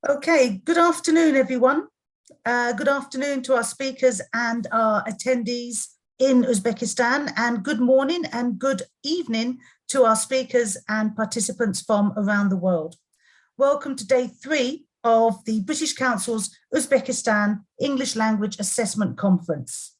Okay, good afternoon, everyone. Good afternoon to our speakers and our attendees in Uzbekistan, and good morning and good evening to our speakers and participants from around the world. Welcome to day 3 of the British Council's Uzbekistan English Language Assessment Conference.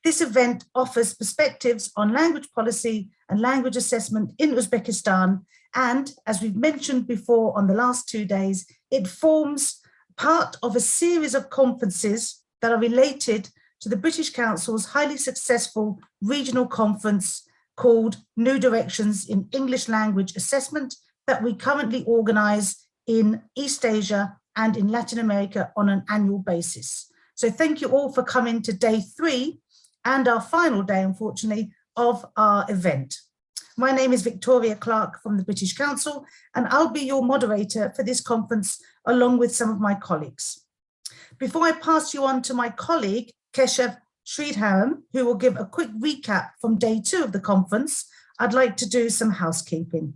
This event offers perspectives on language policy and language assessment in Uzbekistan, and as we've mentioned before on the last 2 days, it forms part of a series of conferences that are related to the British Council's highly successful regional conference called New Directions in English Language Assessment that we currently organise in East Asia and in Latin America on an annual basis. So thank you all for coming to day 3 and our final day, unfortunately, of our event. My name is Victoria Clark from the British Council, and I'll be your moderator for this conference along with some of my colleagues. Before I pass you on to my colleague, Keshav Sridharan, who will give a quick recap from day 2 of the conference, I'd like to do some housekeeping.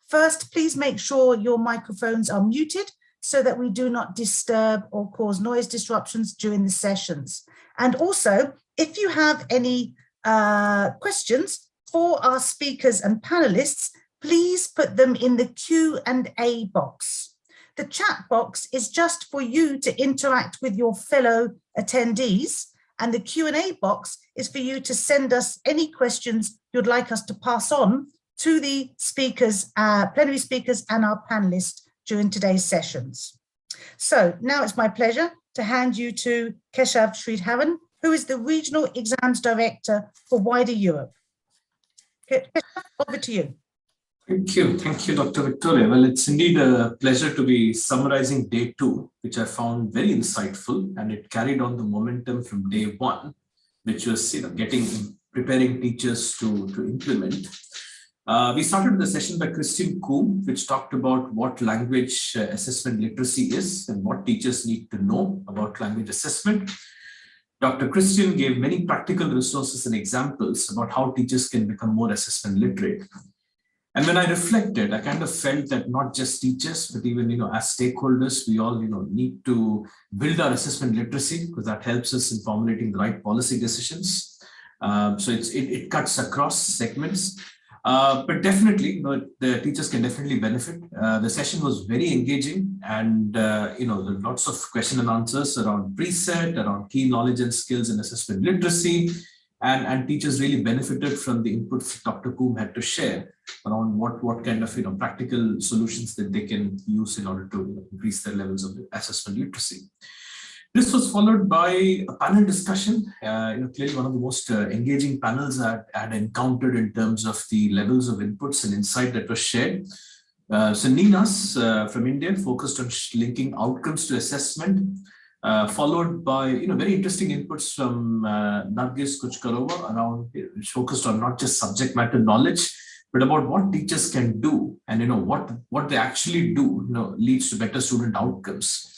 First, please make sure your microphones are muted so that we do not disturb or cause noise disruptions during the sessions. And also, if you have any questions for our speakers and panelists, please put them in the Q&A box. The chat box is just for you to interact with your fellow attendees, and the Q&A box is for you to send us any questions you'd like us to pass on to the speakers, plenary speakers and our panelists during today's sessions. So now it's my pleasure to hand you to Keshav Sridharan, who is the Regional Exams Director for wider Europe. Over to you. Thank you, Dr. Victoria. Well, it's indeed a pleasure to be summarizing day 2, which I found very insightful, and it carried on the momentum from day 1, which was preparing teachers to implement. We started the session by Christian Kuhn, which talked about what language assessment literacy is and what teachers need to know about language assessment. Dr. Christian gave many practical resources and examples about how teachers can become more assessment literate. And when I reflected, I kind of felt that not just teachers, but even as stakeholders, we all need to build our assessment literacy, because that helps us in formulating the right policy decisions. So it cuts across segments. But definitely, the teachers can definitely benefit. The session was very engaging, and lots of question and answers around preset, around key knowledge and skills in assessment literacy, and teachers really benefited from the inputs Dr. Koom had to share around what kind of practical solutions that they can use in order to increase their levels of assessment literacy. This was followed by a panel discussion, clearly one of the most engaging panels I had encountered in terms of the levels of inputs and insight that was shared. So Ninas from India focused on linking outcomes to assessment, followed by very interesting inputs from Nargis Kuchkarova around, which focused on not just subject matter knowledge, but about what teachers can do, and what they actually do leads to better student outcomes.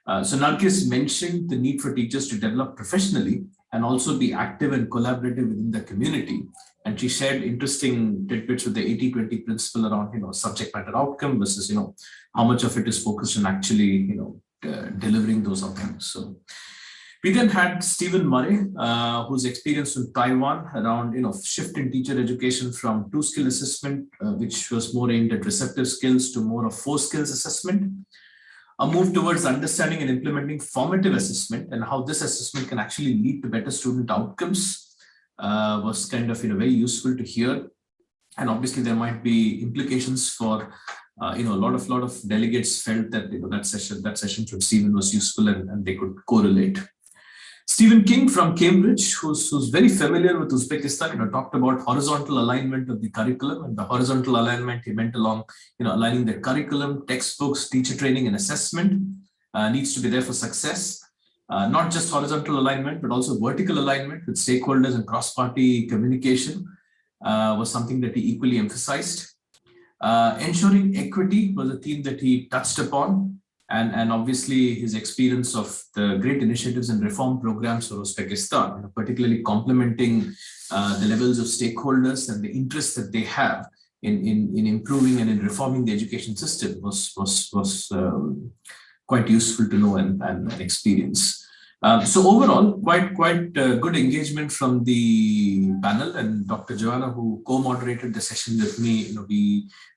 So Nargis mentioned the need for teachers to develop professionally and also be active and collaborative within the community. And she shared interesting tidbits with the 80-20 principle around subject matter outcome versus how much of it is focused on actually delivering those outcomes. So we then had Stephen Murray, who's experienced in Taiwan around shift in teacher education from 2-skill assessment, which was more aimed at receptive skills, to more of 4 skills assessment. A move towards understanding and implementing formative assessment, and how this assessment can actually lead to better student outcomes was kind of very useful to hear. And obviously there might be implications for a lot of delegates felt that that session from Stephen was useful, and they could correlate. Stephen King from Cambridge, who's very familiar with Uzbekistan, talked about horizontal alignment of the curriculum, and the horizontal alignment he meant along, aligning the curriculum, textbooks, teacher training, and assessment needs to be there for success. Not just horizontal alignment, but also vertical alignment with stakeholders and cross-party communication was something that he equally emphasized. Ensuring equity was a theme that he touched upon. And obviously his experience of the great initiatives and reform programs for Uzbekistan, particularly complementing the levels of stakeholders and the interest that they have in improving and in reforming the education system was quite useful to know and experience. So overall, quite good engagement from the panel, and Dr. Joanna, who co-moderated the session with me.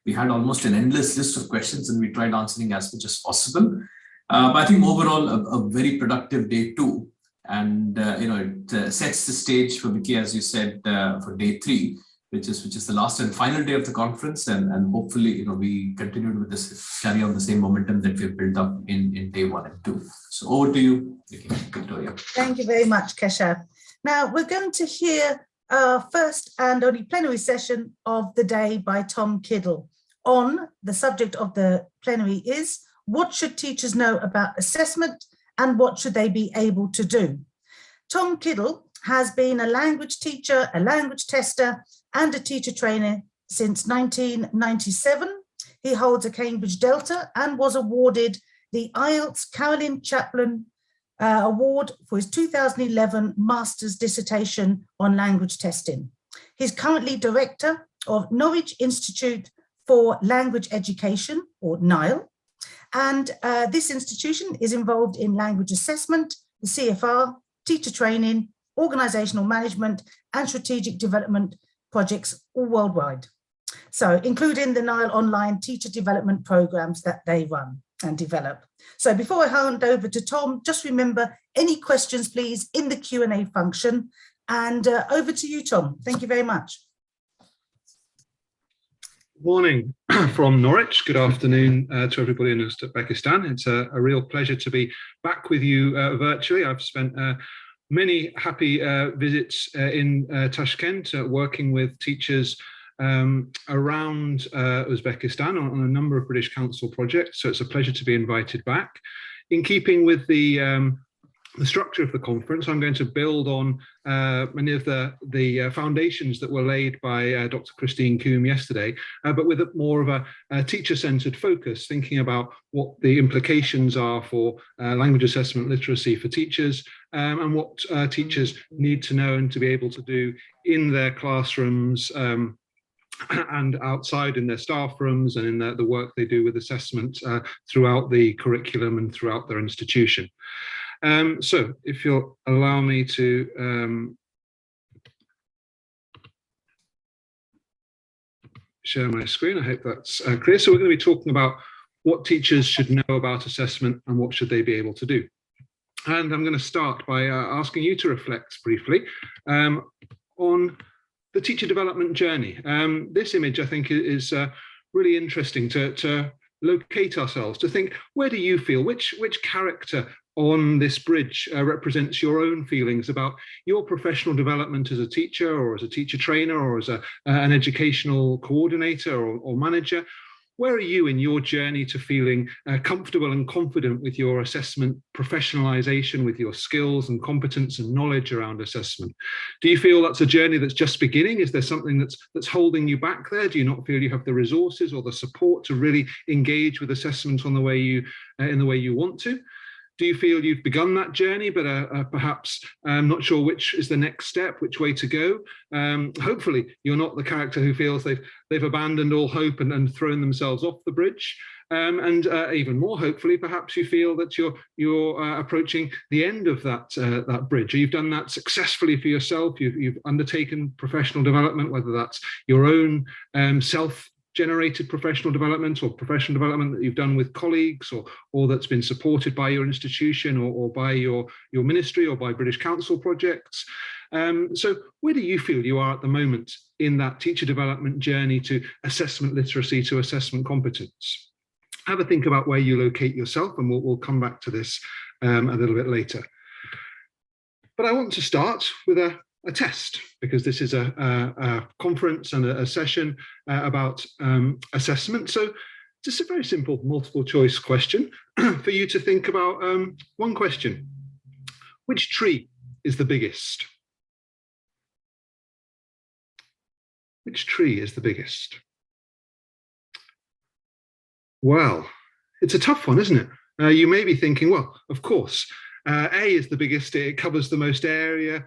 We had almost an endless list of questions, and we tried answering as much as possible. But I think overall a very productive day 2, and it sets the stage for Vicky, as you said, for day 3, which is the last and final day of the conference, and hopefully we continued with this, carry on the same momentum that we've built up in day 1 and 2. So over to you, Victoria. Thank you very much, Keshav. Now we're going to hear our first and only plenary session of the day by Tom Kiddle. On the subject of the plenary is, what should teachers know about assessment and what should they be able to do? Tom Kiddle has been a language teacher, a language tester, and a teacher trainer since 1997. He holds a Cambridge Delta and was awarded the IELTS Carolyn Chaplin Award for his 2011 Master's Dissertation on Language Testing. He's currently director of Norwich Institute for Language Education, or NILE, and this institution is involved in language assessment, the CFR, teacher training, organizational management, and strategic development projects all worldwide. So including the NILE online teacher development programs that they run and develop. So before I hand over to Tom, just remember, any questions, please, in the Q&A function. And over to you, Tom. Thank you very much. Good morning from Norwich. Good afternoon to everybody in Uzbekistan. It's a real pleasure to be back with you virtually. I've spent many happy visits in Tashkent, working with teachers around Uzbekistan on a number of British Council projects. So it's a pleasure to be invited back. In keeping with the structure of the conference, I'm going to build on many of the foundations that were laid by Dr. Christine Coombe yesterday, but with more of a teacher-centered focus, thinking about what the implications are for language assessment literacy for teachers, and what teachers need to know and to be able to do in their classrooms and outside in their staff rooms and in the work they do with assessment throughout the curriculum and throughout their institution. So if you'll allow me to share my screen, I hope that's clear. So we're going to be talking about what teachers should know about assessment and what should they be able to do. And I'm going to start by asking you to reflect briefly on the teacher development journey. This image, I think, is really interesting to locate ourselves, to think, where do you feel, which character on this bridge represents your own feelings about your professional development as a teacher or as a teacher trainer or as an educational coordinator or manager? Where are you in your journey to feeling comfortable and confident with your assessment professionalization, with your skills and competence and knowledge around assessment? Do you feel that's a journey that's just beginning? Is there something that's holding you back there? Do you not feel you have the resources or the support to really engage with assessment on the way in the way you want to? Do you feel you've begun that journey, but perhaps not sure which is the next step, which way to go? Hopefully, you're not the character who feels they've abandoned all hope and thrown themselves off the bridge. And even more, hopefully, perhaps you feel that you're approaching the end of that bridge. Or you've done that successfully for yourself. You've undertaken professional development, whether that's your own self-generated professional development or professional development that you've done with colleagues or that's been supported by your institution or by your ministry or by British Council projects. So where do you feel you are at the moment in that teacher development journey to assessment literacy, to assessment competence? Have a think about where you locate yourself, and we'll come back to this a little bit later. But I want to start with a test, because this is a conference and a session about assessment. So just a very simple multiple choice question for you to think about. One question: which tree is the biggest? Which tree is the biggest? Well, it's a tough one, isn't it? You may be thinking, well, of course, A is the biggest, it covers the most area,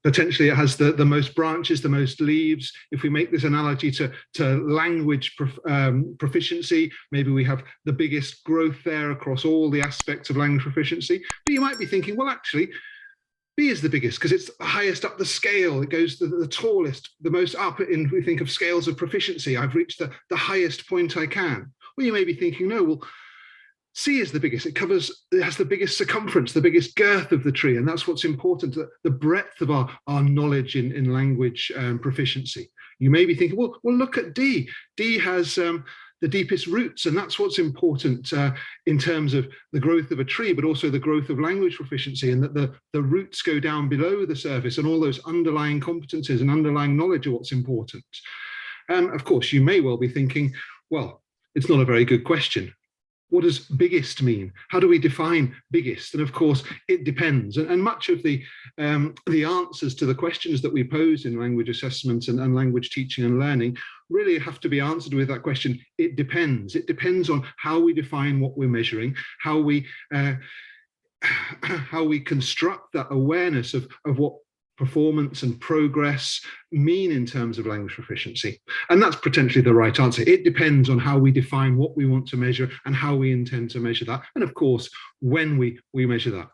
potentially it has the most branches, the most leaves. If we make this analogy to language proficiency, maybe we have the biggest growth there across all the aspects of language proficiency. But you might be thinking, well, actually, B is the biggest because it's the highest up the scale. It goes the tallest, the most up in, we think of scales of proficiency. I've reached the highest point I can. Well, you may be thinking, no, well, C is the biggest. It has the biggest circumference, the biggest girth of the tree. And that's what's important, the breadth of our knowledge in language proficiency. You may be thinking, well, look at D. D has the deepest roots, and that's what's important in terms of the growth of a tree, but also the growth of language proficiency, and that the roots go down below the surface, and all those underlying competencies and underlying knowledge are what's important. Of course, you may well be thinking, well, it's not a very good question. What does biggest mean? How do we define biggest? And of course, it depends. And much of the answers to the questions that we pose in language assessment and language teaching and learning really have to be answered with that question. It depends. It depends on how we define what we're measuring, how we construct that awareness of what performance and progress mean in terms of language proficiency. And that's potentially the right answer. It depends on how we define what we want to measure and how we intend to measure that. And of course, when we measure that.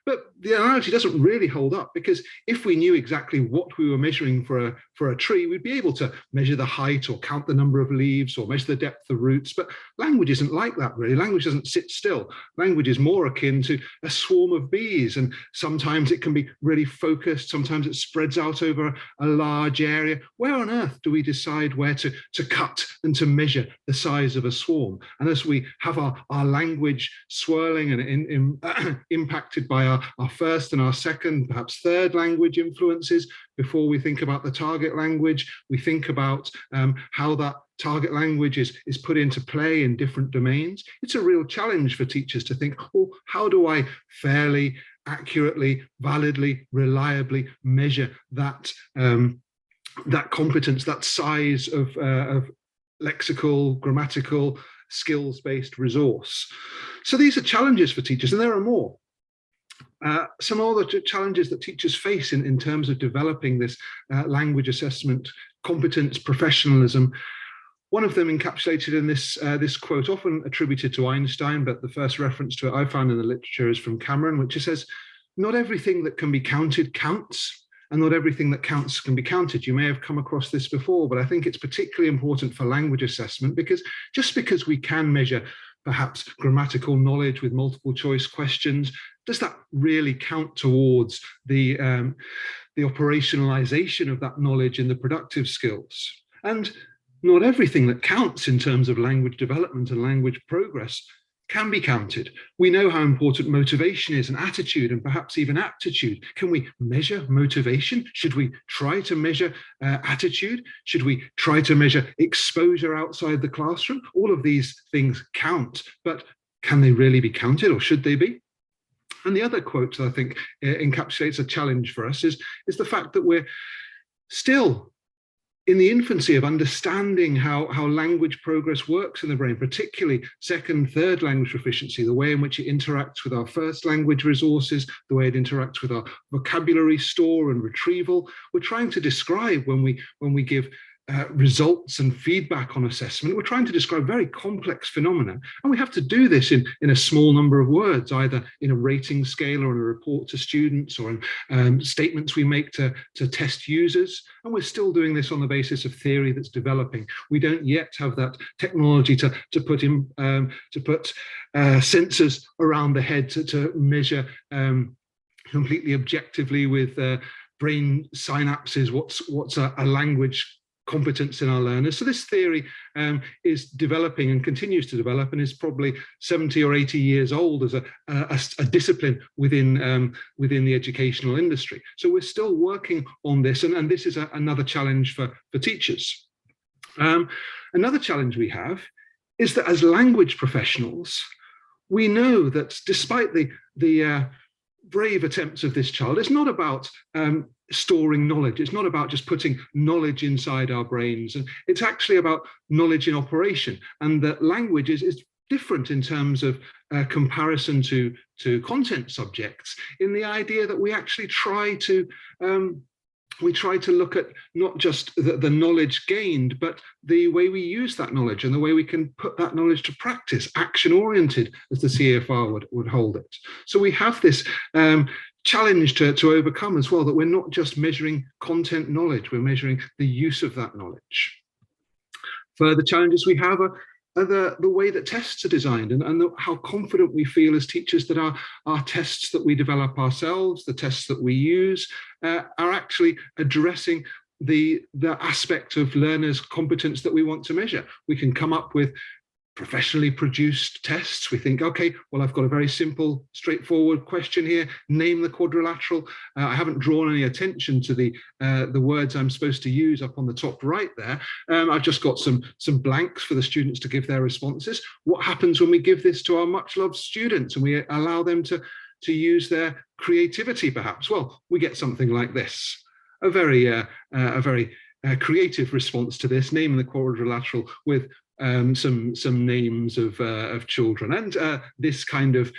But the analogy doesn't really hold up, because if we knew exactly what we were measuring for a tree, we'd be able to measure the height or count the number of leaves or measure the depth of roots. But language isn't like that, really. Language doesn't sit still. Language is more akin to a swarm of bees, and sometimes it can be really focused, sometimes it spreads out over a large area. Where on earth do we decide where to cut and to measure the size of a swarm? And as we have our language swirling and impacted by our first and our second, perhaps third language influences, before we think about the target language, we think about how that target language is put into play in different domains. It's a real challenge for teachers to think, well, how do I fairly, accurately, validly, reliably measure that competence, that size of lexical, grammatical, skills-based resource? So these are challenges for teachers, and there are more. Some other challenges that teachers face in terms of developing this language assessment, competence, professionalism. One of them encapsulated in this quote, often attributed to Einstein, but the first reference to it I found in the literature is from Cameron, which says, not everything that can be counted counts, and not everything that counts can be counted. You may have come across this before, but I think it's particularly important for language assessment, because just because we can measure perhaps grammatical knowledge with multiple choice questions, does that really count towards the operationalization of that knowledge in the productive skills? And not everything that counts in terms of language development and language progress can be counted. We know how important motivation is, and attitude, and perhaps even aptitude. Can we measure motivation? Should we try to measure attitude? Should we try to measure exposure outside the classroom? All of these things count, but can they really be counted, or should they be? And the other quote that I think encapsulates a challenge for us is the fact that we're still in the infancy of understanding how language progress works in the brain, particularly second, third language proficiency, the way in which it interacts with our first language resources, the way it interacts with our vocabulary store and retrieval. We're trying to describe, when we give results and feedback on assessment, we're trying to describe very complex phenomena, and we have to do this in a small number of words, either in a rating scale or in a report to students, or in statements we make to test users. And we're still doing this on the basis of theory that's developing. We don't yet have that technology to put sensors around the head to measure completely objectively with brain synapses what's a language competence in our learners. So this theory is developing and continues to develop, and is probably 70 or 80 years old as a discipline within the educational industry. So we're still working on this, and this is another challenge for teachers. Another challenge we have is that as language professionals, we know that despite the brave attempts of this child, it's not about storing knowledge. It's not about just putting knowledge inside our brains. And it's actually about knowledge in operation. And that language is different in terms of comparison to content subjects, in the idea that we actually try to look at not just the knowledge gained, but the way we use that knowledge and the way we can put that knowledge to practice, action-oriented, as the CFR would hold it. So we have this challenge to overcome as well, that we're not just measuring content knowledge, we're measuring the use of that knowledge. Further challenges we have are the way that tests are designed, and how confident we feel as teachers that our tests that we develop ourselves, the tests that we use, are actually addressing the aspect of learners' competence that we want to measure. We can come up with professionally produced tests. We think, okay, well, I've got a very simple, straightforward question here. Name the quadrilateral. I haven't drawn any attention to the words I'm supposed to use up on the top right there. I've just got some blanks for the students to give their responses. What happens when we give this to our much loved students and we allow them to use their creativity, perhaps? Well, we get something like this. A very creative response to this, name the quadrilateral with some names of children, and this kind of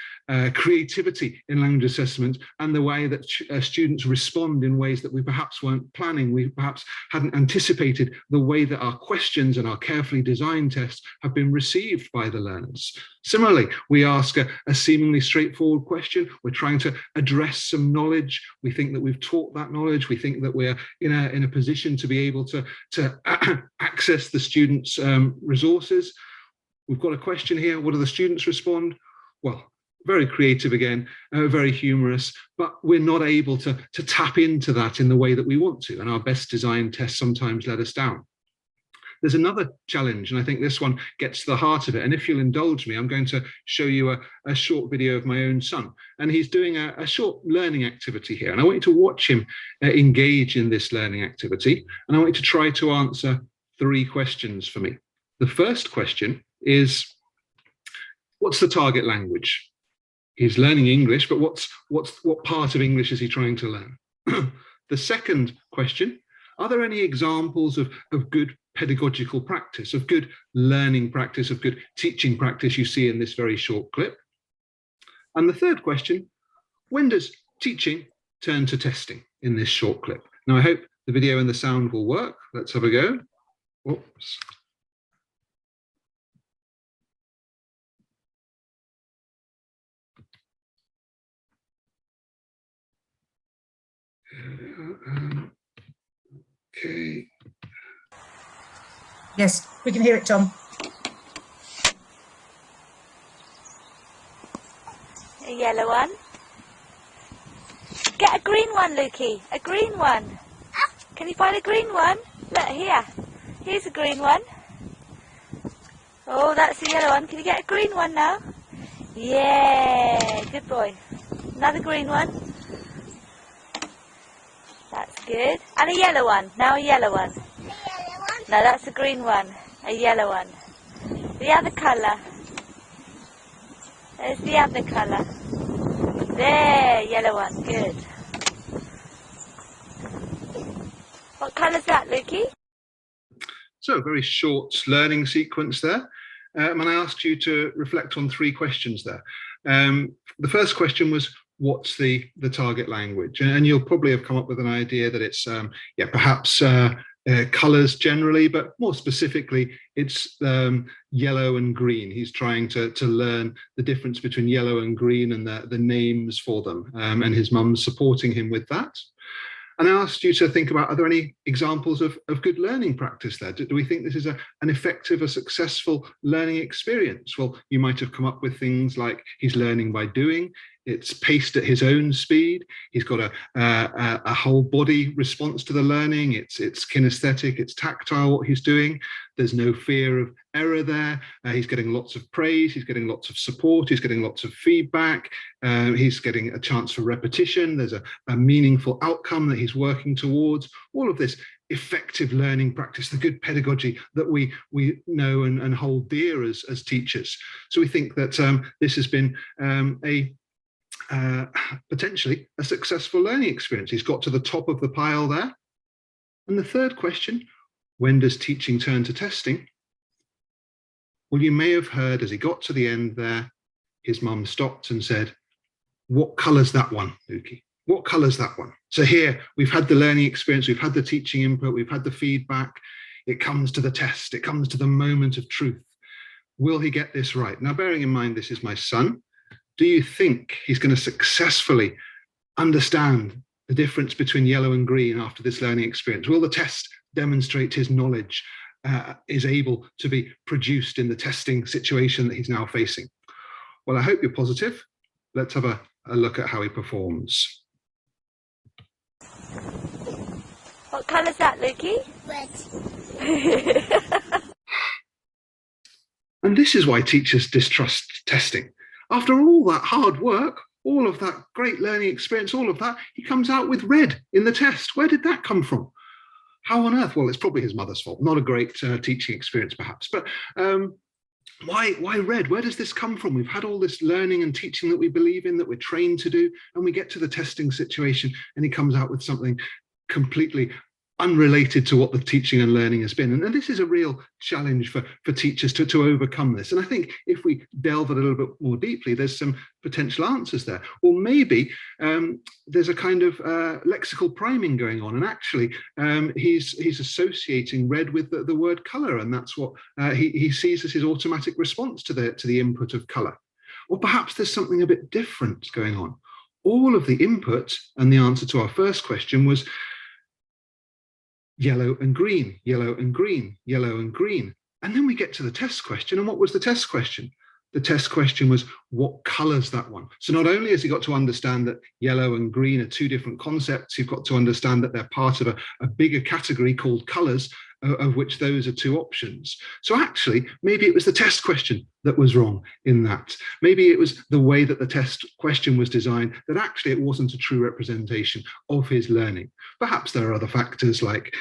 creativity in language assessment, and the way that students respond in ways that we perhaps weren't planning. We perhaps hadn't anticipated the way that our questions and our carefully designed tests have been received by the learners. Similarly, we ask a seemingly straightforward question. We're trying to address some knowledge. We think that we've taught that knowledge. We think that we're in a position to be able to access the students' resources. We've got a question here. What do the students respond? Well, very creative again, very humorous, but we're not able to tap into that in the way that we want to, and our best designed tests sometimes let us down. There's another challenge, and I think this one gets to the heart of it. And if you'll indulge me, I'm going to show you a short video of my own son. And he's doing a short learning activity here. And I want you to watch him engage in this learning activity. And I want you to try to answer 3 questions for me. The first question is, what's the target language? He's learning English, but what part of English is he trying to learn? The second question, are there any examples of good pedagogical practice, of good learning practice, of good teaching practice you see in this very short clip? And the third question, when does teaching turn to testing in this short clip? Now, I hope the video and the sound will work. Let's have a go. Whoops. Okay. Yes, we can hear it, Tom. A yellow one. Get a green one, Lukey. A green one. Can you find a green one? Look, here. Here's a green one. Oh, that's a yellow one. Can you get a green one now? Yeah, good boy. Another green one. That's good. And a yellow one. Now a yellow one. No, that's a green one. A yellow one. The other colour. There's the other colour. There, yellow one. Good. What colour's that, Lukey? So a very short learning sequence there. And I asked you to reflect on 3 questions there. The first question was, what's the target language? And you'll probably have come up with an idea that it's, perhaps colours generally, but more specifically, it's yellow and green. He's trying to learn the difference between yellow and green and the names for them. And his mum's supporting him with that. And I asked you to think about, are there any examples of good learning practice there? Do we think this is an effective, a successful learning experience? Well, you might have come up with things like he's learning by doing, it's paced at his own speed, he's got a whole body response to the learning, it's kinesthetic, it's tactile what he's doing, there's no fear of error there, he's getting lots of praise, he's getting lots of support, he's getting lots of feedback, he's getting a chance for repetition, there's a meaningful outcome that he's working towards. All of this effective learning practice, the good pedagogy that we know and hold dear as teachers. So we think that this has been potentially a successful learning experience. He's got to the top of the pile there. And the third question, when does teaching turn to testing? Well, you may have heard as he got to the end there, his mum stopped and said, "What colour's that one, Lukey? What colour's that one?" So here we've had the learning experience, we've had the teaching input, we've had the feedback. It comes to the test, it comes to the moment of truth. Will he get this right? Now, bearing in mind this is my son, do you think he's going to successfully understand the difference between yellow and green after this learning experience? Will the test demonstrate his knowledge is able to be produced in the testing situation that he's now facing? Well, I hope you're positive. Let's have a look at how he performs. What colour's that, Lukey? Red. And this is why teachers distrust testing. After all that hard work, all of that great learning experience, all of that, he comes out with red in the test. Where did that come from? How on earth? Well, it's probably his mother's fault. Not a great teaching experience, perhaps. But why red? Where does this come from? We've had all this learning and teaching that we believe in, that we're trained to do, and we get to the testing situation and he comes out with something completely unrelated to what the teaching and learning has been. And this is a real challenge for teachers to overcome this. And I think if we delve a little bit more deeply, there's some potential answers there. Or maybe there's a kind of lexical priming going on. And actually, he's associating red with the word colour. And that's what he sees as his automatic response to the input of colour. Or perhaps there's something a bit different going on. All of the input and the answer to our first question was yellow and green, yellow and green, yellow and green. And then we get to the test question. And what was the test question? The test question was, what colour's that one? So not only has he got to understand that yellow and green are two different concepts, you've got to understand that they're part of a bigger category called colours, of which those are two options. So actually, maybe it was the test question that was wrong in that. Maybe it was the way that the test question was designed, that actually it wasn't a true representation of his learning. Perhaps there are other factors like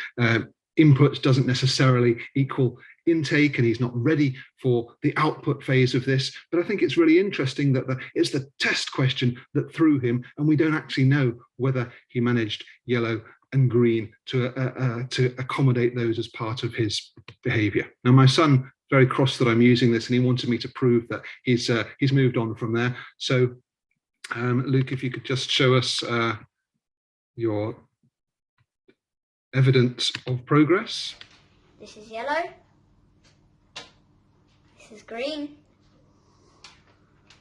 input doesn't necessarily equal intake and he's not ready for the output phase of this. But I think it's really interesting that it's the test question that threw him, and we don't actually know whether he managed yellow and green to accommodate those as part of his behavior. Now, my son, very cross that I'm using this, and he wanted me to prove that he's moved on from there. So Luke, if you could just show us your evidence of progress. This is yellow. This is green.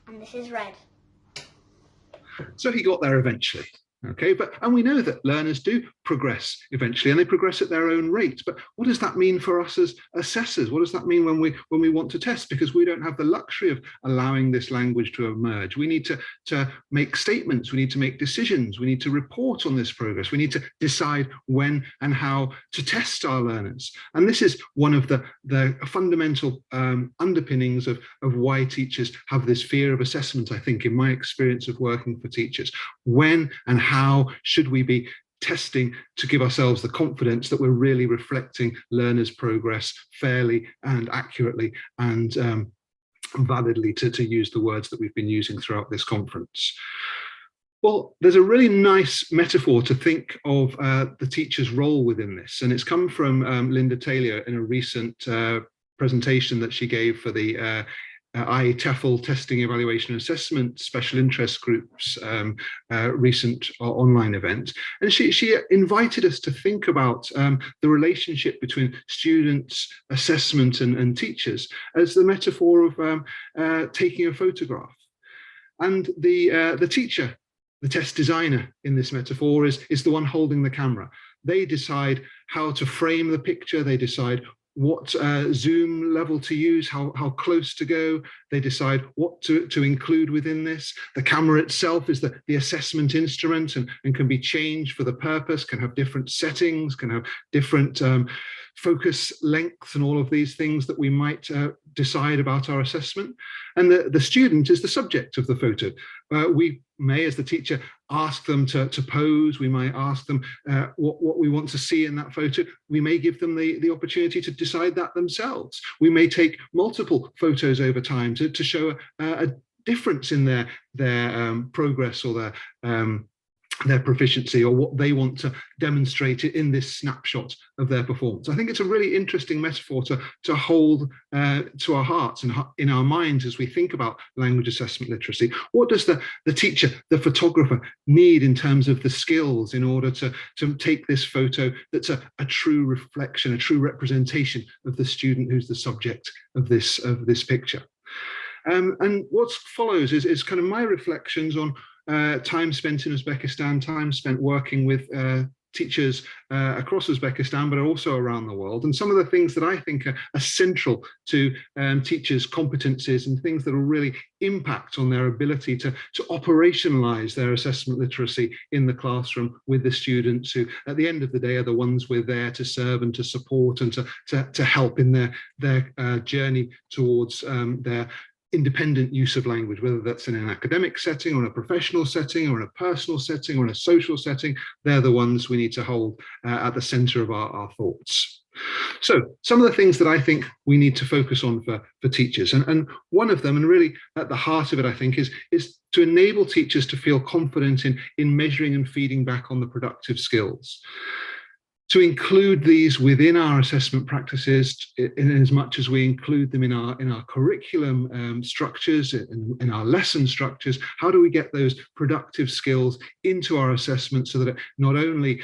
And this is red. So he got there eventually. Okay, and we know that learners do progress eventually, and they progress at their own rate. But what does that mean for us as assessors? What does that mean when we want to test? Because we don't have the luxury of allowing this language to emerge. We need to make statements. We need to make decisions. We need to report on this progress. We need to decide when and how to test our learners. And this is one of the fundamental underpinnings of why teachers have this fear of assessment, I think, in my experience of working for teachers. When and how should we be testing to give ourselves the confidence that we're really reflecting learners' progress fairly and accurately and validly, to use the words that we've been using throughout this conference? Well, there's a really nice metaphor to think of the teacher's role within this, and it's come from Linda Taylor in a recent presentation that she gave for the TEFL Testing, Evaluation and Assessment Special Interest Groups recent online event. And she invited us to think about the relationship between students, assessment and teachers as the metaphor of taking a photograph. And the teacher, the test designer in this metaphor is the one holding the camera. They decide how to frame the picture, they decide what zoom level to use, how close to go. They decide what to include within this. The camera itself is the assessment instrument and can be changed for the purpose, can have different settings, can have different focus lengths and all of these things that we might decide about our assessment. And the student is the subject of the photo. We may, as the teacher, ask them to pose. We might ask them what we want to see in that photo. We may give them the opportunity to decide that themselves. We may take multiple photos over time to show a difference in their progress or their their proficiency or what they want to demonstrate in this snapshot of their performance. I think it's a really interesting metaphor to hold to our hearts and in our minds as we think about language assessment literacy. What does the teacher, the photographer, need in terms of the skills in order to take this photo that's a true reflection, a true representation of the student who's the subject of this picture? And what follows is kind of my reflections on time spent in Uzbekistan, time spent working with teachers across Uzbekistan, but also around the world, and some of the things that I think are central to teachers' competencies and things that will really impact on their ability to operationalize their assessment literacy in the classroom with the students who, at the end of the day, are the ones we're there to serve and to support and to help in their journey towards their independent use of language, whether that's in an academic setting or in a professional setting or in a personal setting or in a social setting. They're the ones we need to hold at the center of our thoughts. So some of the things that I think we need to focus on for teachers, and one of them, and really at the heart of it, I think, is to enable teachers to feel confident in measuring and feeding back on the productive skills. To include these within our assessment practices in as much as we include them in our curriculum structures, in our lesson structures. How do we get those productive skills into our assessment so that it not only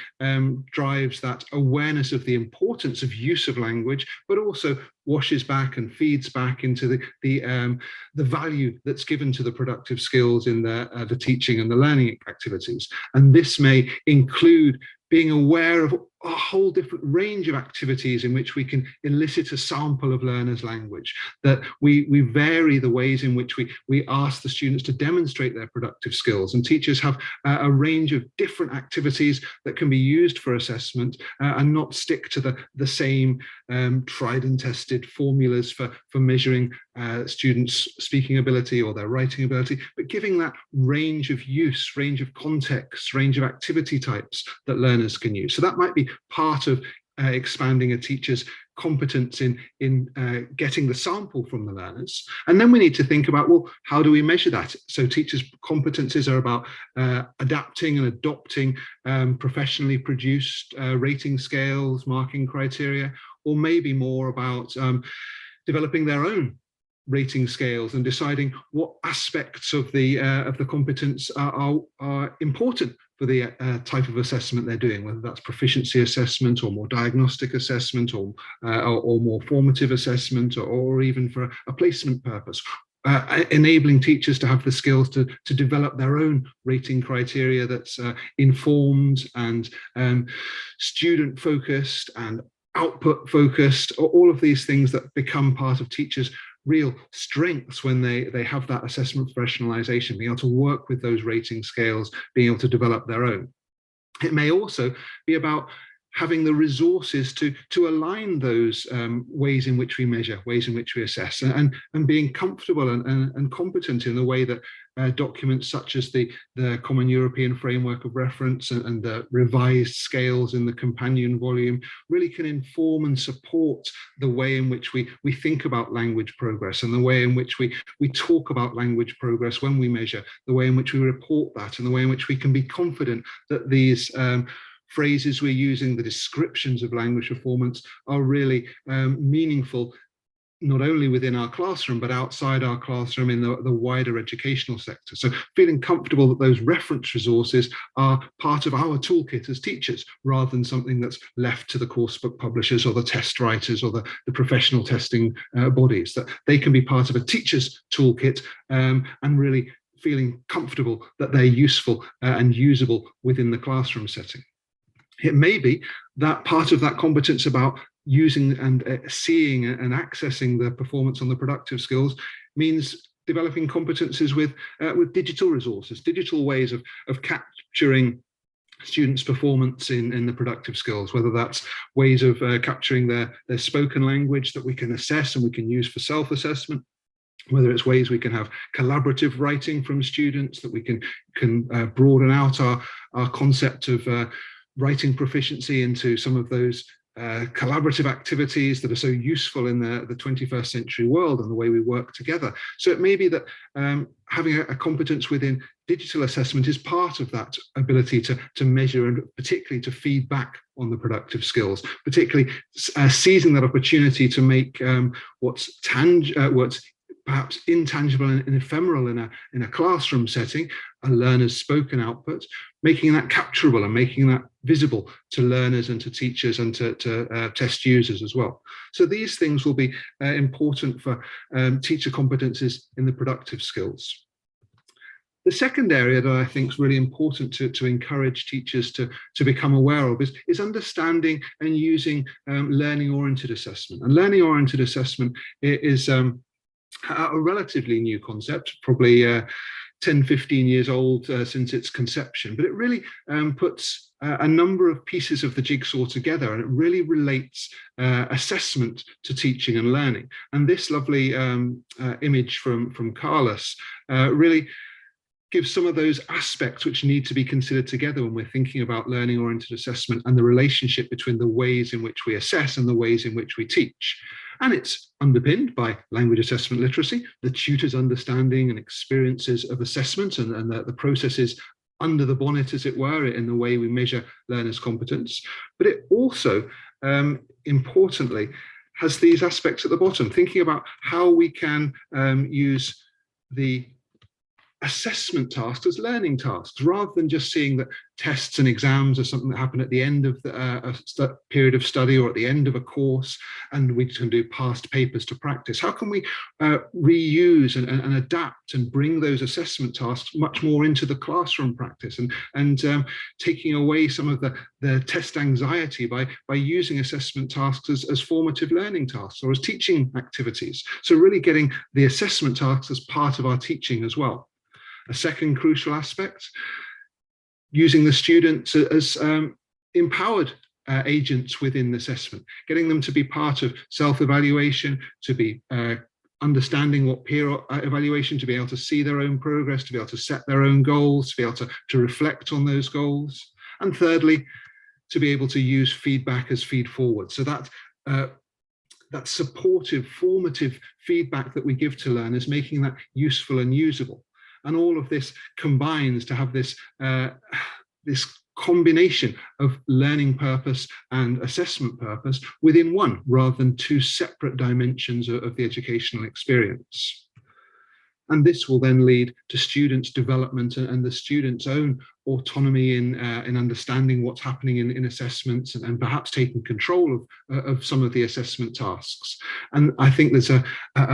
drives that awareness of the importance of use of language, but also washes back and feeds back into the value that's given to the productive skills in the teaching and the learning activities. And this may include being aware of a whole different range of activities in which we can elicit a sample of learners' language, that we vary the ways in which we ask the students to demonstrate their productive skills. And teachers have a range of different activities that can be used for assessment and not stick to the same tried and tested formulas for measuring students' speaking ability or their writing ability, but giving that range of use, range of contexts, range of activity types that learners can use. So that might be part of expanding a teacher's competence in getting the sample from the learners. And then we need to think about, well, how do we measure that? So teachers' competencies are about adapting and adopting professionally produced rating scales, marking criteria, or maybe more about developing their own rating scales and deciding what aspects of the competence are important for the type of assessment they're doing, whether that's proficiency assessment or more diagnostic assessment or more formative assessment or even for a placement purpose. Enabling teachers to have the skills to develop their own rating criteria that's informed and student focused and output focused, all of these things that become part of teachers' real strengths when they have that assessment professionalization, being able to work with those rating scales, being able to develop their own. It may also be about having the resources to align those ways in which we measure, ways in which we assess, and being comfortable and competent in the way that documents such as the Common European Framework of Reference and the revised scales in the companion volume really can inform and support the way in which we think about language progress and the way in which we talk about language progress when we measure, the way in which we report that, and the way in which we can be confident that these phrases we're using, the descriptions of language performance, are really meaningful, not only within our classroom, but outside our classroom in the wider educational sector. So feeling comfortable that those reference resources are part of our toolkit as teachers, rather than something that's left to the coursebook publishers or the test writers or the professional testing bodies, that they can be part of a teacher's toolkit and really feeling comfortable that they're useful and usable within the classroom setting. It may be that part of that competence about using and seeing and accessing the performance on the productive skills means developing competences with digital resources, digital ways of capturing students' performance in the productive skills, whether that's ways of capturing their spoken language that we can assess and we can use for self-assessment, whether it's ways we can have collaborative writing from students, that we can broaden out our concept of writing proficiency into some of those collaborative activities that are so useful in the 21st century world and the way we work together. So it may be that having a competence within digital assessment is part of that ability to measure and particularly to feed back on the productive skills, particularly seizing that opportunity to make what's perhaps intangible and ephemeral in a classroom setting, a learner's spoken output, making that capturable and making that visible to learners and to teachers and to test users as well. So these things will be important for teacher competences in the productive skills. The second area that I think is really important to encourage teachers to become aware of is understanding and using learning-oriented assessment. And learning-oriented assessment is a relatively new concept, probably 10, 15 years old since its conception, but it really puts a number of pieces of the jigsaw together, and it really relates assessment to teaching and learning. And this lovely image from Carlos really gives some of those aspects which need to be considered together when we're thinking about learning-oriented assessment and the relationship between the ways in which we assess and the ways in which we teach. And it's underpinned by language assessment literacy, the tutor's understanding and experiences of assessment and the processes under the bonnet, as it were, in the way we measure learners' competence. But it also, importantly, has these aspects at the bottom, thinking about how we can use the assessment tasks as learning tasks, rather than just seeing that tests and exams are something that happen at the end of a period of study or at the end of a course, and we can do past papers to practice. How can we reuse and adapt and bring those assessment tasks much more into the classroom practice, and taking away some of the test anxiety by using assessment tasks as formative learning tasks or as teaching activities. So really getting the assessment tasks as part of our teaching as well. A second crucial aspect, using the students as empowered agents within assessment, getting them to be part of self-evaluation, to be understanding what peer evaluation, to be able to see their own progress, to be able to set their own goals, to be able to reflect on those goals. And thirdly, to be able to use feedback as feed forward. So that supportive, formative feedback that we give to learners, making that useful and usable. And all of this combines to have this combination of learning purpose and assessment purpose within one, rather than two separate dimensions of the educational experience. And this will then lead to students' development and the students' own autonomy in understanding what's happening in assessments, and perhaps taking control of some of the assessment tasks. And I think there's a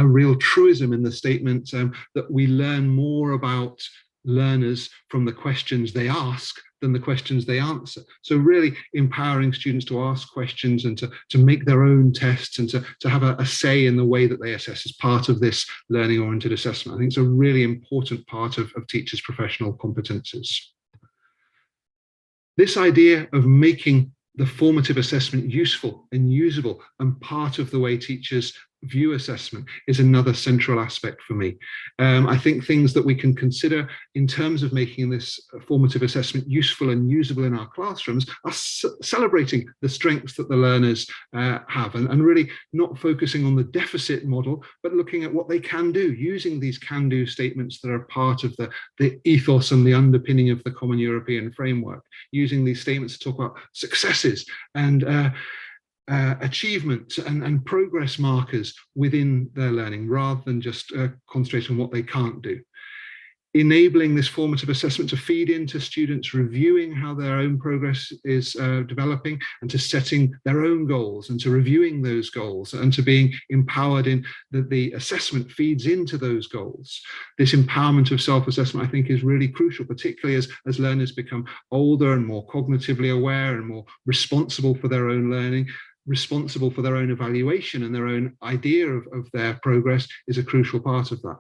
real truism in the statement that we learn more about learners from the questions they ask than the questions they answer. So really empowering students to ask questions and to make their own tests and to have a say in the way that they assess as part of this learning-oriented assessment. I think it's a really important part of teachers' professional competences. This idea of making the formative assessment useful and usable and part of the way teachers view assessment is another central aspect for me. I think things that we can consider in terms of making this formative assessment useful and usable in our classrooms are celebrating the strengths that the learners have, and really not focusing on the deficit model, but looking at what they can do, using these can-do statements that are part of the ethos and the underpinning of the Common European Framework, using these statements to talk about successes and achievements and progress markers within their learning, rather than just concentrating on what they can't do. Enabling this formative assessment to feed into students reviewing how their own progress is developing, and to setting their own goals and to reviewing those goals, and to being empowered in that the assessment feeds into those goals. This empowerment of self-assessment, I think, is really crucial, particularly as learners become older and more cognitively aware and more responsible for their own learning. Responsible for their own evaluation and their own idea of their progress is a crucial part of that.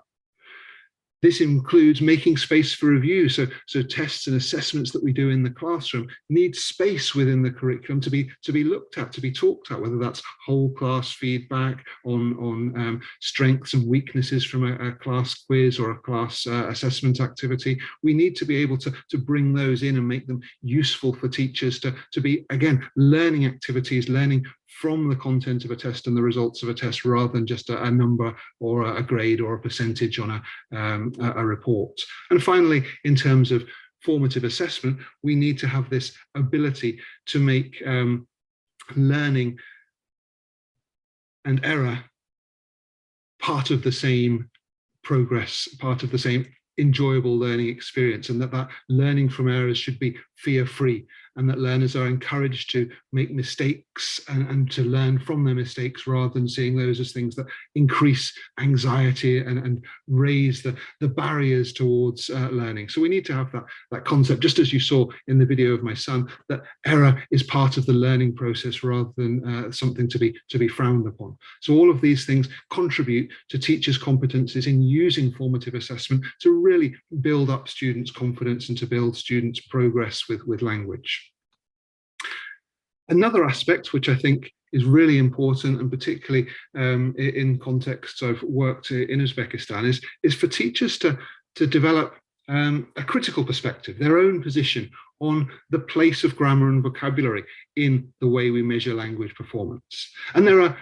This includes making space for review. So tests and assessments that we do in the classroom need space within the curriculum to be looked at, to be talked at, whether that's whole class feedback on strengths and weaknesses from a class quiz or a class assessment activity. We need to be able to bring those in and make them useful for teachers to be, again, learning activities, learning from the content of a test and the results of a test, rather than just a number or a grade or a percentage on a report. And finally, in terms of formative assessment, we need to have this ability to make learning and error part of the same progress, part of the same enjoyable learning experience, and that learning from errors should be fear-free, and that learners are encouraged to make mistakes and to learn from their mistakes, rather than seeing those as things that increase anxiety and raise the barriers towards learning. So we need to have that concept, just as you saw in the video of my son, that error is part of the learning process rather than something to be frowned upon. So all of these things contribute to teachers' competencies in using formative assessment to really build up students' confidence and to build students' progress with language. Another aspect which I think is really important, and particularly in contexts I've worked in Uzbekistan, is for teachers to develop a critical perspective, their own position on the place of grammar and vocabulary in the way we measure language performance. And there are,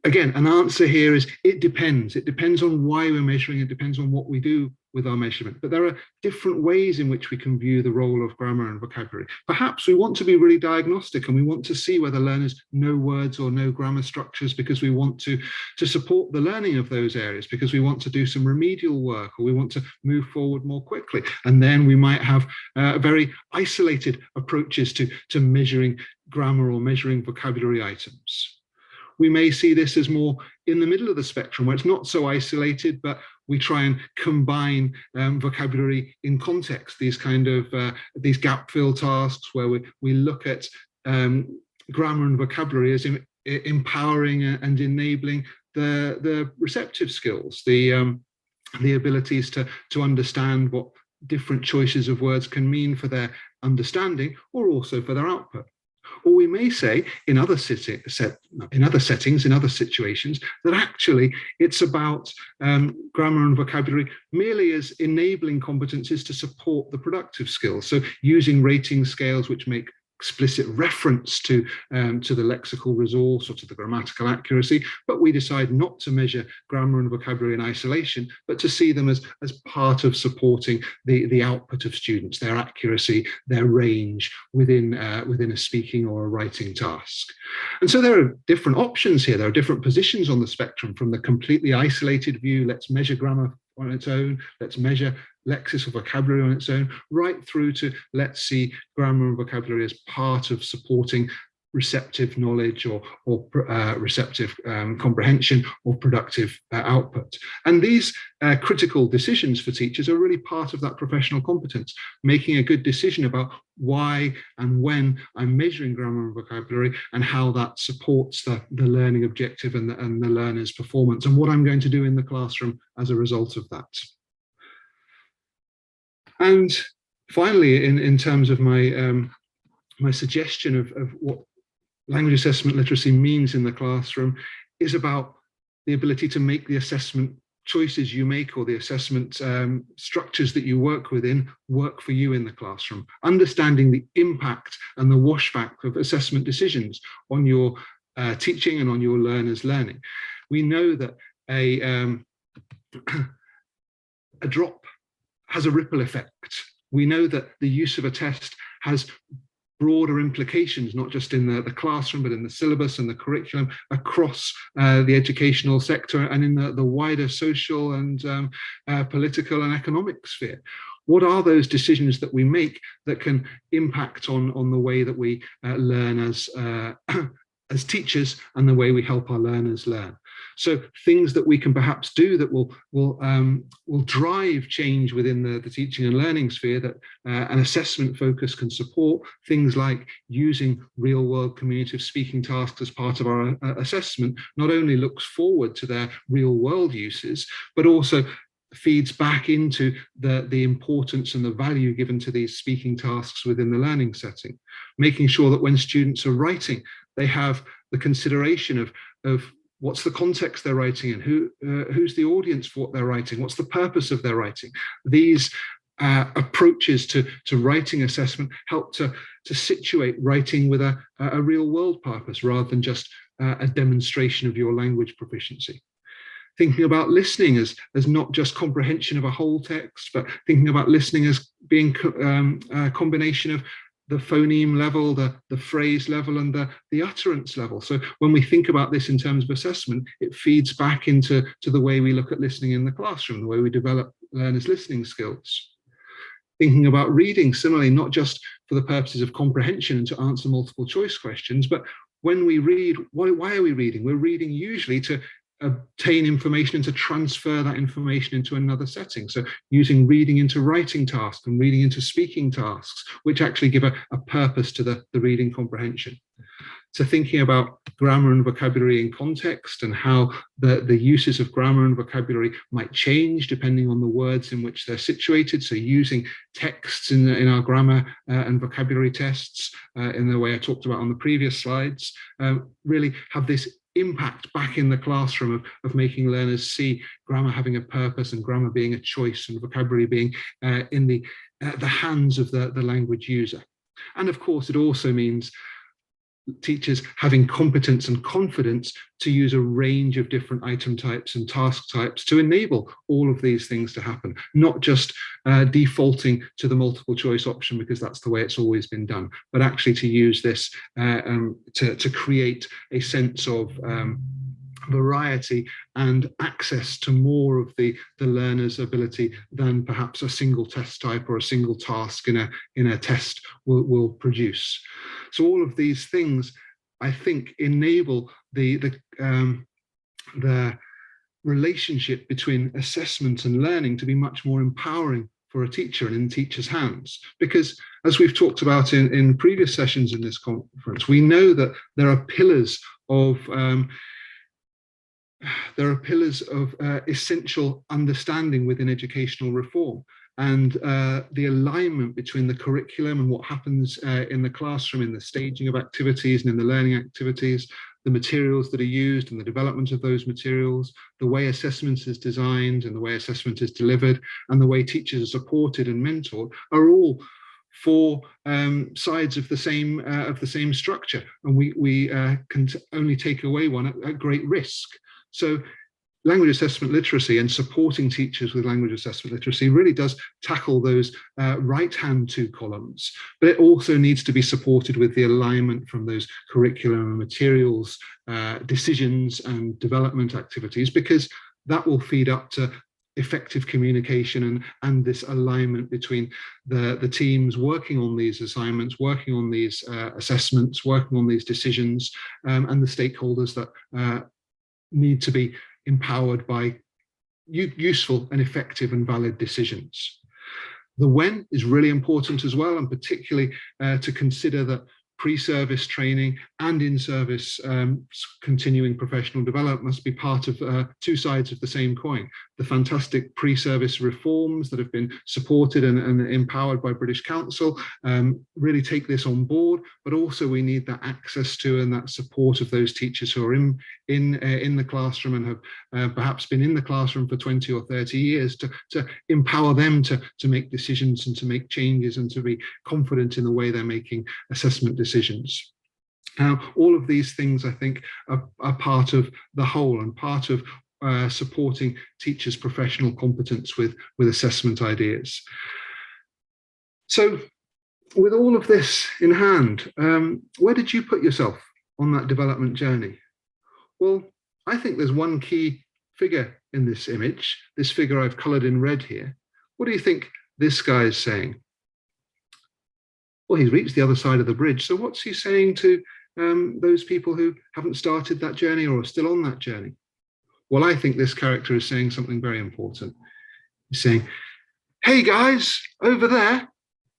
again, an answer here is it depends. It depends on why we're measuring, it depends on what we do with our measurement. But there are different ways in which we can view the role of grammar and vocabulary. Perhaps we want to be really diagnostic and we want to see whether learners know words or know grammar structures, because we want to support the learning of those areas, because we want to do some remedial work, or we want to move forward more quickly. And then we might have very isolated approaches to measuring grammar or measuring vocabulary items. We may see this as more in the middle of the spectrum, where it's not so isolated, but we try and combine vocabulary in context, these kind of these gap fill tasks, where we look at grammar and vocabulary as empowering and enabling the receptive skills, the abilities to understand what different choices of words can mean for their understanding, or also for their output. Or we may say in other settings, in other situations, that actually it's about grammar and vocabulary merely as enabling competencies to support the productive skills. So using rating scales which make explicit reference to the lexical resource or to the grammatical accuracy, but we decide not to measure grammar and vocabulary in isolation, but to see them as part of supporting the output of students, their accuracy, their range within a speaking or a writing task. And so there are different options here. There are different positions on the spectrum, from the completely isolated view, let's measure grammar on its own, let's measure lexis or vocabulary on its own, right through to let's see grammar and vocabulary as part of supporting receptive knowledge or receptive comprehension or productive output. And these critical decisions for teachers are really part of that professional competence, making a good decision about why and when I'm measuring grammar and vocabulary, and how that supports the learning objective and the learner's performance, and what I'm going to do in the classroom as a result of that. And finally, in terms of my my suggestion of what language assessment literacy means in the classroom, is about the ability to make the assessment choices you make, or the assessment structures that you work within, work for you in the classroom. Understanding the impact and the washback of assessment decisions on your teaching and on your learners' learning. We know that a drop has a ripple effect. We know that the use of a test has broader implications, not just in the classroom, but in the syllabus and the curriculum across the educational sector and in the wider social and political and economic sphere. What are those decisions that we make that can impact on the way that we learn as teachers, and the way we help our learners learn? So things that we can perhaps do that will drive change within the teaching and learning sphere, that an assessment focus can support, things like using real-world communicative speaking tasks as part of our assessment, not only looks forward to their real-world uses, but also feeds back into the importance and the value given to these speaking tasks within the learning setting, making sure that when students are writing, they have the consideration of what's the context they're writing in, who's the audience for what they're writing, what's the purpose of their writing. These approaches to writing assessment help to situate writing with a real world purpose rather than just a demonstration of your language proficiency. Thinking about listening as not just comprehension of a whole text, but thinking about listening as being a combination of the phoneme level, the phrase level, and the utterance level. So when we think about this in terms of assessment, it feeds back into the way we look at listening in the classroom, the way we develop learners' listening skills. Thinking about reading, similarly, not just for the purposes of comprehension and to answer multiple choice questions, but when we read, why are we reading? We're reading usually to obtain information and to transfer that information into another setting. So using reading into writing tasks and reading into speaking tasks, which actually give a purpose to the reading comprehension. So thinking about grammar and vocabulary in context and how the uses of grammar and vocabulary might change depending on the words in which they're situated. So using texts in our grammar and vocabulary tests in the way I talked about on the previous slides, really have this impact back in the classroom of making learners see grammar having a purpose and grammar being a choice and vocabulary being in the hands of the language user. And of course, it also means teachers having competence and confidence to use a range of different item types and task types to enable all of these things to happen, not just defaulting to the multiple choice option because that's the way it's always been done, but actually to use this to create a sense of variety and access to more of the learner's ability than perhaps a single test type or a single task in a test will produce. So all of these things, I think, enable the relationship between assessment and learning to be much more empowering for a teacher and in teachers' hands. Because as we've talked about in previous sessions in this conference, we know that there are pillars of essential understanding within educational reform, and the alignment between the curriculum and what happens in the classroom, in the staging of activities and in the learning activities, the materials that are used and the development of those materials, the way assessment is designed and the way assessment is delivered, and the way teachers are supported and mentored are all four sides of the same structure, and we can only take away one at great risk. So language assessment literacy and supporting teachers with language assessment literacy really does tackle those right-hand two columns, but it also needs to be supported with the alignment from those curriculum and materials, decisions and development activities, because that will feed up to effective communication and this alignment between the teams working on these assignments, working on these assessments, working on these decisions, and the stakeholders that need to be empowered by useful and effective and valid decisions. The when is really important as well, and particularly to consider that pre-service training and in-service continuing professional development must be part of two sides of the same coin. The fantastic pre-service reforms that have been supported and empowered by British Council really take this on board, but also we need that access to and that support of those teachers who are in the classroom and have perhaps been in the classroom for 20 or 30 years to empower them to make decisions and to make changes and to be confident in the way they're making assessment decisions. Now, all of these things, I think, are part of the whole and part of supporting teachers' professional competence with assessment ideas. So with all of this in hand, where did you put yourself on that development journey? Well, I think there's one key figure in this image, this figure I've coloured in red here. What do you think this guy is saying? Well, he's reached the other side of the bridge. So what's he saying to those people who haven't started that journey or are still on that journey? Well, I think this character is saying something very important. He's saying, hey guys, over there,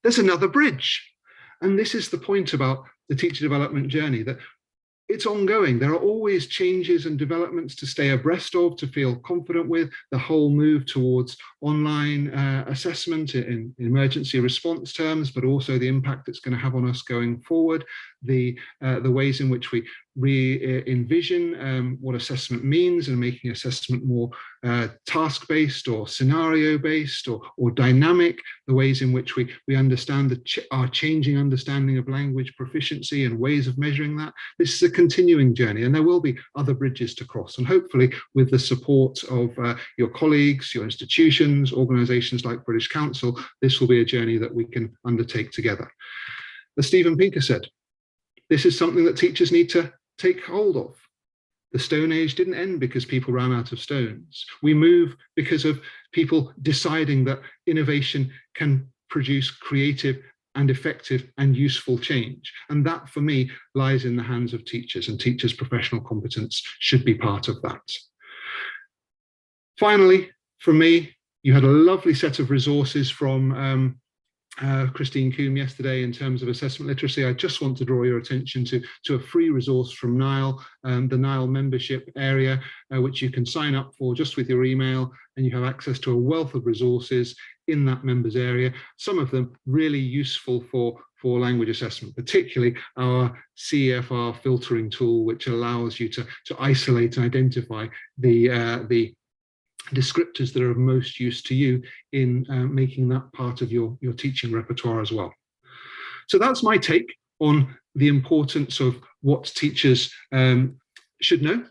there's another bridge. And this is the point about the teacher development journey, that it's ongoing. There are always changes and developments to stay abreast of, to feel confident with. The whole move towards online assessment in emergency response terms, but also the impact it's going to have on us going forward. The ways in which we re-envision what assessment means and making assessment more task-based or scenario-based or dynamic, the ways in which we understand our changing understanding of language proficiency and ways of measuring that. This is a continuing journey, and there will be other bridges to cross. And hopefully with the support of your colleagues, your institutions, organisations like British Council, this will be a journey that we can undertake together. As Stephen Pinker said, this is something that teachers need to take hold of. The Stone Age didn't end because people ran out of stones. We move because of people deciding that innovation can produce creative and effective and useful change. And that, for me, lies in the hands of teachers, and teachers' professional competence should be part of that. Finally, from me, you had a lovely set of resources from Christine Coombe yesterday in terms of assessment literacy. I just want to draw your attention to a free resource from NILE, the NILE membership area, which you can sign up for just with your email, and you have access to a wealth of resources in that members area, some of them really useful for language assessment, particularly our CEFR filtering tool, which allows you to isolate and identify the descriptors that are of most use to you in making that part of your teaching repertoire as well. So that's my take on the importance of what teachers should know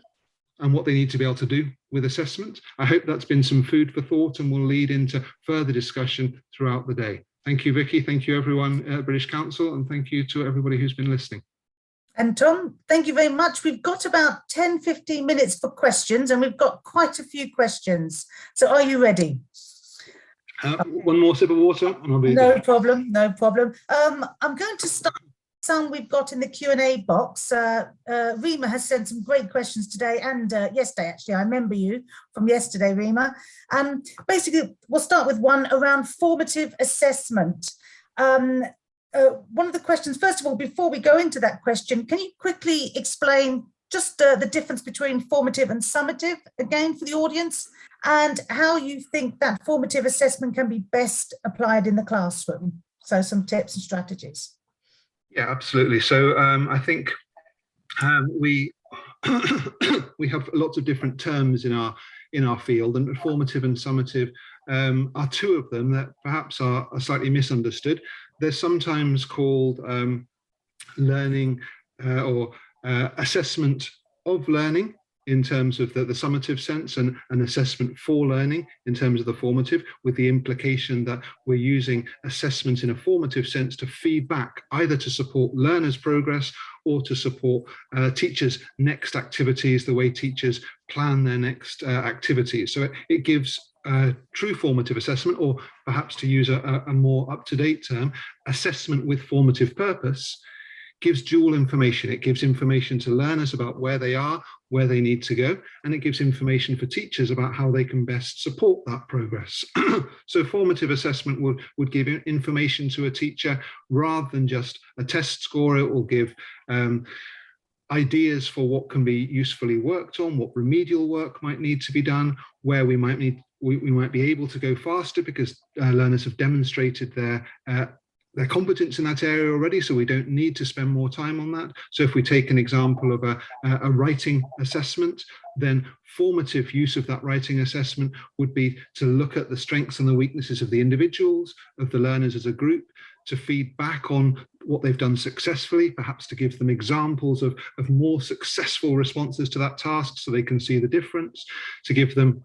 and what they need to be able to do with assessment. I hope that's been some food for thought and will lead into further discussion throughout the day. Thank you, Vicky. Thank you, everyone at British Council, and thank you to everybody who's been listening. And Tom, thank you very much. We've got about 10-15 minutes for questions, and we've got quite a few questions. So are you ready? One more sip of water and I'll be No problem, no problem. I'm going to start with some we've got in the Q&A box. Rima has sent some great questions today and yesterday, actually. I remember you from yesterday, Rima. Basically, we'll start with one around formative assessment. One of the questions, first of all, before we go into that question, can you quickly explain just the difference between formative and summative, again, for the audience, and how you think that formative assessment can be best applied in the classroom? So some tips and strategies. Yeah, absolutely. So I think we have lots of different terms in our field, and formative and summative are two of them that perhaps are slightly misunderstood. They're sometimes called learning or assessment of learning in terms of the summative sense, and an assessment for learning in terms of the formative, with the implication that we're using assessment in a formative sense to feed back, either to support learners' progress or to support teachers' next activities, the way teachers plan their next activities. So it gives true formative assessment, or perhaps to use a more up-to-date term, assessment with formative purpose, gives dual information. It gives information to learners about where they are, where they need to go, and it gives information for teachers about how they can best support that progress. So formative assessment would give information to a teacher rather than just a test score. It will give ideas for what can be usefully worked on, what remedial work might need to be done, where we might be able to go faster because learners have demonstrated their competence in that area already, so we don't need to spend more time on that. So if we take an example of a writing assessment, then formative use of that writing assessment would be to look at the strengths and the weaknesses of the individuals, of the learners as a group, to feed back on what they've done successfully, perhaps to give them examples of more successful responses to that task so they can see the difference, to give them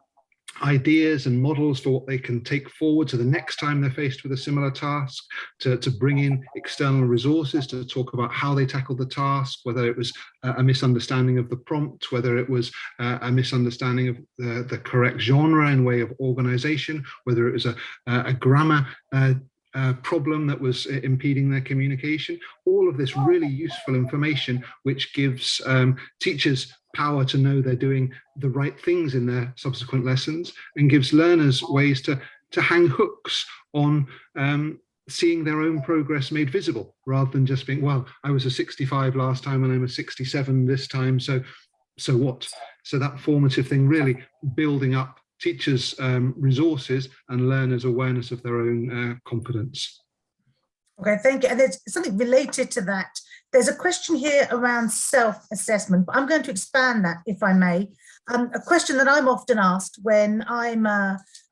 ideas and models for what they can take forward to the next time they're faced with a similar task, to bring in external resources to talk about how they tackled the task, whether it was a misunderstanding of the prompt, whether it was a misunderstanding of the correct genre and way of organization, whether it was a grammar problem that was impeding their communication. All of this really useful information, which gives teachers power to know they're doing the right things in their subsequent lessons, and gives learners ways to hang hooks on seeing their own progress made visible, rather than just being, well, I was a 65 last time and I'm a 67 this time, so what? So that formative thing, really building up teachers' resources and learners' awareness of their own confidence. Okay, thank you. And there's something related to that. There's a question here around self-assessment, but I'm going to expand that, if I may. A question that I'm often asked when I'm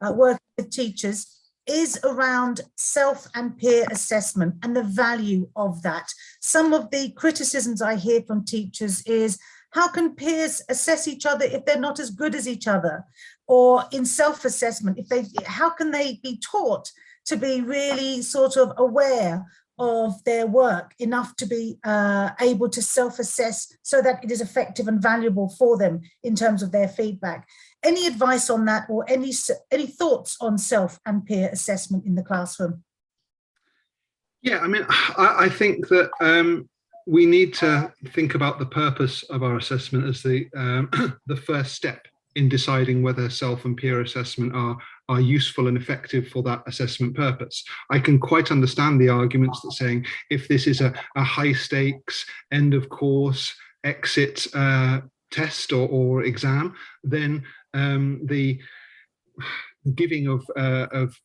working with teachers is around self and peer assessment and the value of that. Some of the criticisms I hear from teachers is, how can peers assess each other if they're not as good as each other? Or in self-assessment, how can they be taught to be really sort of aware of their work enough to be able to self-assess so that it is effective and valuable for them in terms of their feedback? Any advice on that, or any thoughts on self and peer assessment in the classroom? Yeah, I mean, I think that we need to think about the purpose of our assessment as the first step in deciding whether self and peer assessment are useful and effective for that assessment purpose. I can quite understand the arguments that saying, if this is a high stakes end of course exit test or exam, then the giving of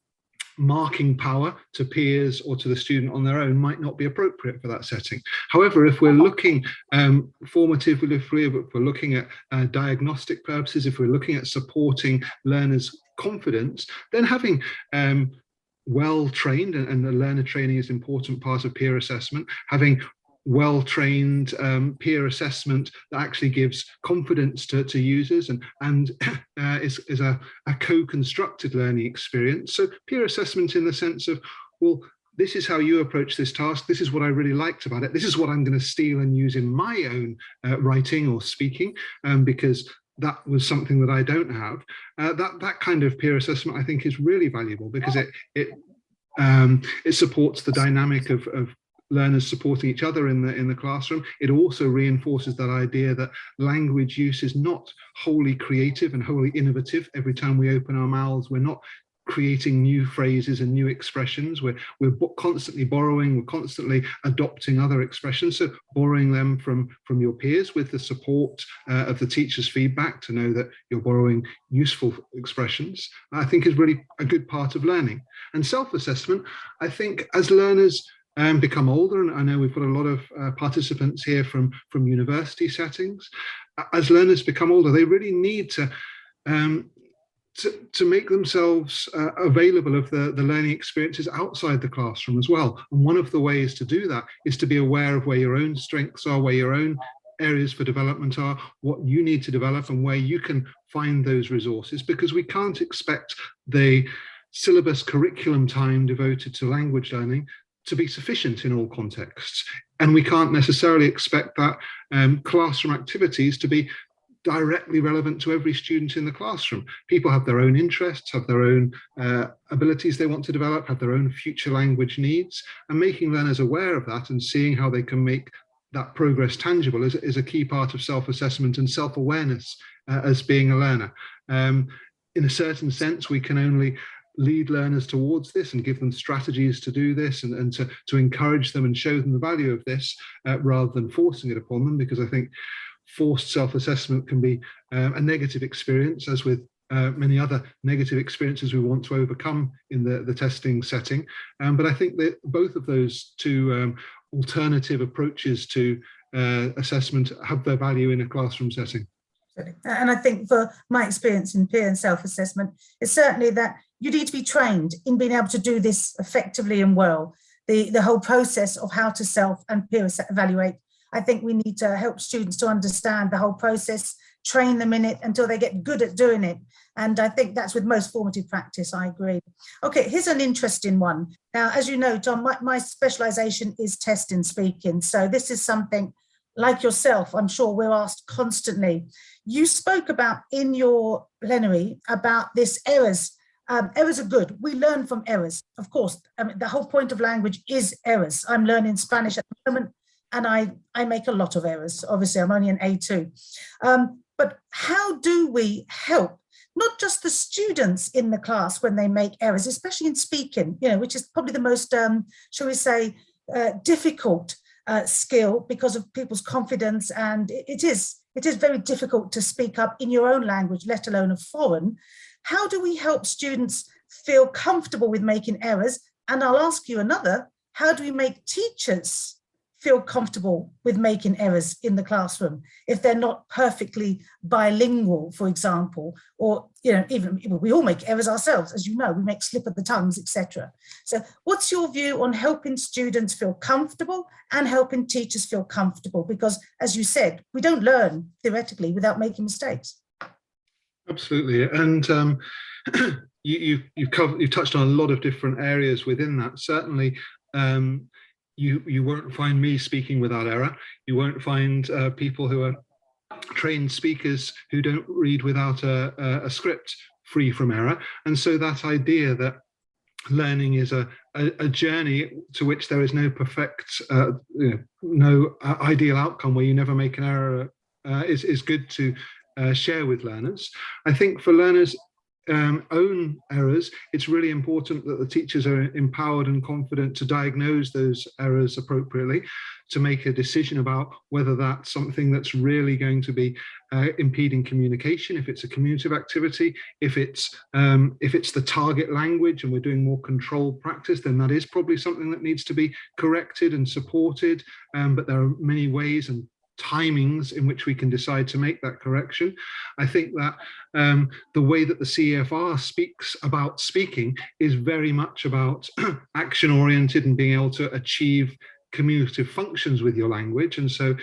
marking power to peers or to the student on their own might not be appropriate for that setting. However, if we're looking formatively, if we're looking at diagnostic purposes, if we're looking at supporting learners' confidence, then having well-trained, and the learner training is an important part of peer assessment, having well-trained peer assessment that actually gives confidence to users and is a co-constructed learning experience. So peer assessment in the sense of, well, this is how you approach this task, this is what I really liked about it, this is what I'm going to steal and use in my own writing or speaking, because that was something that I don't have. That kind of peer assessment, I think, is really valuable, because it supports the dynamic of learners supporting each other in the classroom. It also reinforces that idea that language use is not wholly creative and wholly innovative. Every time we open our mouths, we're not creating new phrases and new expressions. We're constantly borrowing, we're constantly adopting other expressions. So borrowing them from your peers with the support of the teacher's feedback to know that you're borrowing useful expressions, I think is really a good part of learning. And self-assessment, I think as learners become older, and I know we've got a lot of participants here from university settings. As learners become older, they really need to make themselves available of the learning experiences outside the classroom as well. And one of the ways to do that is to be aware of where your own strengths are, where your own areas for development are, what you need to develop, and where you can find those resources, because we can't expect the syllabus curriculum time devoted to language learning to be sufficient in all contexts. And we can't necessarily expect that classroom activities to be directly relevant to every student in the classroom. People have their own interests, have their own abilities they want to develop, have their own future language needs, and making learners aware of that and seeing how they can make that progress tangible is a key part of self-assessment and self-awareness as being a learner. In a certain sense, we can only lead learners towards this and give them strategies to do this, and to encourage them and show them the value of this rather than forcing it upon them, because I think forced self-assessment can be a negative experience, as with many other negative experiences we want to overcome in the testing setting. But I think that both of those two alternative approaches to assessment have their value in a classroom setting. And I think for my experience in peer and self-assessment, it's certainly that you need to be trained in being able to do this effectively and well. The whole process of how to self and peer evaluate, I think we need to help students to understand the whole process, train them in it until they get good at doing it. And I think that's with most formative practice, I agree. Okay, here's an interesting one. Now, as you know, John, my specialization is testing speaking. So this is something like yourself, I'm sure we're asked constantly. You spoke about in your plenary about this errors. Errors are good. We learn from errors, of course. I mean, the whole point of language is errors. I'm learning Spanish at the moment, and I make a lot of errors. Obviously, I'm only an A2. But how do we help not just the students in the class when they make errors, especially in speaking, which is probably the most, shall we say, difficult skill because of people's confidence. And it is very difficult to speak up in your own language, let alone a foreign. How do we help students feel comfortable with making errors? And I'll ask you another, how do we make teachers feel comfortable with making errors in the classroom if they're not perfectly bilingual, for example, or even we all make errors ourselves, as you know, we make slip of the tongues, etc. So what's your view on helping students feel comfortable and helping teachers feel comfortable? Because as you said, we don't learn theoretically without making mistakes. Absolutely, and you've touched on a lot of different areas within that. Certainly, you won't find me speaking without error. You won't find people who are trained speakers who don't read without a script free from error. And so that idea that learning is a journey to which there is no perfect, no ideal outcome where you never make an error is good to share with learners. I think for learners' own errors, it's really important that the teachers are empowered and confident to diagnose those errors appropriately, to make a decision about whether that's something that's really going to be impeding communication, if it's a communicative activity, if it's the target language and we're doing more controlled practice, then that is probably something that needs to be corrected and supported. But there are many ways and timings in which we can decide to make that correction. I think that the way that the CEFR speaks about speaking is very much about action oriented and being able to achieve communicative functions with your language. And so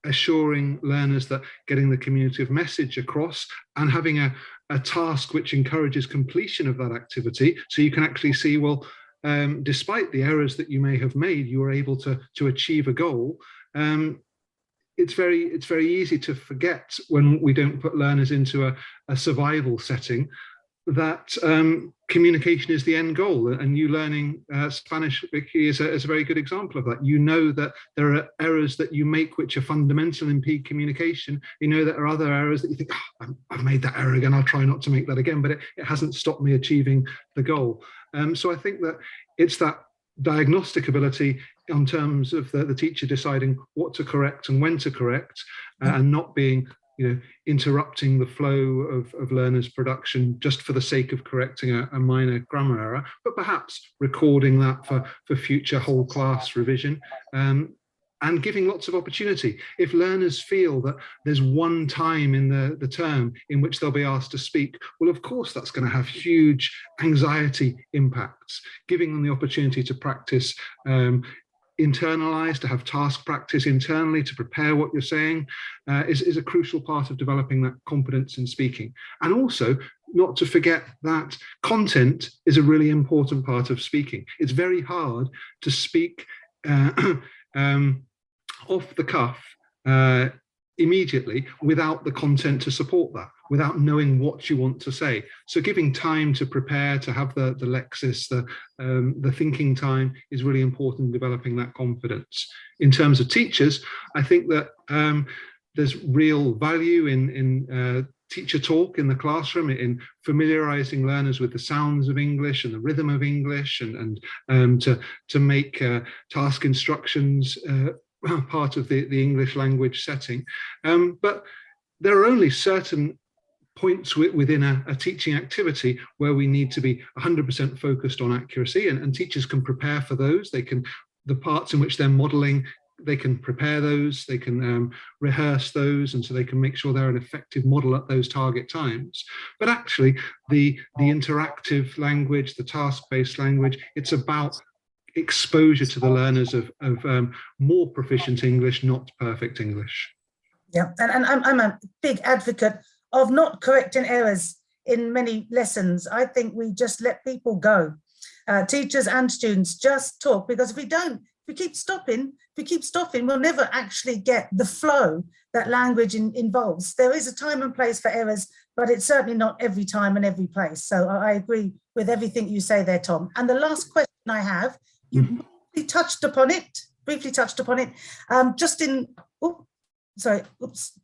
assuring learners that getting the communicative message across and having a task which encourages completion of that activity, so you can actually see, well, despite the errors that you may have made, you were able to achieve a goal. It's very easy to forget when we don't put learners into a survival setting that communication is the end goal. And you learning Spanish, Vicky, is a very good example of that. You know that there are errors that you make which are fundamental, impede communication. You know there are other errors that you think, oh, I've made that error again, I'll try not to make that again, but it hasn't stopped me achieving the goal. So I think that it's that diagnostic ability in terms of the teacher deciding what to correct and when to correct, and not being interrupting the flow of learners' production just for the sake of correcting a minor grammar error, but perhaps recording that for future whole class revision, and giving lots of opportunity. If learners feel that there's one time in the term in which they'll be asked to speak, well, of course, that's going to have huge anxiety impacts. Giving them the opportunity to practice internalize, to have task practice internally, to prepare what you're saying, is a crucial part of developing that confidence in speaking. And also, not to forget that content is a really important part of speaking. It's very hard to speak off the cuff immediately without the content to support that, without knowing what you want to say. So giving time to prepare, to have the lexis, the thinking time is really important in developing that confidence. In terms of teachers, I think that there's real value in teacher talk in the classroom, in familiarizing learners with the sounds of English and the rhythm of English, and to make task instructions part of the English language setting. But there are only certain points within a teaching activity where we need to be 100% focused on accuracy, and teachers can prepare for those. They can, the parts in which they're modeling, they can prepare those, they can rehearse those, and so they can make sure they're an effective model at those target times. But actually, the interactive language, the task-based language, it's about exposure to the learners of more proficient English, not perfect English. Yeah, and I'm a big advocate of not correcting errors in many lessons. I think we just let people go. Teachers and students just talk, because if we don't, if we keep stopping, we'll never actually get the flow that language involves. There is a time and place for errors, but it's certainly not every time and every place. So I agree with everything you say there, Tom. And the last question I have, you briefly touched upon it, just in, oh, sorry, oops.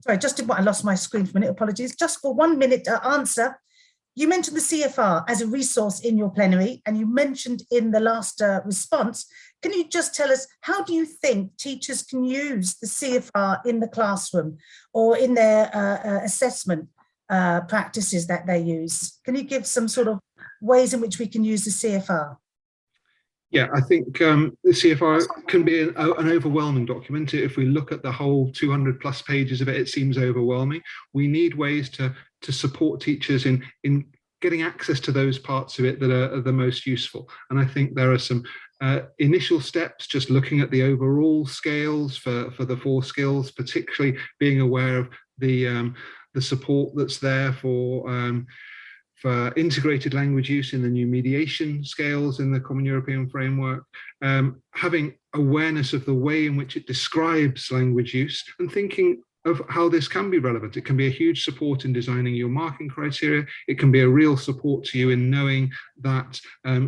sorry, I lost my screen for a minute, apologies. Just for 1 minute answer. You mentioned the CFR as a resource in your plenary, and you mentioned in the last response. Can you just tell us, how do you think teachers can use the CFR in the classroom or in their assessment practices that they use? Can you give some sort of ways in which we can use the CFR? Yeah, I think the CFR can be an overwhelming document. If we look at the whole 200 plus pages of it, it seems overwhelming. We need ways to support teachers in getting access to those parts of it that are the most useful. And I think there are some initial steps, just looking at the overall scales for the 4 skills, particularly being aware of the support that's there for integrated language use in the new mediation scales in the Common European Framework, having awareness of the way in which it describes language use and thinking of how this can be relevant. It can be a huge support in designing your marking criteria. It can be a real support to you in knowing that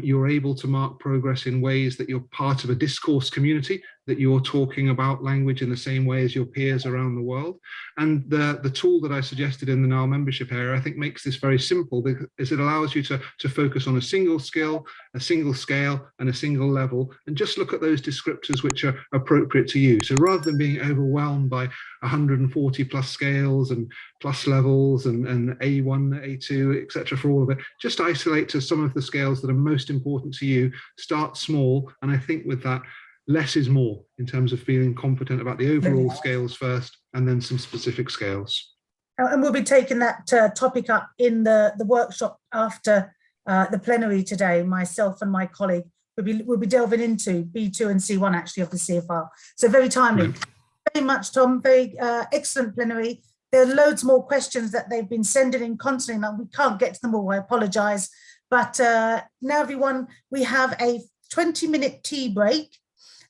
you're able to mark progress in ways that you're part of a discourse community, that you're talking about language in the same way as your peers around the world. And the tool that I suggested in the NAL membership area, I think makes this very simple, because it allows you to focus on a single skill, a single scale, and a single level, and just look at those descriptors which are appropriate to you. So rather than being overwhelmed by 140 plus scales and plus levels and A1, A2, etc. for all of it, just isolate to some of the scales that are most important to you, start small, and I think with that, less is more in terms of feeling confident about the overall scales first and then some specific scales. And we'll be taking that topic up in the workshop after the plenary today. Myself and my colleague will be delving into B2 and C1 actually of the CFR. So very timely. Right. Very much, Tom. Very excellent plenary. There are loads more questions that they've been sending in constantly. Now we can't get to them all, I apologise. But now everyone, we have a 20-minute tea break.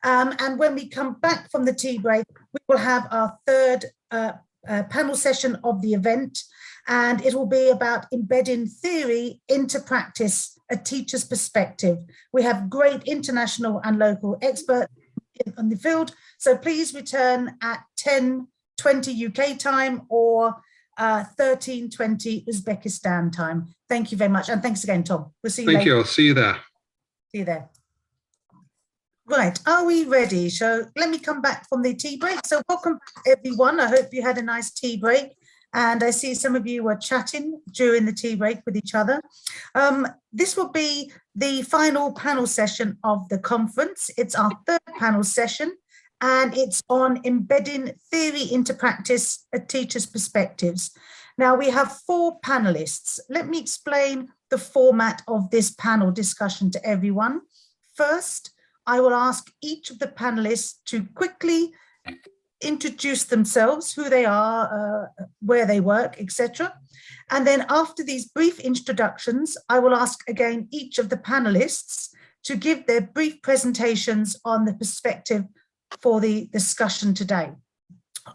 And when we come back from the tea break, we will have our third panel session of the event, and it will be about embedding theory into practice, a teacher's perspective. We have great international and local experts in the field, so please return at 10:20 UK time or 13:20 Uzbekistan time. Thank you very much, and thanks again, Tom. We'll see you later. Thank you. I'll see you there. See you there. Right, are we ready? So let me come back from the tea break. So welcome back, everyone. I hope you had a nice tea break. And I see some of you were chatting during the tea break with each other. This will be the final panel session of the conference. It's our third panel session, and it's on embedding theory into practice, a teacher's perspectives. Now we have 4 panelists. Let me explain the format of this panel discussion to everyone. First, I will ask each of the panelists to quickly introduce themselves, who they are, where they work, etc. And then after these brief introductions, I will ask again each of the panelists to give their brief presentations on the perspective for the discussion today.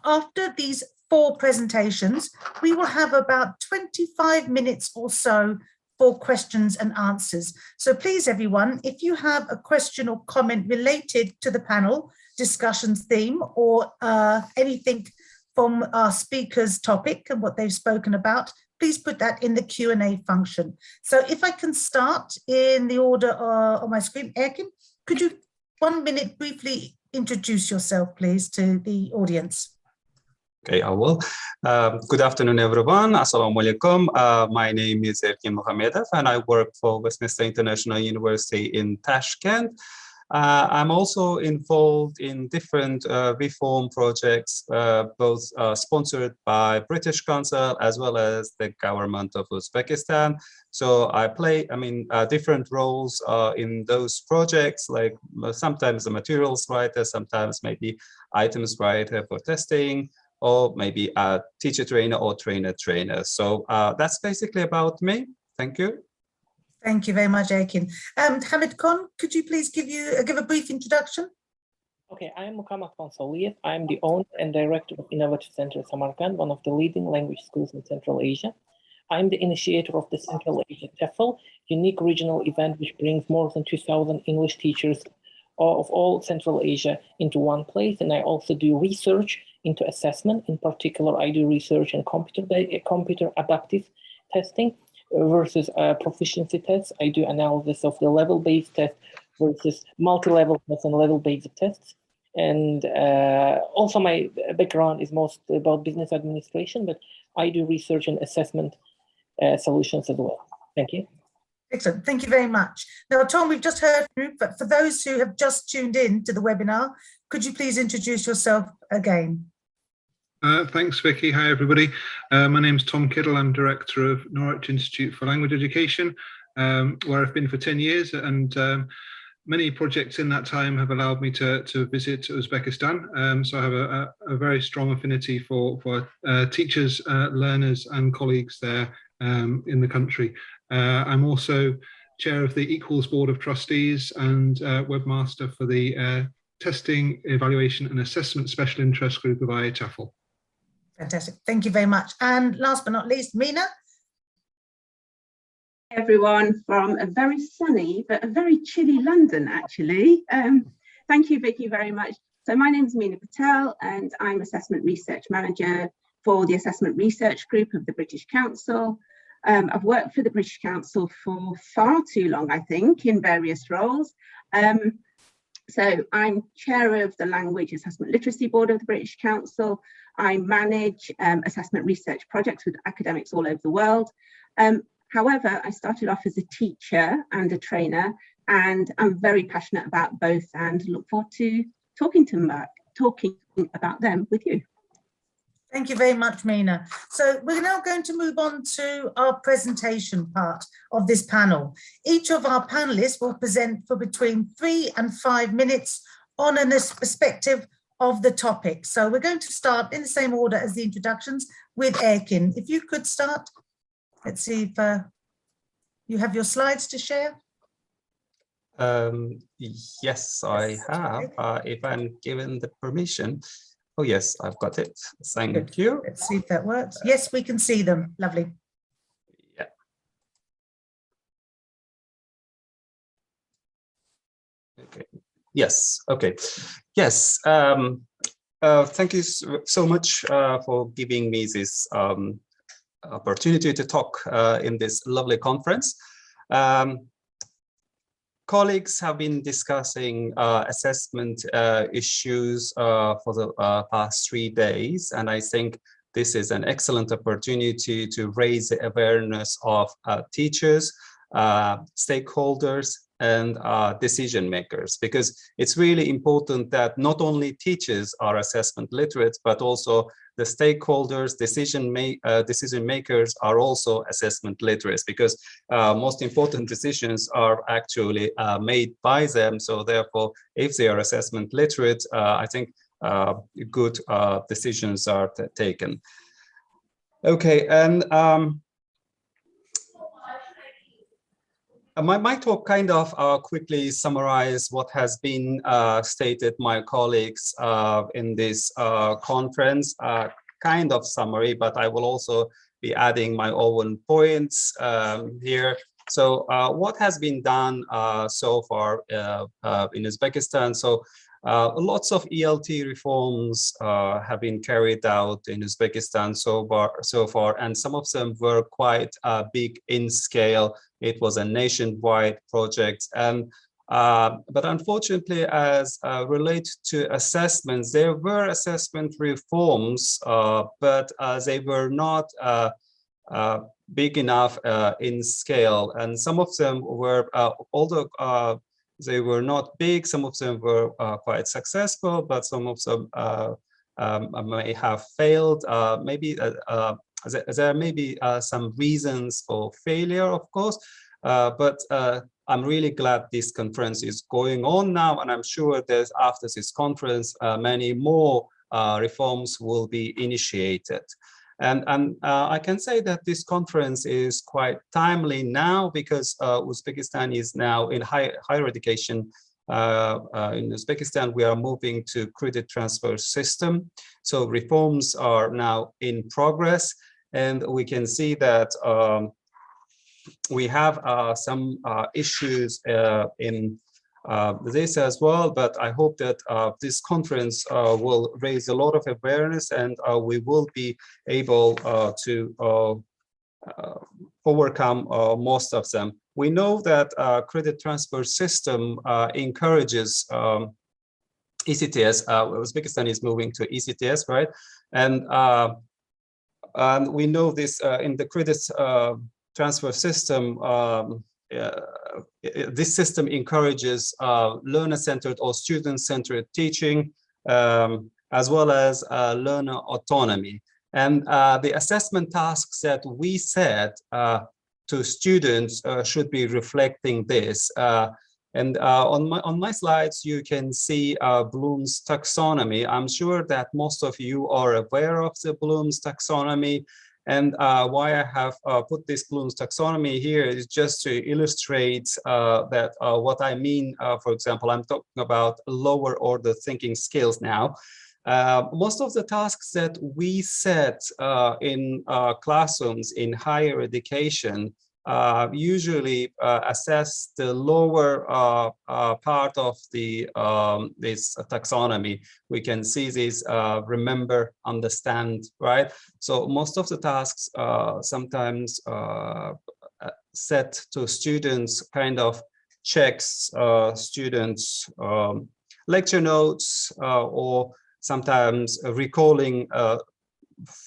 After these 4 presentations, we will have about 25 minutes or so for questions and answers. So please, everyone, if you have a question or comment related to the panel discussions theme or anything from our speaker's topic and what they've spoken about, please put that in the Q&A function. So if I can start in the order on my screen, Erkin, could you 1 minute briefly introduce yourself, please, to the audience? Okay, I will. Good afternoon, everyone. Assalamu alaikum. My name is Erkin Mohamedov, and I work for Westminster International University in Tashkent. I'm also involved in different reform projects, both sponsored by British Council as well as the government of Uzbekistan. So I play, different roles in those projects, like sometimes the materials writer, sometimes maybe items writer for testing, or maybe a teacher trainer or trainer. So that's basically about me. Thank you. Thank you very much, Erkin. Hamid Khan, could you please give a brief introduction? Okay, I am Muhammad Khan Soliyev. I am the owner and director of Innovative Center Samarkand, one of the leading language schools in Central Asia. I am the initiator of the Central Asia TEFL, unique regional event which brings more than 2,000 English teachers of all Central Asia into one place. And I also do research into assessment. In particular, I do research in computer adaptive testing versus proficiency tests. I do analysis of the level-based test versus multi-level tests and level-based tests. And also my background is most about business administration, but I do research and assessment solutions as well. Thank you. Excellent. Thank you very much. Now, Tom, we've just heard from you, but for those who have just tuned in to the webinar, could you please introduce yourself again? Thanks, Vicky. Hi, everybody. My name's Tom Kiddle. I'm Director of Norwich Institute for Language Education, where I've been for 10 years, and many projects in that time have allowed me to visit Uzbekistan. So I have a very strong affinity for teachers, learners and colleagues there in the country. I'm also chair of the Equals Board of Trustees and webmaster for the Testing, Evaluation and Assessment Special Interest Group of IATEFL. Fantastic. Thank you very much. And last but not least, Mina. Everyone from a very sunny but a very chilly London, actually. Thank you, Vicky, very much. So my name is Mina Patel and I'm Assessment Research Manager for the Assessment Research Group of the British Council. I've worked for the British Council for far too long, I think, in various roles. So I'm chair of the Language Assessment Literacy Board of the British Council. I manage assessment research projects with academics all over the world. However, I started off as a teacher and a trainer, and I'm very passionate about both and look forward to talking about them with you. Thank you very much, Mina. So we're now going to move on to our presentation part of this panel. Each of our panelists will present for between 3 and 5 minutes on a perspective of the topic. So we're going to start in the same order as the introductions with Erkin. If you could start, let's see if you have your slides to share. Yes, I have, if I'm given the permission. Oh, yes, I've got it. Thank you. Let's see if that works. Yes, we can see them. Lovely. Yeah. Okay. Yes. Okay. Yes. Thank you so much for giving me this opportunity to talk in this lovely conference. Colleagues have been discussing assessment issues for the past 3 days, and I think this is an excellent opportunity to raise the awareness of teachers, stakeholders, and decision makers, because it's really important that not only teachers are assessment literate, but also the stakeholders, decision makers are also assessment literate, because most important decisions are actually made by them. So therefore, if they are assessment literate, I think good decisions are taken. Okay, and my talk kind of quickly summarize what has been stated my colleagues in this conference, kind of summary, but I will also be adding my own points here. So what has been done so far in Uzbekistan? So lots of ELT reforms have been carried out in Uzbekistan so far, and some of them were quite big in scale. It was a nationwide project, and but unfortunately, as related to assessments, there were assessment reforms, but they were not big enough in scale, and some of them were, although they were not big, some of them were quite successful, but some of them may have failed. Maybe there may be some reasons for failure, of course, but I'm really glad this conference is going on now, and I'm sure that after this conference, many more reforms will be initiated. And I can say that this conference is quite timely now, because Uzbekistan is now in higher education. In Uzbekistan, we are moving to credit transfer system. So reforms are now in progress, and we can see that we have some issues in this as well, but I hope that this conference will raise a lot of awareness, and we will be able to overcome most of them. We know that credit transfer system encourages ECTS. Uzbekistan is moving to ECTS, right? And we know this in the credit transfer system. This system encourages learner-centered or student-centered teaching, as well as learner autonomy. And the assessment tasks that we set to students should be reflecting this. On my slides, you can see Bloom's taxonomy. I'm sure that most of you are aware of the Bloom's taxonomy. And why I have put this Bloom's taxonomy here is just to illustrate that what I mean. For example, I'm talking about lower order thinking skills now. Most of the tasks that we set in classrooms in higher education usually assess the lower part of the this taxonomy. We can see this remember, understand, right? So most of the tasks sometimes set to students kind of checks students lecture notes or sometimes recalling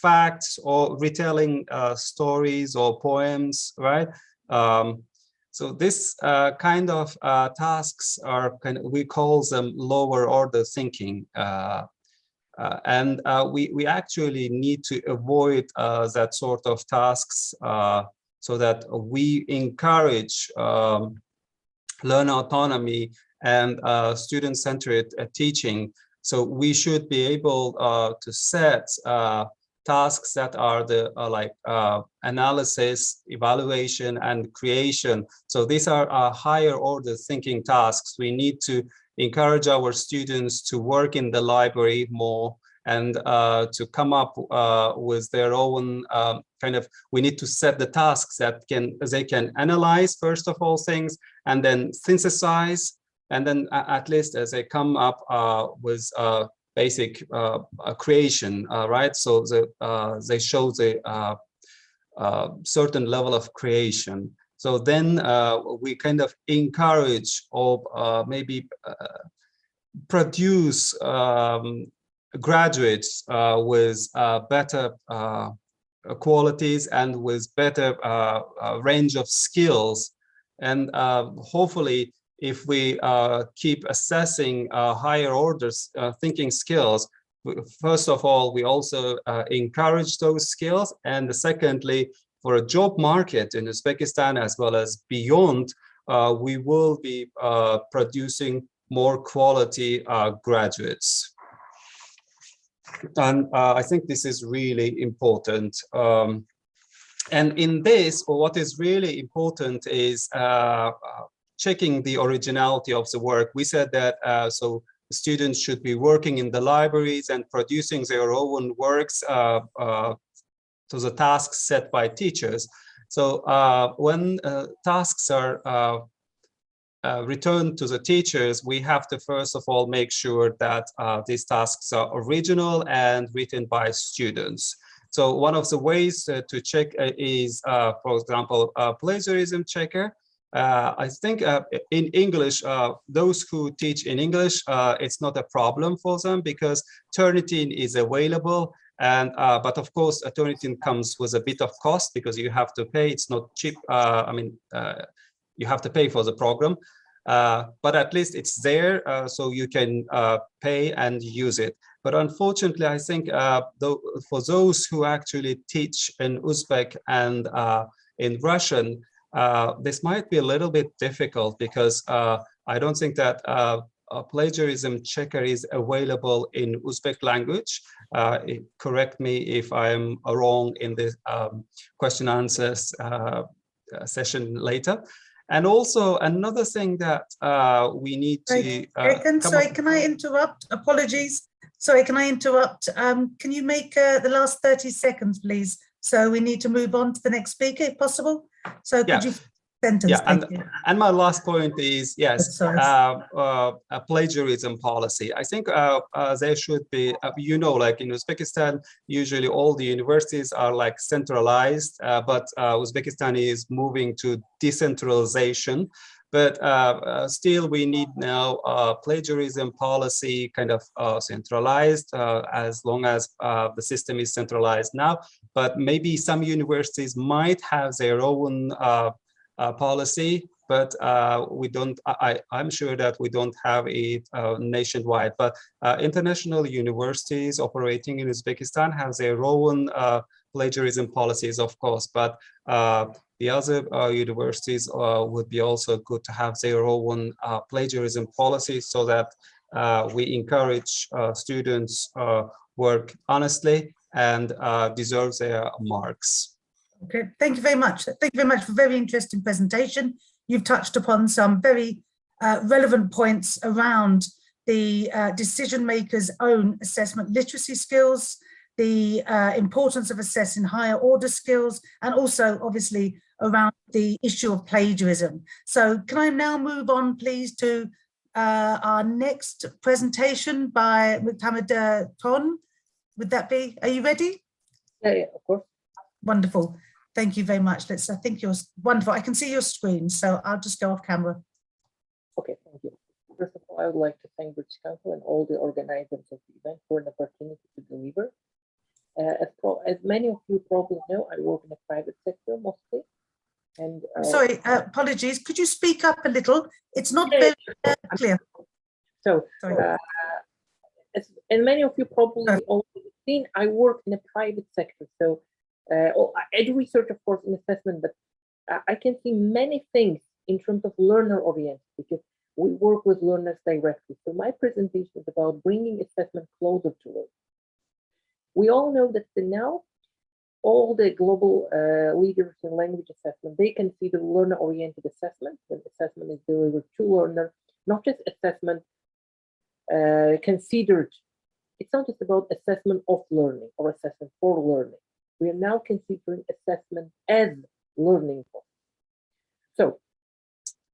facts or retelling stories or poems, right? So this kind of tasks are we call them lower order thinking, and we actually need to avoid that sort of tasks so that we encourage learner autonomy and student-centered teaching. So we should be able to set tasks that are the analysis, evaluation, and creation. So these are higher order thinking tasks. We need to encourage our students to work in the library more and to come up with their own we need to set the tasks that they can analyze, first of all, things, and then synthesize, and then at least as they come up with basic creation, right? So they show the certain level of creation. So then we kind of encourage or maybe produce graduates with better qualities and with better range of skills. And hopefully, if we keep assessing higher orders thinking skills, first of all, we also encourage those skills. And secondly, for a job market in Uzbekistan as well as beyond, we will be producing more quality graduates. And I think this is really important. And in this, what is really important is checking the originality of the work. We said that so students should be working in the libraries and producing their own works to the tasks set by teachers. So when tasks are returned to the teachers, we have to first of all make sure that these tasks are original and written by students. So one of the ways to check is, for example, a plagiarism checker. I think in English, those who teach in English, it's not a problem for them because Turnitin is available. And but of course, Turnitin comes with a bit of cost because you have to pay. It's not cheap. I mean, you have to pay for the program, but at least it's there, so you can pay and use it. But unfortunately, I think for those who actually teach in Uzbek and in Russian, this might be a little bit difficult because I don't think that a plagiarism checker is available in Uzbek language. Correct me if I'm wrong in the question answers session later. And also another thing that we need to sorry, can I interrupt? Apologies. Sorry, can I interrupt? Can you make the last 30 seconds, please? So we need to move on to the next speaker, if possible. So could you Sentence, Yeah, thank you. and my last point is, yes, Sorry. a plagiarism policy. I think there should be, like in Uzbekistan, usually all the universities are like centralized, but Uzbekistan is moving to decentralization. But still, we need now a plagiarism policy kind of centralized, as long as the system is centralized now. But maybe some universities might have their own policy, but we don't. I'm sure that we don't have it nationwide. But international universities operating in Uzbekistan have their own plagiarism policies, of course. But the other universities would be also good to have their own plagiarism policies, so that we encourage students work honestly and deserve their marks. Okay, thank you very much. Thank you very much for a very interesting presentation. You've touched upon some very relevant points around the decision makers' own assessment literacy skills, the importance of assessing higher order skills, and also obviously around the issue of plagiarism. So can I now move on, please, to our next presentation by Mohammed Ton? Would that be, are you ready? Yeah, of course. Wonderful. Thank you very much. I think you're wonderful. I can see your screen, so I'll just go off camera. Okay, thank you. First of all, I would like to thank British Council and all the organizers of the event for an opportunity to deliver. As many of you probably know, I work in the private sector mostly. And sorry, apologies. Could you speak up a little? It's not very clear. So, as many of you probably already seen, I work in the private sector. So, I do research, of course, in assessment, but I can see many things in terms of learner-oriented, because we work with learners directly. So my presentation is about bringing assessment closer to learners. We all know that now all the global leaders in language assessment, they consider learner-oriented assessment when assessment is delivered to learner, not just assessment considered. It's not just about assessment of learning or assessment for learning. We are now considering assessment as learning. So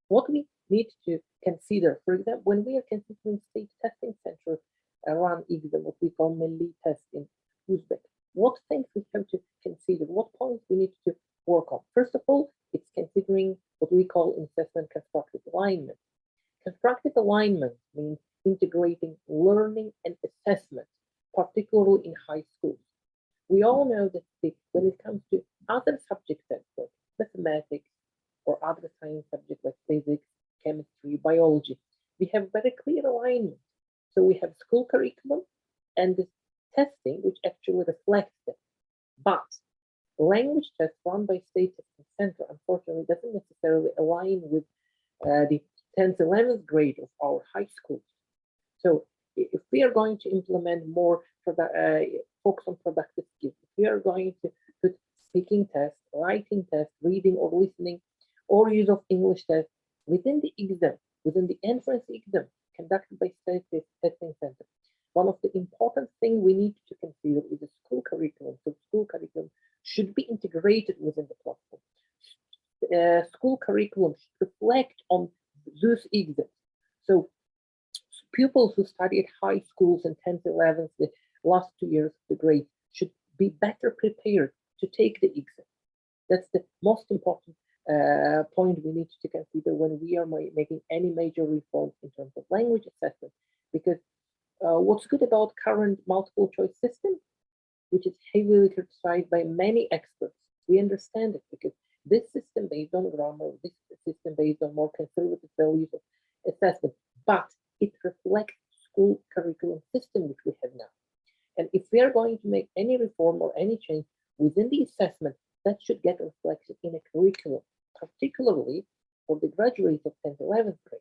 what we need to consider, for example, when we are considering state testing center around exam, what we call Milli test in Uzbek, what things we have to consider, what points we need to work on. First of all, it's considering what we call in assessment constructive alignment. Constructive alignment means integrating learning and assessment, particularly in high schools. We all know that when it comes to other subjects like mathematics or other science subjects like physics, chemistry, biology, we have very clear alignment. So we have school curriculum and this testing, which actually reflects them. But language tests run by state testing center, unfortunately, doesn't necessarily align with the 10th, 11th grade of our high schools. So if we are going to implement more focus on productive skills, if we are going to put speaking tests, writing tests, reading or listening, or use of English tests within the exam, within the entrance exam conducted by state testing center, one of the important things we need to consider is the school curriculum. So school curriculum should be integrated within the platform. School curriculum should reflect on those exams. So pupils who study at high schools in 10th, 11th, the last 2 years of the grade should be better prepared to take the exam. That's the most important point we need to consider when we are making any major reforms in terms of language assessment. Because what's good about current multiple choice system, which is heavily criticized by many experts, we understand it because this system based on grammar, this system based on more conservative values of assessment, but it reflects school curriculum system which we have now. And if we are going to make any reform or any change within the assessment, that should get reflected in a curriculum, particularly for the graduates of 10th, 11th grade.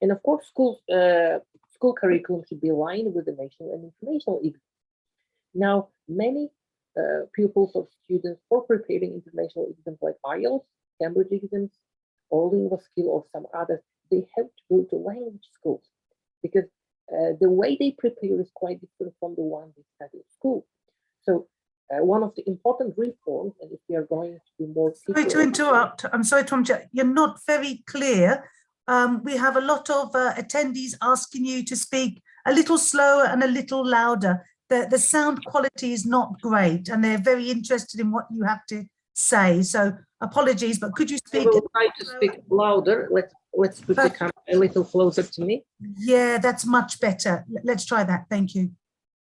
And of course, school curriculum should be aligned with the national and international exams. Now, many pupils or students for preparing international exams like IELTS, Cambridge exams, or lingua skill or some others, they have to go to language schools because the way they prepare is quite different from the one they study at school. So one of the important reforms, and if we are going to be more... Sorry to interrupt. I'm sorry to interrupt. You're not very clear. We have a lot of attendees asking you to speak a little slower and a little louder. The sound quality is not great, and they're very interested in what you have to say. So apologies, but could you speak? I will try to speak louder. Let's put the camera a little closer to me. Yeah, that's much better. Let's try that. Thank you.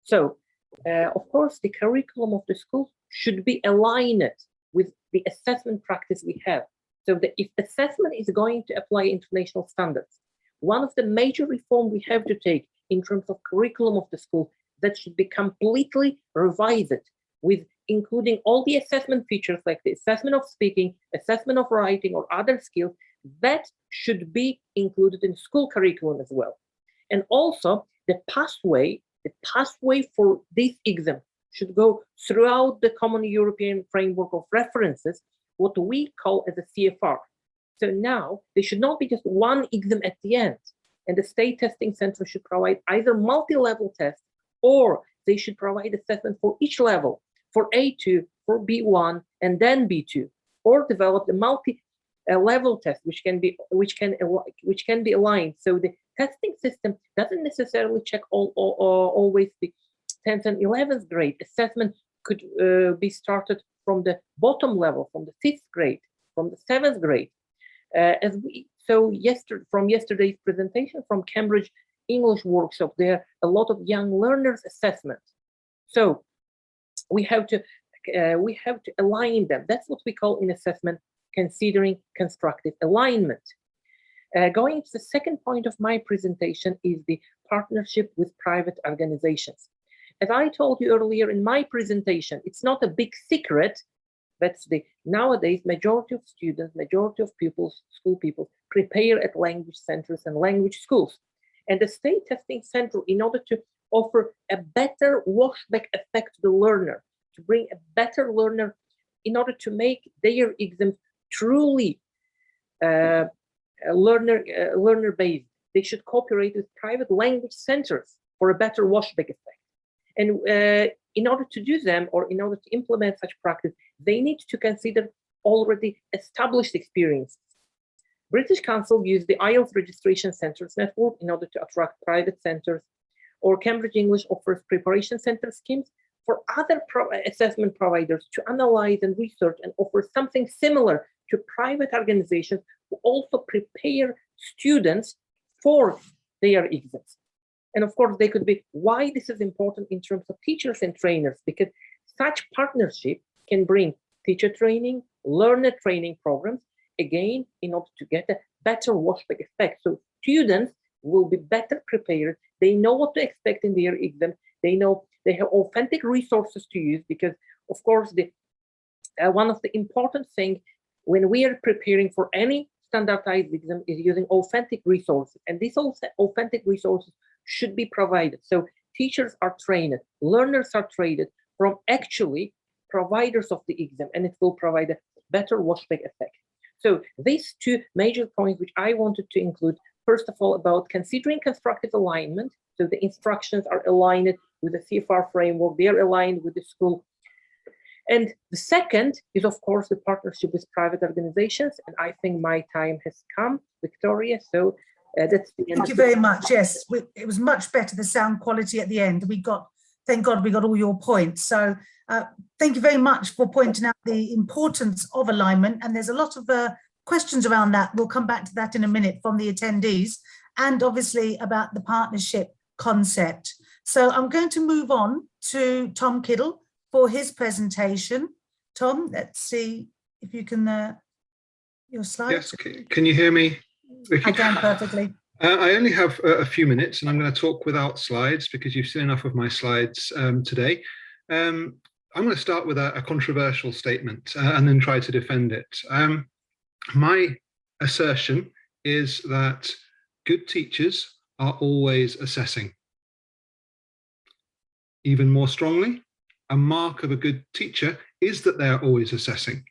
So, of course, the curriculum of the school should be aligned with the assessment practice we have. So that if assessment is going to apply international standards, one of the major reforms we have to take in terms of curriculum of the school, that should be completely revised with including all the assessment features like the assessment of speaking, assessment of writing, or other skills, that should be included in school curriculum as well. And also the pathway for this exam should go throughout the common European framework of references, what we call as a CFR. So now there should not be just one exam at the end, and the state testing center should provide either multi-level tests, or they should provide assessment for each level, for A2, for B1, and then B2, or develop the multi-level test, which can be aligned. So the testing system doesn't necessarily check always the 10th and 11th grade. Assessment could be started from the bottom level, from the 5th grade, from the 7th grade. From yesterday's presentation from Cambridge English workshop, there are a lot of young learners assessment. So we have to align them. That's what we call in assessment considering constructive alignment. Going to the second point of my presentation is the partnership with private organizations. As I told you earlier in my presentation, it's not a big secret that nowadays majority of students, majority of pupils, school people prepare at language centers and language schools. And the state testing center, in order to offer a better washback effect to the learner, to bring a better learner, in order to make their exams truly learner-based, they should cooperate with private language centers for a better washback effect. And in order to do them, or in order to implement such practice, they need to consider already established experiences. British Council used the IELTS registration centers network in order to attract private centers, or Cambridge English offers preparation center schemes for other assessment providers to analyze and research and offer something similar to private organizations who also prepare students for their exams. And of course, they could be why this is important in terms of teachers and trainers, because such partnership can bring teacher training, learner training programs, again, in order to get a better washback effect. So students will be better prepared. They know what to expect in their exam. They know they have authentic resources to use, because of course, one of the important things when we are preparing for any standardized exam is using authentic resources. And these authentic resources should be provided. So teachers are trained, learners are trained from actually providers of the exam, and it will provide a better washback effect. So these two major points which I wanted to include, first of all, about considering constructive alignment. So the instructions are aligned with the CFR framework, they are aligned with the school. And the second is, of course, the partnership with private organizations. And I think my time has come, Victoria. So that's the end. Thank you very much. Yes, it was much better, the sound quality at the end. Thank God we got all your points. So thank you very much for pointing out the importance of alignment. And there's a lot of questions around that. We'll come back to that in a minute from the attendees, and obviously about the partnership concept. So I'm going to move on to Tom Kiddle for his presentation. Tom, let's see if you can, your slides. Yes, can you hear me, Vicky? I can perfectly. I only have a few minutes, and I'm going to talk without slides because you've seen enough of my slides today. I'm going to start with a controversial statement and then try to defend it. My assertion is that good teachers are always assessing. Even more strongly, a mark of a good teacher is that they're always assessing.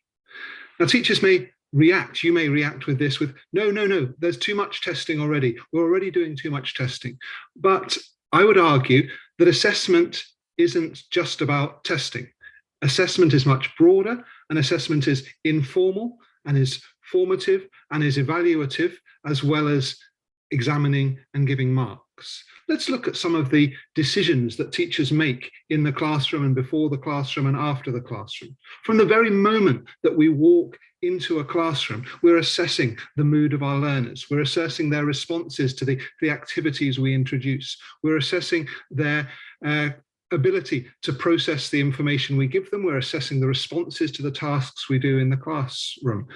Now, teachers may react, you may react with this with, no, there's too much testing already. We're already doing too much testing. But I would argue that assessment isn't just about testing. assessment is much broader, and assessment is informal and is formative and is evaluative, as well as examining and giving marks. Let's look at some of the decisions that teachers make in the classroom and before the classroom and after the classroom. From the very moment that we walk into a classroom, we're assessing the mood of our learners. We're assessing their responses to the activities we introduce. We're assessing their ability to process the information we give them. We're assessing the responses to the tasks we do in the classroom.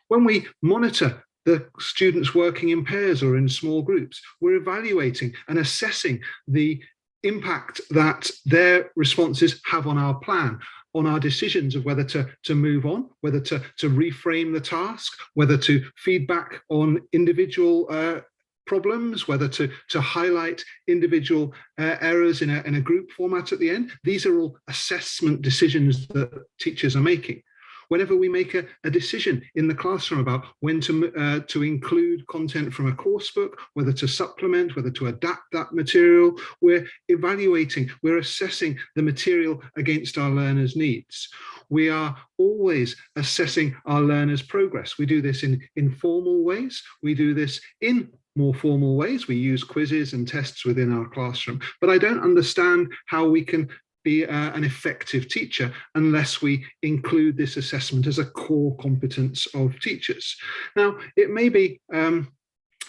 When we monitor the students working in pairs or in small groups, we're evaluating and assessing the impact that their responses have on our plan, on our decisions of whether to move on, whether to reframe the task, whether to feedback on individual problems, whether to highlight individual errors in a group format at the end. These are all assessment decisions that teachers are making. Whenever we make a decision in the classroom about when to include content from a course book, whether to supplement, whether to adapt that material, we're evaluating, we're assessing the material against our learners' needs. We are always assessing our learners' progress. We do this in informal ways. We do this in more formal ways. We use quizzes and tests within our classroom. But I don't understand how we can be an effective teacher unless we include this assessment as a core competence of teachers. Now, it may be a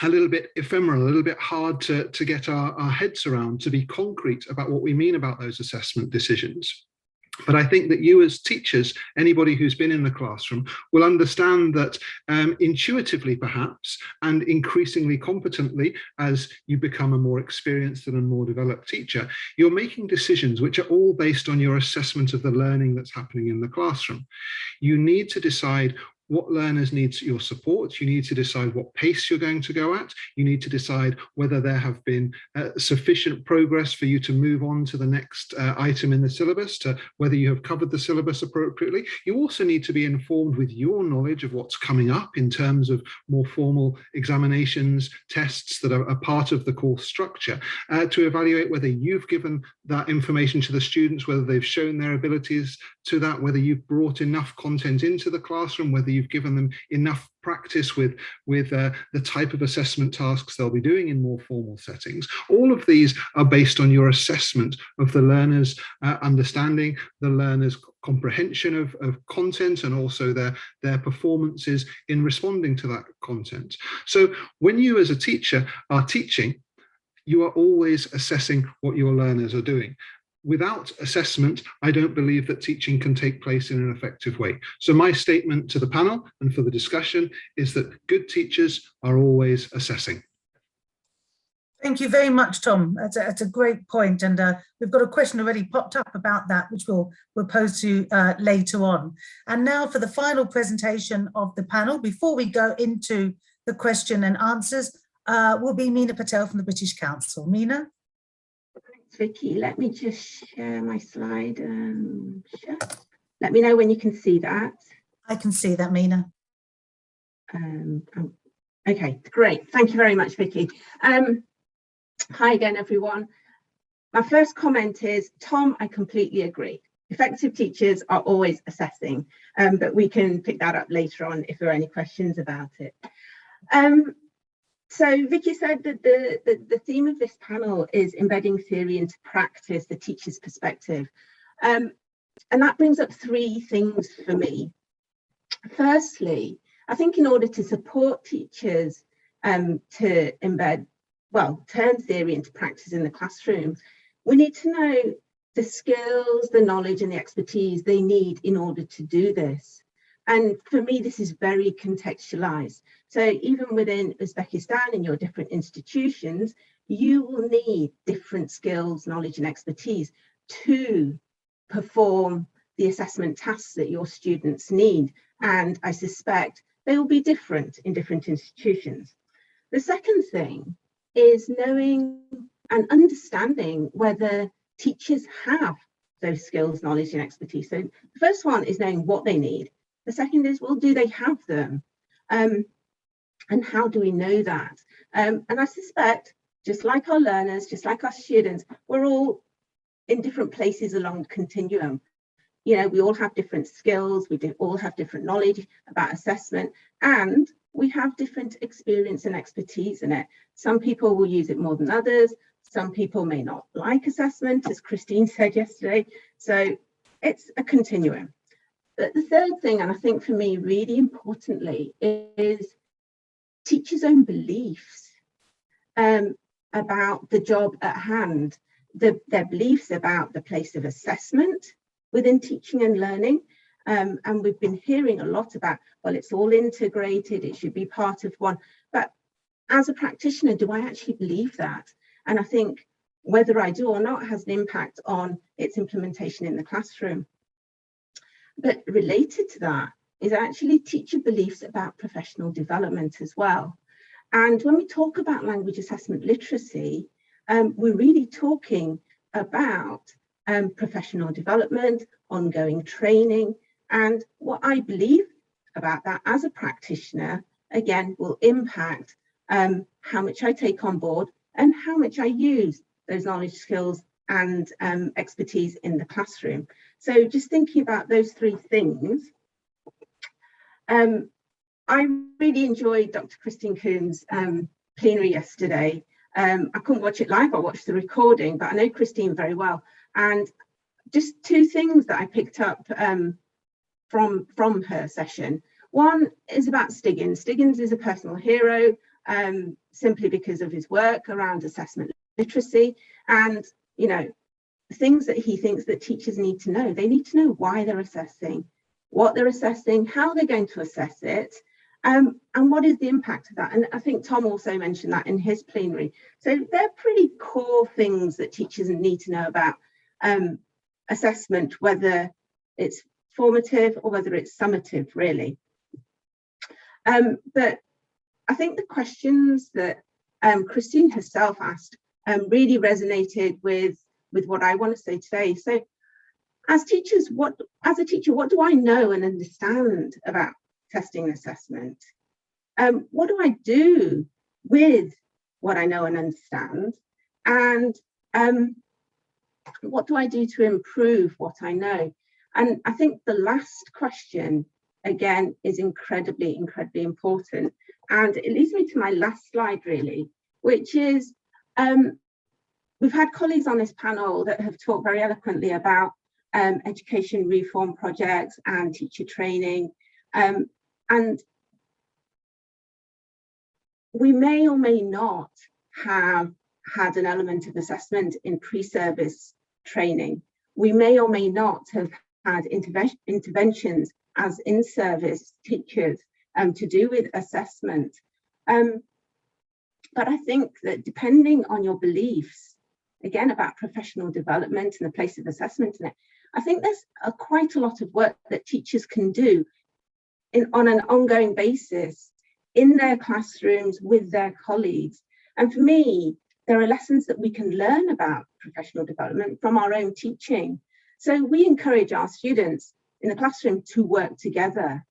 little bit ephemeral, a little bit hard to get our heads around, to be concrete about what we mean about those assessment decisions. But I think that you as teachers, anybody who's been in the classroom, will understand that intuitively perhaps, and increasingly competently as you become a more experienced and a more developed teacher, you're making decisions which are all based on your assessment of the learning that's happening in the classroom. You need to decide what learners need your support. You need to decide what pace you're going to go at. You need to decide whether there have been sufficient progress for you to move on to the next item in the syllabus, to whether you have covered the syllabus appropriately. You also need to be informed with your knowledge of what's coming up in terms of more formal examinations, tests that are a part of the course structure, to evaluate whether you've given that information to the students, whether they've shown their abilities to that, whether you've brought enough content into the classroom, whether you've given them enough practice with the type of assessment tasks they'll be doing in more formal settings. All of these are based on your assessment of the learner's understanding, the learner's comprehension of content, and also their performances in responding to that content. So when you as a teacher are teaching, you are always assessing what your learners are doing. Without assessment, I don't believe that teaching can take place in an effective way. So my statement to the panel and for the discussion is that good teachers are always assessing. Thank you very much, Tom. That's a great point. And we've got a question already popped up about that, which we'll pose to later on. And now for the final presentation of the panel, before we go into the question and answers, will be Mina Patel from the British Council. Mina? Thanks, Vicky. Let me just share my slide. Let me know when you can see that. I can see that, Mina. Okay, great. Thank you very much, Vicky. Hi again, everyone. My first comment is, Tom, I completely agree. Effective teachers are always assessing, but we can pick that up later on if there are any questions about it. So Vicky said that the theme of this panel is embedding theory into practice, the teacher's perspective. And that brings up three things for me. Firstly, I think in order to support teachers to embed, well, turn theory into practice in the classroom, we need to know the skills, the knowledge and the expertise they need in order to do this. And for me, this is very contextualized. So even within Uzbekistan and your different institutions, you will need different skills, knowledge and expertise to perform the assessment tasks that your students need. And I suspect they will be different in different institutions. The second thing is knowing and understanding whether teachers have those skills, knowledge and expertise. So the first one is knowing what they need. The second is, well, do they have them? And how do we know that? And I suspect, just like our learners, just like our students, we're all in different places along the continuum. you know, we all have different skills, we all have different knowledge about assessment, and we have different experience and expertise in it. Some people will use it more than others. Some people may not like assessment, as Christine said yesterday. So it's a continuum. But the third thing, and I think for me really importantly, is teachers' own beliefs about the job at hand, their beliefs about the place of assessment within teaching and learning. And we've been hearing a lot about, well, it's all integrated, it should be part of one. But as a practitioner, do I actually believe that? And I think whether I do or not has an impact on its implementation in the classroom. But related to that is actually teacher beliefs about professional development as well. And when we talk about language assessment literacy, we're really talking about professional development, ongoing training, and what I believe about that as a practitioner, again, will impact how much I take on board and how much I use those knowledge, skills, and expertise in the classroom. So just thinking about those three things, I really enjoyed Dr. Christine Kuhn's plenary yesterday. I couldn't watch it live, I watched the recording, but I know Christine very well. And just two things that I picked up from her session. One is about Stiggins. Stiggins is a personal hero, simply because of his work around assessment literacy. And, you know, things that he thinks that teachers need to know. They need to know why they're assessing, what they're assessing, how they're going to assess it, and what is the impact of that. And I think Tom also mentioned that in his plenary. So they're pretty core things that teachers need to know about assessment, whether it's formative or whether it's summative, really. But I think the questions that Christine herself asked really resonated with what I want to say today. So as teachers, as a teacher, what do I know and understand about testing and assessment? What do I do with what I know and understand? And what do I do to improve what I know? And I think the last question, again, is incredibly, incredibly important. And it leads me to my last slide, really, which is we've had colleagues on this panel that have talked very eloquently about education reform projects and teacher training. And we may or may not have had an element of assessment in pre-service training. We may or may not have had interventions as in-service teachers to do with assessment. But I think that depending on your beliefs, again, about professional development and the place of assessment in it, I think there's quite a lot of work that teachers can do on an ongoing basis in their classrooms with their colleagues. And for me, there are lessons that we can learn about professional development from our own teaching. So we encourage our students in the classroom to work together.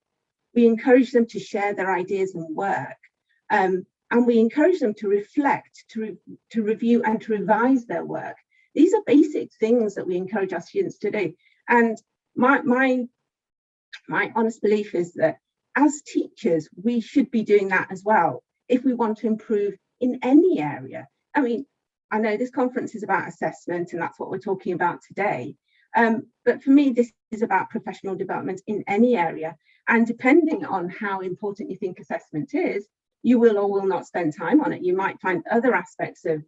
We encourage them to share their ideas and work. And we encourage them to reflect, to review and to revise their work. These are basic things that we encourage our students to do. And my honest belief is that as teachers, we should be doing that as well if we want to improve in any area. I mean, I know this conference is about assessment and that's what we're talking about today. But for me, this is about professional development in any area. And depending on how important you think assessment is, you will or will not spend time on it. You might find other aspects of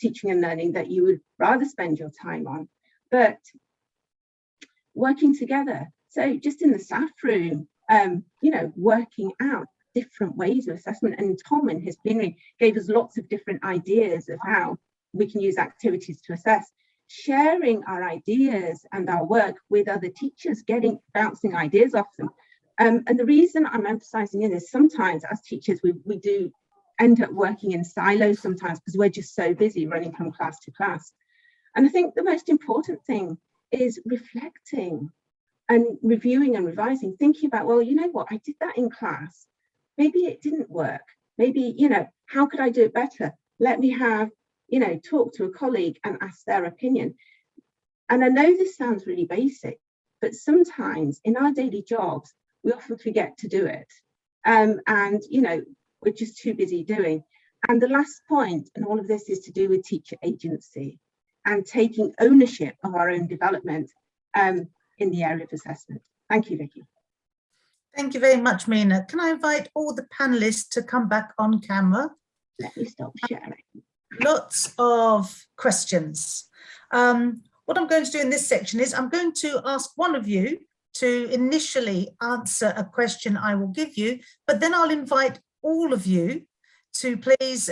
teaching and learning that you would rather spend your time on. But working together, so just in the staff room, you know, working out different ways of assessment. And Tom in his plenary gave us lots of different ideas of how we can use activities to assess. Sharing our ideas and our work with other teachers, bouncing ideas off them. And the reason I'm emphasizing it is sometimes as teachers, we do end up working in silos sometimes because we're just so busy running from class to class. And I think the most important thing is reflecting and reviewing and revising, thinking about, well, you know what, I did that in class. Maybe it didn't work. Maybe, you know, how could I do it better? Let me have, you know, talk to a colleague and ask their opinion. And I know this sounds really basic, but sometimes in our daily jobs, we often forget to do it. And, you know, we're just too busy doing. And the last point, and all of this is to do with teacher agency and taking ownership of our own development in the area of assessment. Thank you, Vicky. Thank you very much, Mina. Can I invite all the panelists to come back on camera? Let me stop sharing. Lots of questions. What I'm going to do in this section is I'm going to ask one of you to initially answer a question I will give you, but then I'll invite all of you to please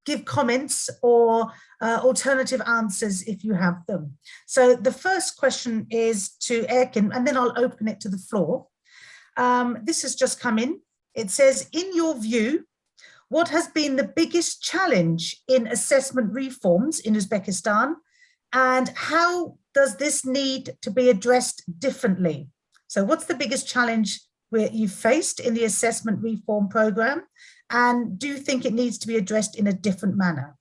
give comments or alternative answers if you have them. So the first question is to Erkin, and then I'll open it to the floor. This has just come in. It says, in your view, what has been the biggest challenge in assessment reforms in Uzbekistan, and how does this need to be addressed differently? So what's the biggest challenge you've faced in the assessment reform program, and do you think it needs to be addressed in a different manner?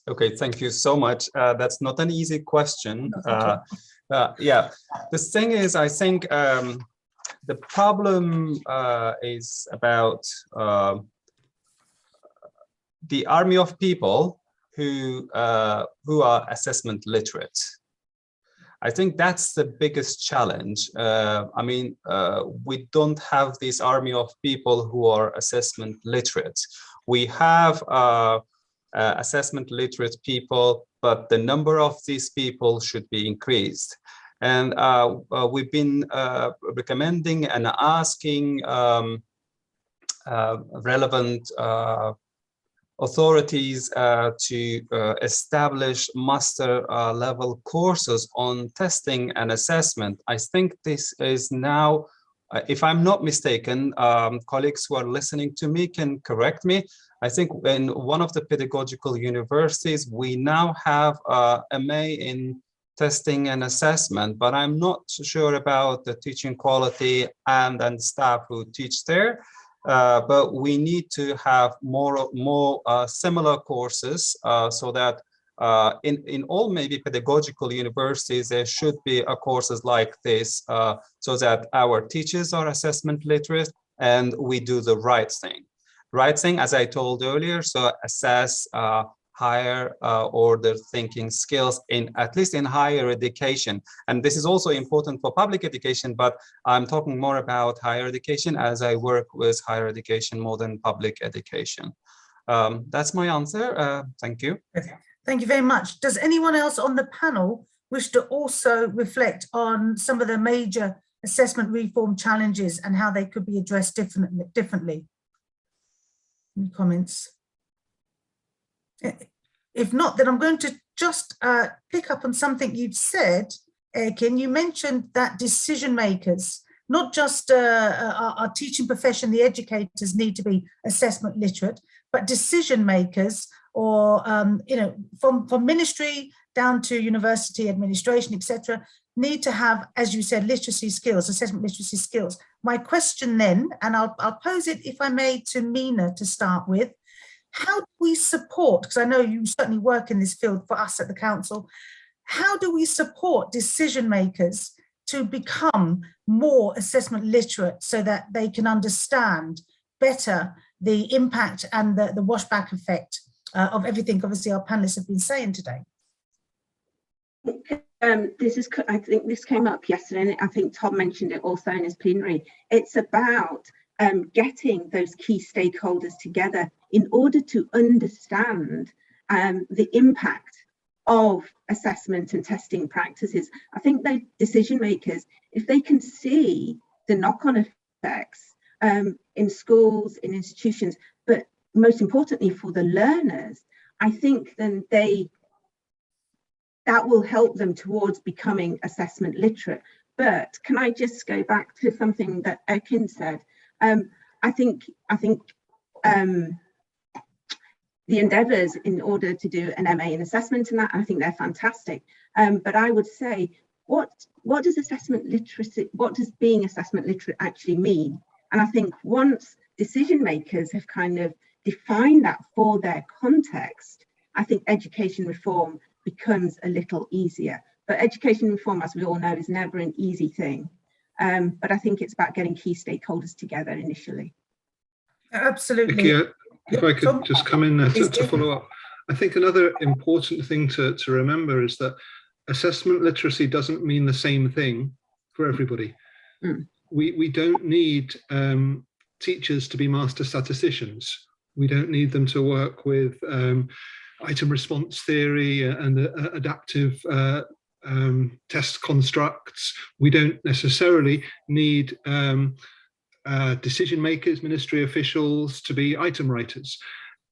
Okay, thank you so much. That's not an easy question. Yeah, the thing is, I think the problem is about the army of people who are assessment literate. I think that's the biggest challenge. I mean, we don't have this army of people who are assessment literate. We have assessment literate people, but the number of these people should be increased. And we've been recommending and asking relevant authorities to establish master level courses on testing and assessment. I think this is now, if I'm not mistaken, colleagues who are listening to me can correct me. I think in one of the pedagogical universities, we now have a MA in testing and assessment, but I'm not sure about the teaching quality and staff who teach there. But we need to have more similar courses so that in all maybe pedagogical universities, there should be courses like this so that our teachers are assessment literate and we do the right thing. Right thing, as I told earlier, so assess higher order thinking skills at least in higher education. And this is also important for public education, but I'm talking more about higher education as I work with higher education more than public education. That's my answer. Thank you. Okay. Thank you very much. Does anyone else on the panel wish to also reflect on some of the major assessment reform challenges and how they could be addressed differently? Any comments? If not, then I'm going to just pick up on something you've said, Erkin. You mentioned that decision makers, not just our teaching profession, the educators need to be assessment literate, but decision makers, or you know, from ministry down to university administration, etc., need to have, as you said, literacy skills, assessment literacy skills. My question then, and I'll pose it, if I may, to Mina to start with. How do we support, because I know you certainly work in this field for us at the council, how do we support decision makers to become more assessment literate so that they can understand better the impact and the washback effect of everything obviously our panelists have been saying today? I think this came up yesterday, and I think Tom mentioned it also in his plenary. It's about getting those key stakeholders together in order to understand the impact of assessment and testing practices. I think the decision makers, if they can see the knock-on effects in schools, in institutions, but most importantly for the learners, I think then that will help them towards becoming assessment literate. But can I just go back to something that Erkin said? I think the endeavours in order to do an MA in assessment and that, I think they're fantastic. But I would say, what does assessment literacy, what does being assessment literate actually mean? And I think once decision makers have kind of defined that for their context, I think education reform becomes a little easier. But education reform, as we all know, is never an easy thing. But I think it's about getting key stakeholders together initially. Absolutely. Vicky, if I could just come in there to follow up. I think another important thing to remember is that assessment literacy doesn't mean the same thing for everybody. We don't need teachers to be master statisticians. We don't need them to work with item response theory and adaptive test constructs. We don't necessarily need decision makers, ministry officials to be item writers.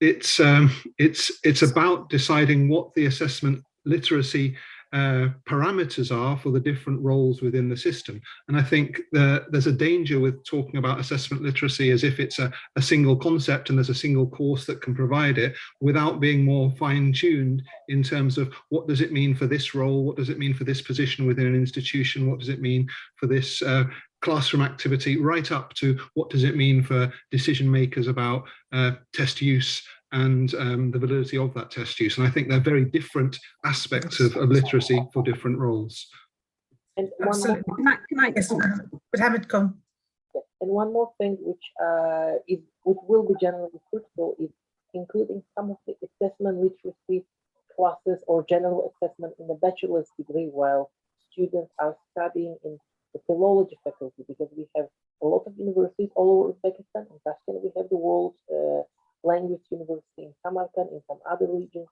It's about deciding what the assessment literacy parameters are for the different roles within the system. And I think there's a danger with talking about assessment literacy as if it's a single concept and there's a single course that can provide it, without being more fine-tuned in terms of what does it mean for this role, what does it mean for this position within an institution, what does it mean for this classroom activity, right up to what does it mean for decision makers about test use and the validity of that test use. And I think they're very different aspects of literacy for different roles. And one more thing which will be generally fruitful is including some of the assessment literacy classes or general assessment in the bachelor's degree while students are studying in the philology faculty, because we have a lot of universities all over Uzbekistan. In Tashkent, we have the world's language university, in Samarkand, in some other regions,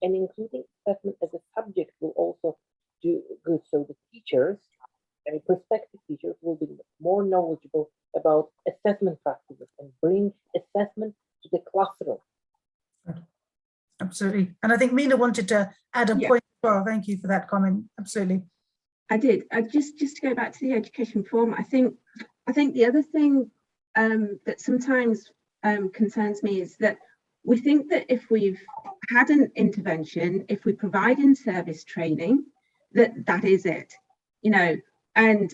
and including assessment as a subject will also do good. So the teachers and prospective teachers will be more knowledgeable about assessment practices and bring assessment to the classroom. Absolutely. And I think Mina wanted to add a point as well. Thank you for that comment. Absolutely. I did. Just to go back to the education reform, I think the other thing that sometimes concerns me is that we think that if we've had an intervention, if we provide in-service training, that is it, and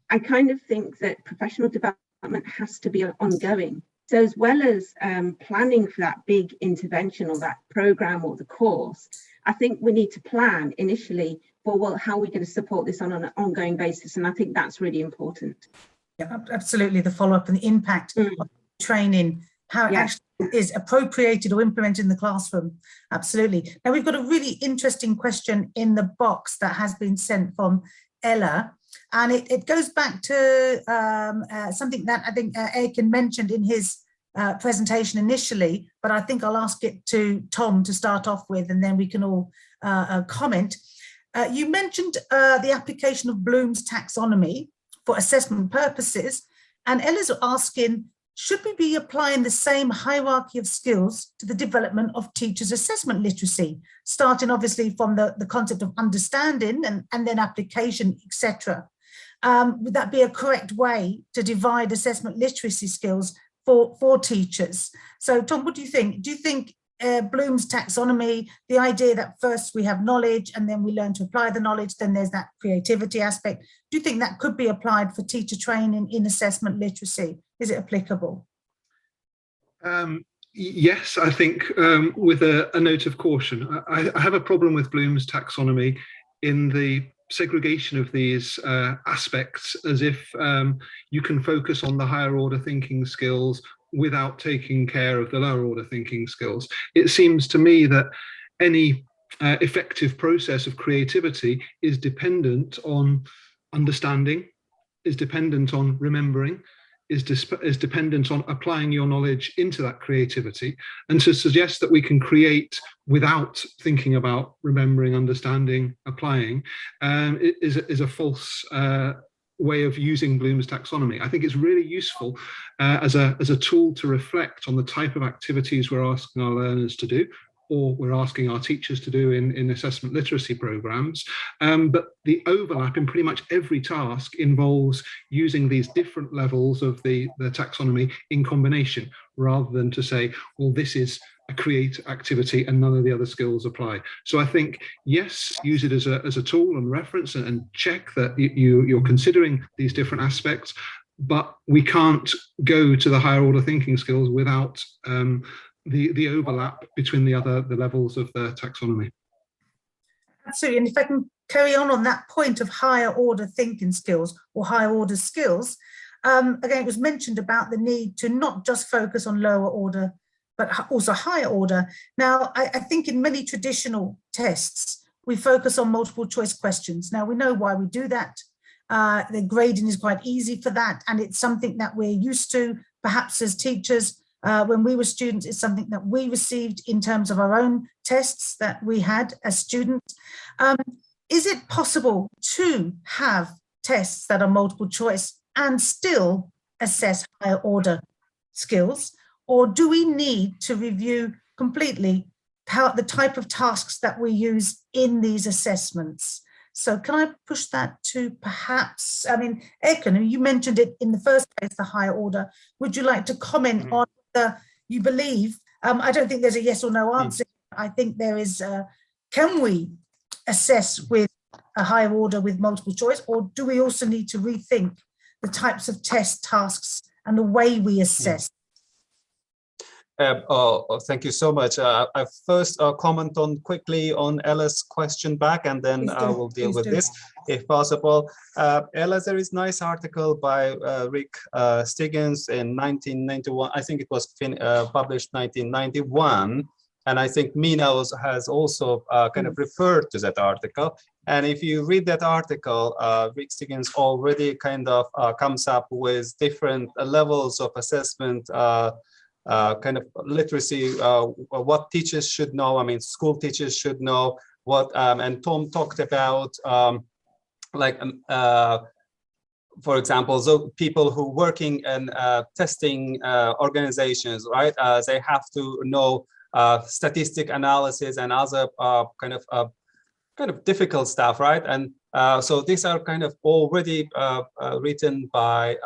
I kind of think that professional development has to be ongoing. So as well as planning for that big intervention or that program or the course, I think we need to plan initially for, well, how are we going to support this on an ongoing basis? And I think that's really important. Yeah, absolutely. The follow-up and the impact of training, how it actually is appropriated or implemented in the classroom. Absolutely. Now we've got a really interesting question in the box that has been sent from Ella, and it goes back to something that I think Aiken mentioned in his presentation initially, but I think I'll ask it to Tom to start off with, and then we can all comment. You mentioned the application of Bloom's taxonomy for assessment purposes, and Ella's asking, should we be applying the same hierarchy of skills to the development of teachers' assessment literacy, starting obviously from the concept of understanding and then application, etc. Would that be a correct way to divide assessment literacy skills for teachers? So Tom, what do you think? Do you think Bloom's taxonomy, the idea that first we have knowledge and then we learn to apply the knowledge, then there's that creativity aspect, do you think that could be applied for teacher training in assessment literacy? Is it applicable? Yes, I think with a note of caution. I have a problem with Bloom's taxonomy in the segregation of these aspects, as if you can focus on the higher order thinking skills without taking care of the lower order thinking skills. It seems to me that any effective process of creativity is dependent on understanding, is dependent on remembering, is dependent on applying your knowledge into that creativity. And to suggest that we can create without thinking about remembering, understanding, applying is a false way of using Bloom's taxonomy. I think it's really useful as a tool to reflect on the type of activities we're asking our learners to do, or we're asking our teachers to do in assessment literacy programs. But the overlap in pretty much every task involves using these different levels of the taxonomy in combination, rather than to say, well, this is a create activity and none of the other skills apply. So I think, yes, use it as a tool and reference and check that you're considering these different aspects, but we can't go to the higher order thinking skills without the overlap between the levels of the taxonomy. Absolutely. And if I can carry on that point of higher order thinking skills or higher order skills, again, it was mentioned about the need to not just focus on lower order, but also higher order. Now, I think in many traditional tests, we focus on multiple choice questions. Now, we know why we do that. The grading is quite easy for that. And it's something that we're used to, perhaps as teachers. When we were students, it's something that we received in terms of our own tests that we had as students. Is it possible to have tests that are multiple choice and still assess higher order skills? Or do we need to review completely the type of tasks that we use in these assessments? So can I push that to perhaps, I mean, Erkan, you mentioned it in the first place, the higher order. Would you like to comment on whether you believe, I don't think there's a yes or no answer. I think there is, can we assess with a higher order with multiple choice, or do we also need to rethink the types of test tasks and the way we assess? Thank you so much. I first comment on quickly on Ella's question back, and then I will deal with this if possible. Ella, there is a nice article by Rick Stiggins in 1991. I think it was published 1991. And I think Mina has also kind of referred to that article. And if you read that article, Rick Stiggins already kind of comes up with different levels of assessment, kind of literacy, what teachers should know. I mean, school teachers should know what, and Tom talked about for example, so people who working in testing organizations, right? They have to know statistic analysis and other kind of difficult stuff, right? And so these are kind of already written by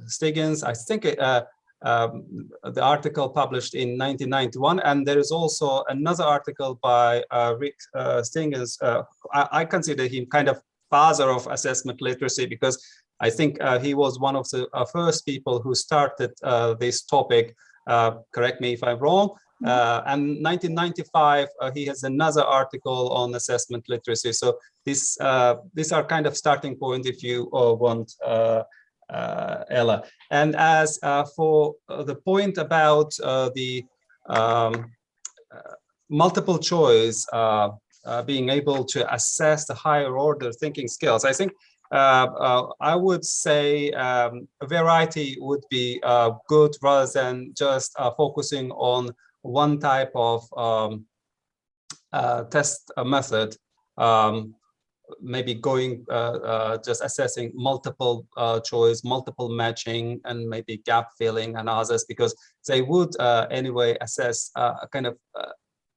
Stiggins. I think the article published in 1991, and there is also another article by Rick Stiggins. I consider him kind of father of assessment literacy, because I think he was one of the first people who started this topic. Correct me if I'm wrong. And 1995, he has another article on assessment literacy. So these are kind of starting point if you want, Ella. And as for the point about the multiple choice, being able to assess the higher order thinking skills, I think I would say a variety would be good, rather than just focusing on one type of test method. Maybe going just assessing multiple choice, multiple matching, and maybe gap filling and others, because they would anyway assess kind of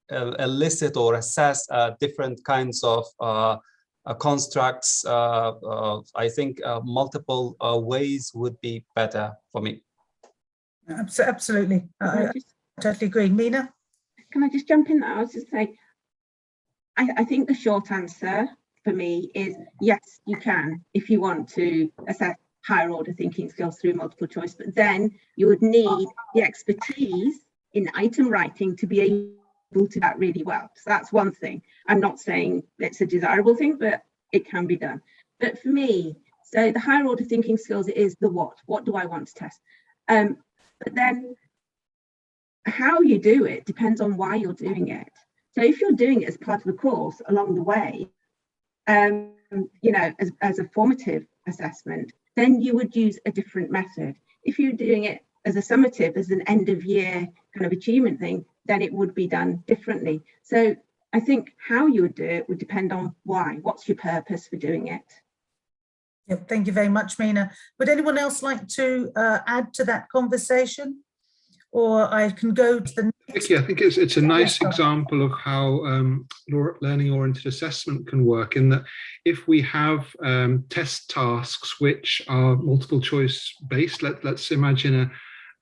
elicit or assess different kinds of constructs. I think multiple ways would be better for me. Absolutely. I totally agree. Mina? Can I just jump in there? I was just saying, I think the short answer for me is yes, you can, if you want to assess higher order thinking skills through multiple choice, but then you would need the expertise in item writing to be able to do that really well. So that's one thing. I'm not saying it's a desirable thing, but it can be done. But for me, so the higher order thinking skills is the what do I want to test? But then how you do it depends on why you're doing it. So if you're doing it as part of the course along the way, you know, as a formative assessment, then you would use a different method. If you're doing it as a summative, as an end of year kind of achievement thing, then it would be done differently. So I think how you would do it would depend on why. What's your purpose for doing it? Yep, thank you very much, Mina. Would anyone else like to add to that conversation? Or I can go to the next. Vicky, I think it's a nice example of how learning-oriented assessment can work, in that if we have test tasks which are multiple choice based, let's imagine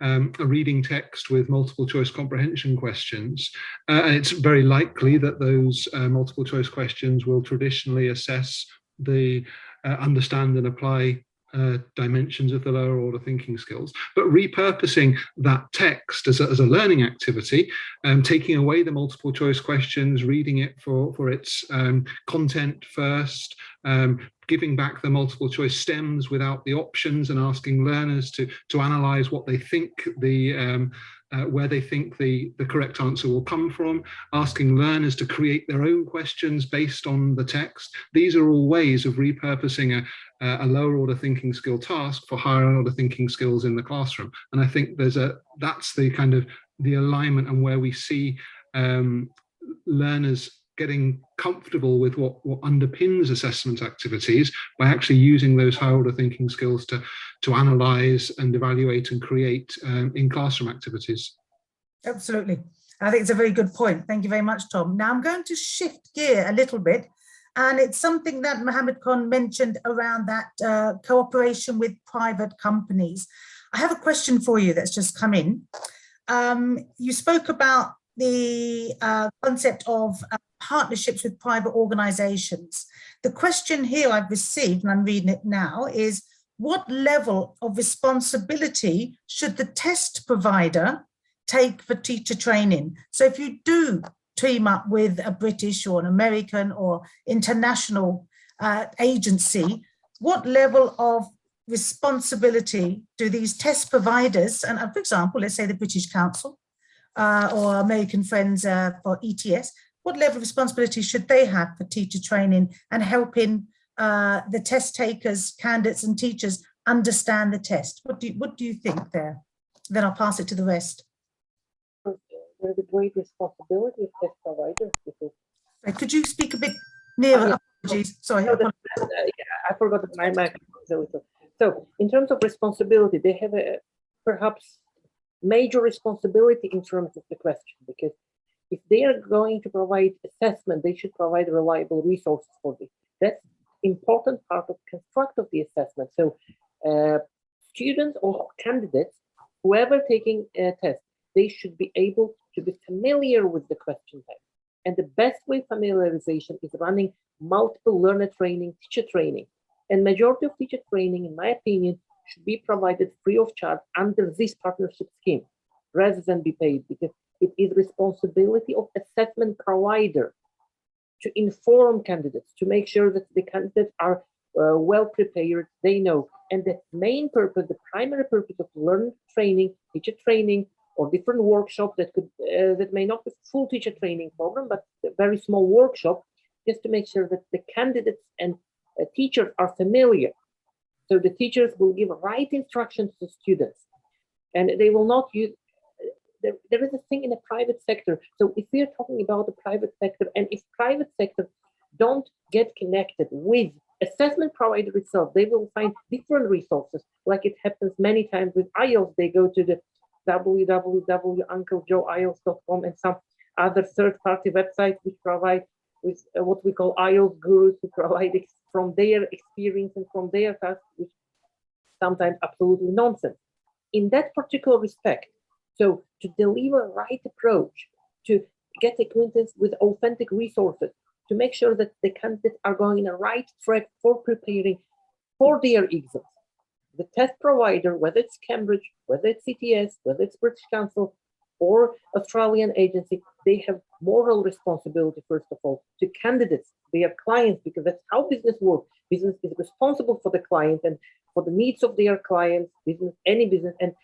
a reading text with multiple choice comprehension questions, and it's very likely that those multiple choice questions will traditionally assess the understand and apply dimensions of the lower order thinking skills, but repurposing that text as a learning activity, taking away the multiple choice questions, reading it for its content first, giving back the multiple choice stems without the options, and asking learners to analyze what they think where they think the correct answer will come from, asking learners to create their own questions based on the text. These are all ways of repurposing a lower order thinking skill task for higher order thinking skills in the classroom. And I think that's the kind of the alignment and where we see learners getting comfortable with what underpins assessment activities by actually using those higher order thinking skills to analyze and evaluate and create in classroom activities. Absolutely. I think it's a very good point. Thank you very much, Tom. Now I'm going to shift gear a little bit, and it's something that Mohammed Khan mentioned around that cooperation with private companies. I have a question for you that's just come in. You spoke about the concept of partnerships with private organizations. The question here I've received, and I'm reading it now, is what level of responsibility should the test provider take for teacher training? So if you do team up with a British or an American or international agency, what level of responsibility do these test providers, and for example, let's say the British Council or American Friends for ETS, what level of responsibility should they have for teacher training and helping the test takers, candidates and teachers understand the test? What do you think there? Then I'll pass it to the rest. There's a great responsibility of test providers. Because could you speak a bit nearer? Apologies. Sorry. I forgot my microphone. So in terms of responsibility, they have a perhaps major responsibility in terms of the question, because if they are going to provide assessment, they should provide reliable resources for this. That's important part of construct of the assessment. So students or candidates, whoever taking a test, they should be able to be familiar with the question type. And the best way familiarization is running multiple learner training, teacher training. And majority of teacher training, in my opinion, should be provided free of charge under this partnership scheme, rather than be paid, because it is responsibility of assessment provider to inform candidates, to make sure that the candidates are well prepared, they know. And the main purpose, the primary purpose of learner training, teacher training, or different workshop that could that may not be full teacher training program, but a very small workshop, just to make sure that the candidates and teachers are familiar. So the teachers will give right instructions to students, and they will not use. There is a thing in the private sector. So if we are talking about the private sector, and if private sector don't get connected with assessment provider itself, they will find different resources. Like it happens many times with IELTS, they go to the www.unclejoeielts.com and some other third-party websites which provide with what we call IELTS gurus, who provide from their experience and from their tasks, which sometimes absolutely nonsense. In that particular respect, so to deliver right approach, to get acquaintance with authentic resources, to make sure that the candidates are going in the right track for preparing for their exams. The test provider, whether it's Cambridge, whether it's CTS, whether it's British Council or Australian agency, they have moral responsibility, first of all, to candidates, their clients, because that's how business works. Business is responsible for the client and for the needs of their clients, business, any business. And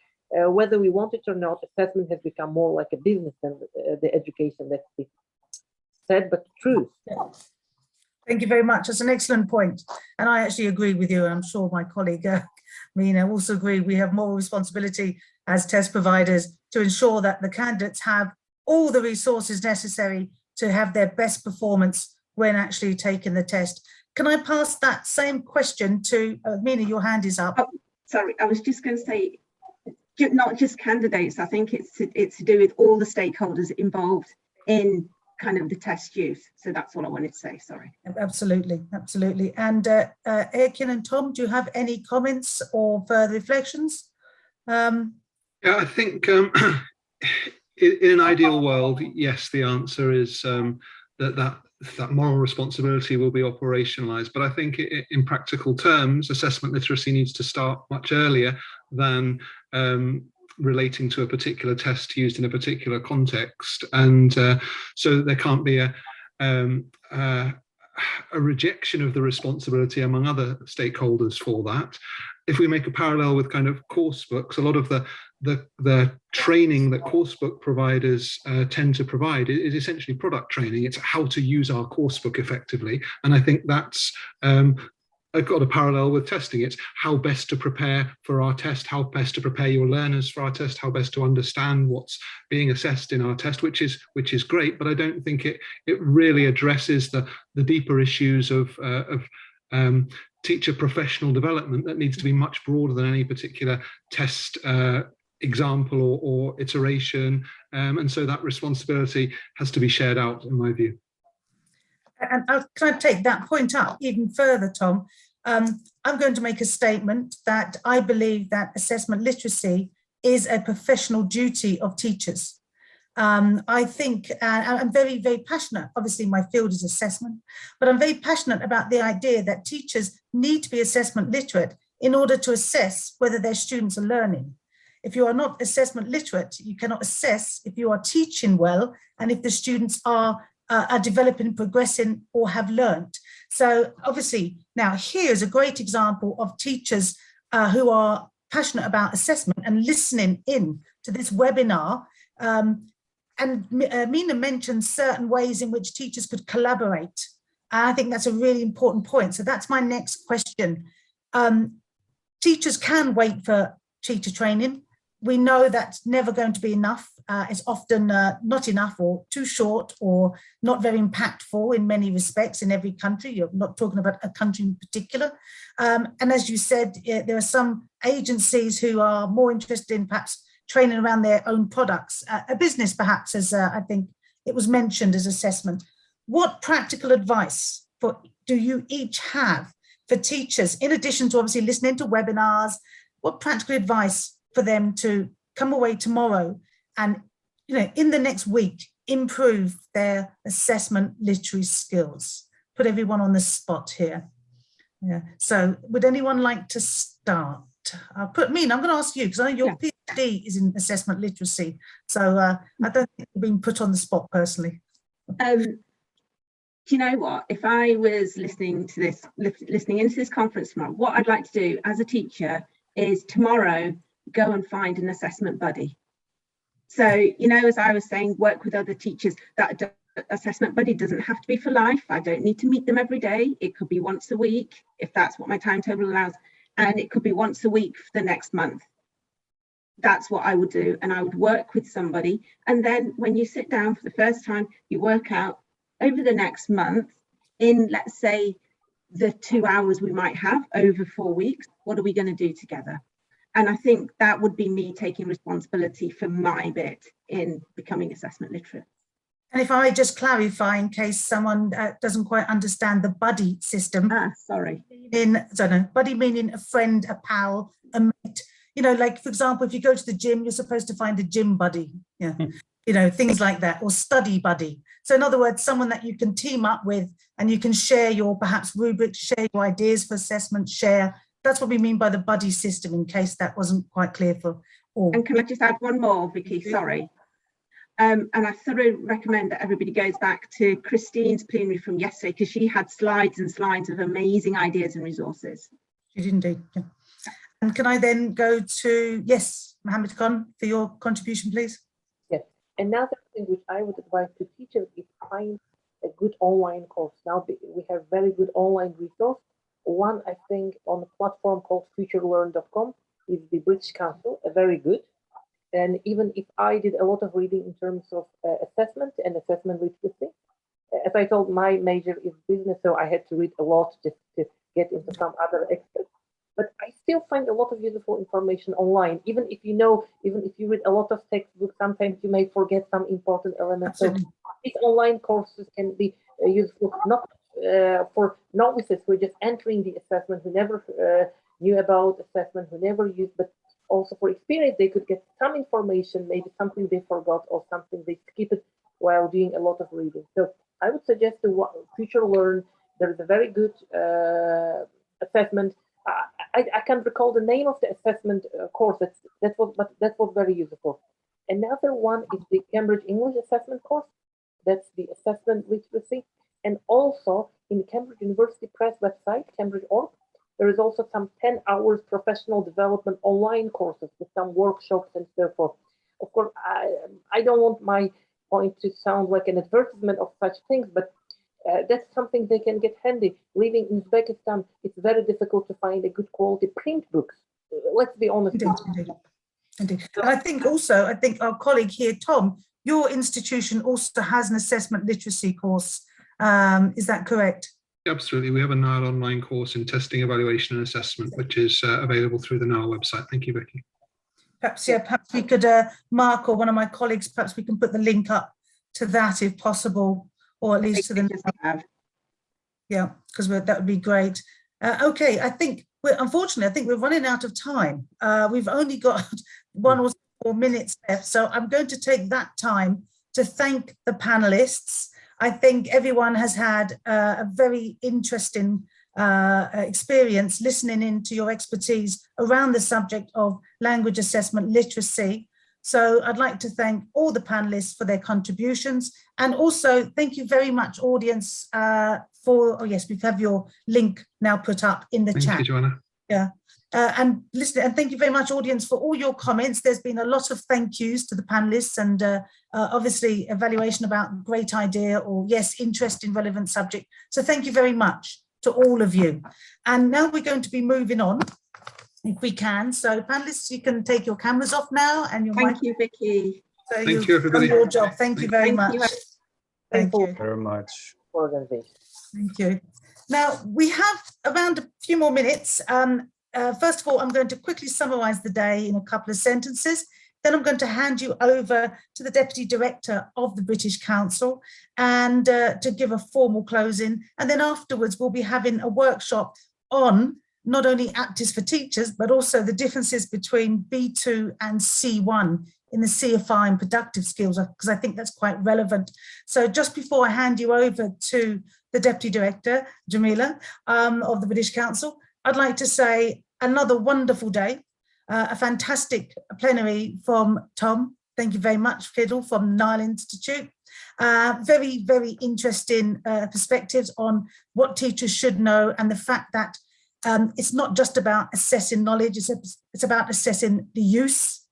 whether we want it or not, assessment has become more like a business than the education. That's the sad but true. Thank you very much. That's an excellent point. And I actually agree with you. I'm sure my colleague Mina also agree. We have moral responsibility as test providers to ensure that the candidates have all the resources necessary to have their best performance when actually taking the test. Can I pass that same question to Mina? Your hand is up. Oh, sorry, I was just going to say, not just candidates. I think it's to do with all the stakeholders involved in kind of the test use. So that's what I wanted to say, sorry. Absolutely, absolutely. And Erkin and Tom, do you have any comments or further reflections? Yeah, I think in an ideal world, yes, the answer is that that moral responsibility will be operationalized. But I think in practical terms, assessment literacy needs to start much earlier than relating to a particular test used in a particular context. And so there can't be a rejection of the responsibility among other stakeholders for that. If we make a parallel with kind of course books, a lot of the training that coursebook providers tend to provide is essentially product training. It's how to use our coursebook effectively. And I think that's I've got a parallel with testing. It's how best to prepare for our test, how best to prepare your learners for our test, how best to understand what's being assessed in our test, which is great, but I don't think it really addresses the deeper issues of teacher professional development that needs to be much broader than any particular test example or iteration. And so that responsibility has to be shared out, in my view. And can I take that point up even further, Tom? I'm going to make a statement that I believe that assessment literacy is a professional duty of teachers. I think, I'm very, very passionate, obviously my field is assessment, but I'm very passionate about the idea that teachers need to be assessment literate in order to assess whether their students are learning. If you are not assessment literate, you cannot assess if you are teaching well and if the students are developing, progressing, or have learned. So obviously, now here's a great example of teachers who are passionate about assessment and listening in to this webinar. And Mina mentioned certain ways in which teachers could collaborate. I think that's a really important point. So that's my next question. Teachers can wait for teacher training. We know that's never going to be enough. It's often not enough or too short or not very impactful in many respects in every country. You're not talking about a country in particular. And as you said, there are some agencies who are more interested in perhaps training around their own products. A business perhaps, as I think it was mentioned as assessment. What practical advice do you each have for teachers, in addition to obviously listening to webinars? What practical advice for them to come away tomorrow and, in the next week, improve their assessment literary skills? Put everyone on the spot here. Yeah. So would anyone like to start? I'll put Mina, I'm going to ask you, because I know your PhD is in assessment literacy. So I don't think you're being put on the spot personally. Do you know what? If I was listening into this conference tomorrow, what I'd like to do as a teacher is tomorrow go and find an assessment buddy. So, as I was saying, work with other teachers. That assessment buddy doesn't have to be for life. I don't need to meet them every day. It could be once a week, if that's what my timetable allows. And it could be once a week for the next month. That's what I would do. And I would work with somebody. And then when you sit down for the first time, you work out over the next month in, let's say, the 2 hours we might have over 4 weeks, what are we going to do together? And I think that would be me taking responsibility for my bit in becoming assessment literate. And if I just clarify, in case someone doesn't quite understand the buddy system. Sorry. Buddy meaning a friend, a pal, a mate. Like, for example, if you go to the gym, you're supposed to find a gym buddy. Yeah. Things like that, or study buddy. So in other words, someone that you can team up with and you can share your perhaps rubrics, share your ideas for assessment, share. That's what we mean by the buddy system, in case that wasn't quite clear for all. And can I just add one more, Vicky? Sorry. And I thoroughly recommend that everybody goes back to Christine's plenary from yesterday, because she had slides and slides of amazing ideas and resources. She did indeed. Yeah. And can I then go to, yes, Mohammed Khan, for your contribution, please? Yes. Another thing which I would advise to teachers is find a good online course. Now we have very good online resource. One, I think, on a platform called futurelearn.com is the British Council, a very good. And even if I did a lot of reading in terms of assessment and assessment literacy, as I told, my major is business, so I had to read a lot just to get into some other experts. But I still find a lot of useful information online. Even if you read a lot of textbooks, sometimes you may forget some important elements. So these online courses can be useful, not for novices who are just entering the assessment, who never knew about assessment, who never used, but also for experience, they could get some information, maybe something they forgot or something they skipped while doing a lot of reading. So I would suggest to Future Learn. There is a very good assessment. I can't recall the name of the assessment course. That was very useful. Another one is the Cambridge English Assessment course. That's the assessment literacy. And also in the Cambridge University Press website, Cambridge.org, there is also some 10 hours professional development online courses with some workshops and so forth. Of course, I don't want my point to sound like an advertisement of such things, but that's something they can get handy. Living in Uzbekistan, it's very difficult to find a good quality print books. Let's be honest. Indeed. And I think our colleague here, Tom, your institution also has an assessment literacy course. Is that correct? Absolutely. We have a NILE online course in testing, evaluation and assessment, which is available through the NILE website. Thank you, Vicky. Perhaps we could, Mark or one of my colleagues, perhaps we can put the link up to that if possible, or at least to the, yeah, because that would be great. Okay, unfortunately, I think we're running out of time. We've only got 1 or 4 minutes left, so I'm going to take that time to thank the panelists. I think everyone has had a very interesting experience listening into your expertise around the subject of language assessment literacy. So I'd like to thank all the panelists for their contributions, and also thank you very much, audience, oh yes, we have your link now put up in the chat. Thank you, Joanna. Yeah. And listen, and thank you very much, audience, for all your comments. There's been a lot of thank yous to the panelists, and obviously evaluation about great idea, or yes, interest in relevant subject. So thank you very much to all of you. And now we're going to be moving on, if we can. So panelists, you can take your cameras off now, and your Thank you, Vicky. So thank you, everybody. Your job. Thank you very much. Thank you very much. Thank you. Now we have around a few more minutes. First of all, I'm going to quickly summarize the day in a couple of sentences. Then I'm going to hand you over to the Deputy Director of the British Council and to give a formal closing. And then afterwards, we'll be having a workshop on not only aptitudes for teachers, but also the differences between B2 and C1 in the CFI and productive skills, because I think that's quite relevant. So just before I hand you over to the Deputy Director, Jamila, of the British Council, I'd like to say another wonderful day, a fantastic plenary from Tom. Thank you very much, Kiddle, from NILE Institute. Very, very interesting perspectives on what teachers should know, and the fact that it's not just about assessing knowledge, it's about assessing the use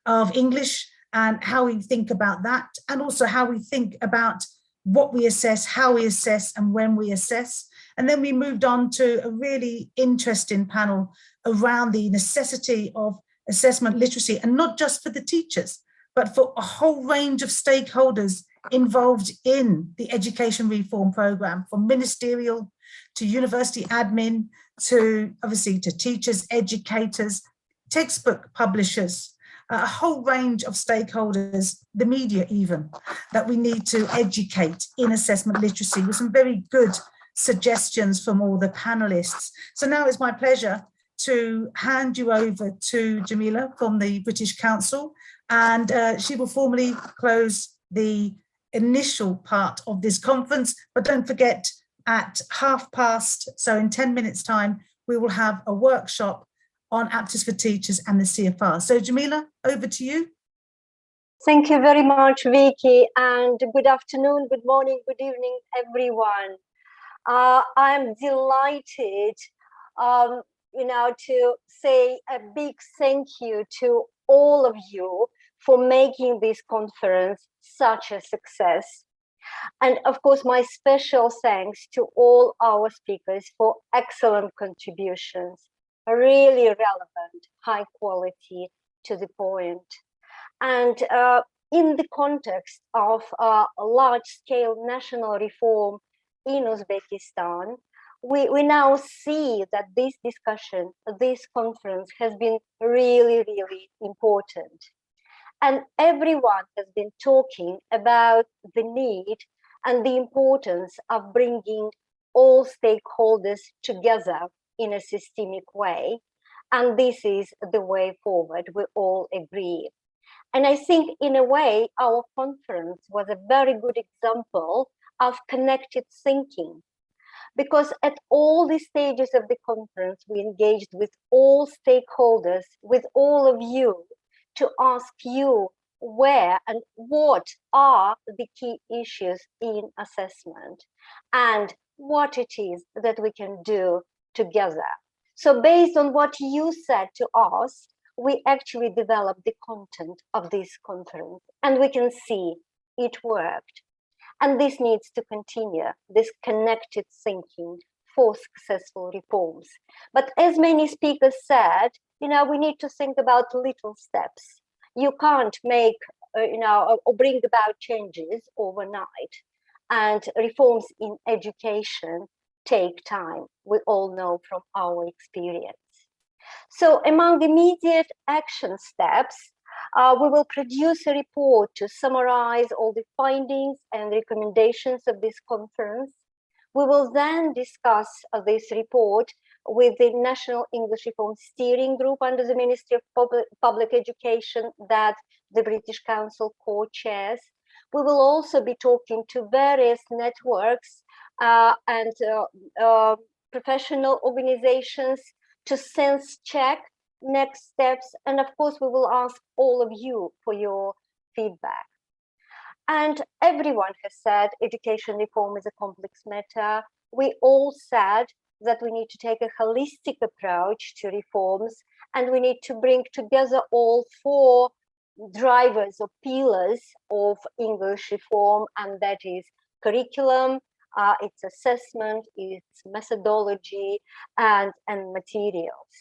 of English and how we think about that, and also how we think about what we assess, how we assess, and when we assess. And then we moved on to a really interesting panel around the necessity of assessment literacy, and not just for the teachers, but for a whole range of stakeholders involved in the education reform programme, from ministerial to university admin, to obviously to teachers, educators, textbook publishers, a whole range of stakeholders, the media even, that we need to educate in assessment literacy, with some very good suggestions from all the panelists. So now it's my pleasure to hand you over to Jamila from the British Council, and she will formally close the initial part of this conference. But don't forget, at past, so in 10 minutes time, we will have a workshop on aptitudes for teachers and the CFR. So Jamila, over to you. Thank you very much, Vicky, and good afternoon, good morning, good evening, everyone. I'm delighted, to say a big thank you to all of you for making this conference such a success. And of course, my special thanks to all our speakers for excellent contributions, really relevant, high quality, to the point. And in the context of large-scale national reform in Uzbekistan, we now see that this discussion, this conference has been really, really important. And everyone has been talking about the need and the importance of bringing all stakeholders together in a systemic way. And this is the way forward, we all agree. And I think in a way, our conference was a very good example of connected thinking. Because at all the stages of the conference, we engaged with all stakeholders, with all of you, to ask you where and what are the key issues in assessment and what it is that we can do together. So based on what you said to us, we actually developed the content of this conference, and we can see it worked. And this needs to continue, this connected thinking for successful reforms. But as many speakers said, we need to think about little steps. You can't make, or bring about changes overnight. And reforms in education take time. We all know from our experience. So among immediate action steps, we will produce a report to summarize all the findings and recommendations of this conference. We will then discuss this report with the National English Reform Steering Group under the Ministry of Public Education that the British Council co-chairs. We will also be talking to various networks and professional organizations to sense check next steps, and of course we will ask all of you for your feedback. And everyone has said education reform is a complex matter. We all said that we need to take a holistic approach to reforms, and we need to bring together all four drivers or pillars of English reform, and that is curriculum, its assessment, its methodology, and materials.